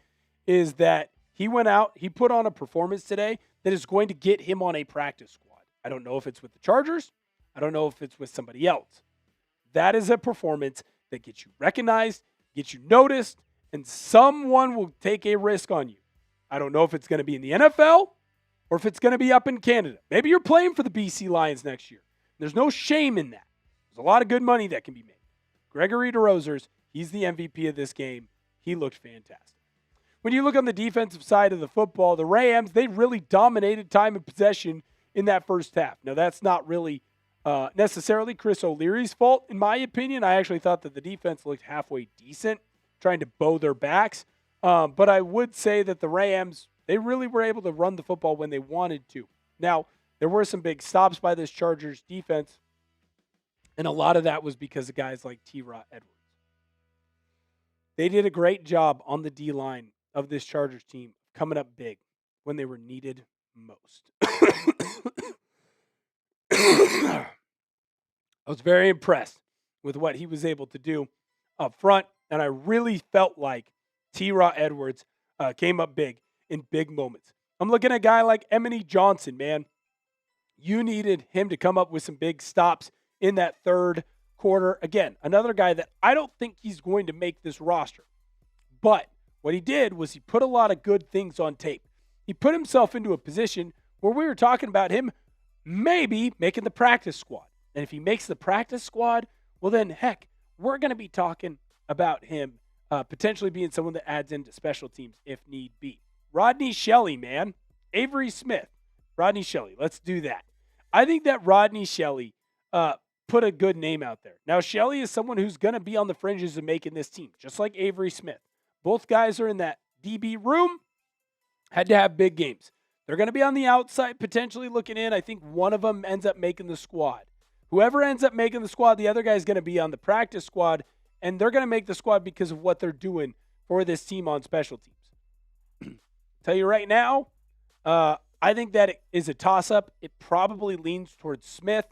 is that he went out, he put on a performance today that is going to get him on a practice squad. I don't know if it's with the Chargers. I don't know if it's with somebody else. That is a performance that gets you recognized, gets you noticed, and someone will take a risk on you. I don't know if it's going to be in the NFL or if it's going to be up in Canada. Maybe you're playing for the BC Lions next year. There's no shame in that. There's a lot of good money that can be made. Gregory DeRozers, he's the MVP of this game. He looked fantastic. When you look on the defensive side of the football, the Rams, they really dominated time of possession in that first half. Now, that's not really necessarily Chris O'Leary's fault, in my opinion. I actually thought that the defense looked halfway decent, trying to bow their backs. But I would say that the Rams, they really were able to run the football when they wanted to. Now, there were some big stops by this Chargers defense, and a lot of that was because of guys like TeRah Edwards. They did a great job on the D-line of this Chargers team coming up big when they were needed most. I was very impressed with what he was able to do up front, and I really felt like TeRah Edwards came up big in big moments. I'm looking at a guy like Amar Johnson, man. You needed him to come up with some big stops in that third quarter. Again, another guy that I don't think he's going to make this roster. But what he did was he put a lot of good things on tape. He put himself into a position where we were talking about him maybe making the practice squad. And if he makes the practice squad, well then, heck, we're going to be talking about him potentially being someone that adds into special teams if need be. Rodney Shelley, man. Avery Smith. Rodney Shelley. Let's do that. I think that Rodney Shelley put a good name out there. Now, Shelley is someone who's going to be on the fringes of making this team, just like Avery Smith. Both guys are in that DB room. Had to have big games. They're going to be on the outside, potentially looking in. I think one of them ends up making the squad. Whoever ends up making the squad, the other guy is going to be on the practice squad, and they're going to make the squad because of what they're doing for this team on special teams. Tell you right now, I think that it is a toss-up. It probably leans towards Smith,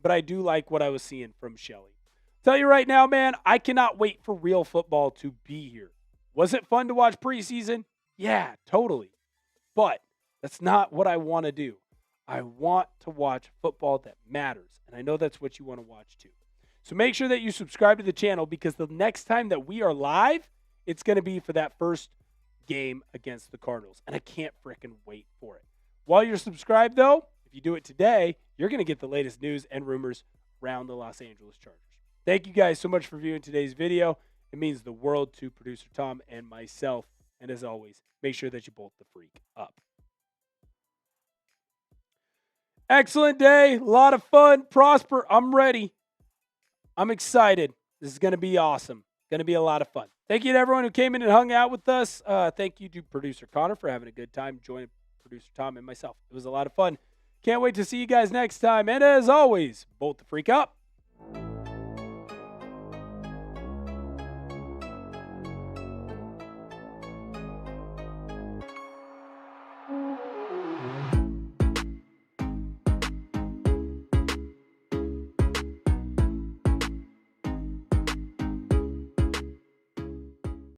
but I do like what I was seeing from Shelley. Tell you right now, man, I cannot wait for real football to be here. Was it fun to watch preseason? Yeah, totally. But that's not what I want to do. I want to watch football that matters, and I know that's what you want to watch too. So make sure that you subscribe to the channel because the next time that we are live, it's going to be for that first game against the Cardinals, and I can't frickin' wait for it. While you're subscribed, though, if you do it today, you're going to get the latest news and rumors around the Los Angeles Chargers. Thank you guys so much for viewing today's video. It means the world to producer Tom and myself. And as always, make sure that you bolt the freak up. Excellent day. A lot of fun. Prosper. I'm ready. I'm excited. This is going to be awesome. Going to be a lot of fun. Thank you to everyone who came in and hung out with us. Thank you to producer Connor for having a good time joining producer Tom and myself. It was a lot of fun. Can't wait to see you guys next time. And as always, bolt the freak up.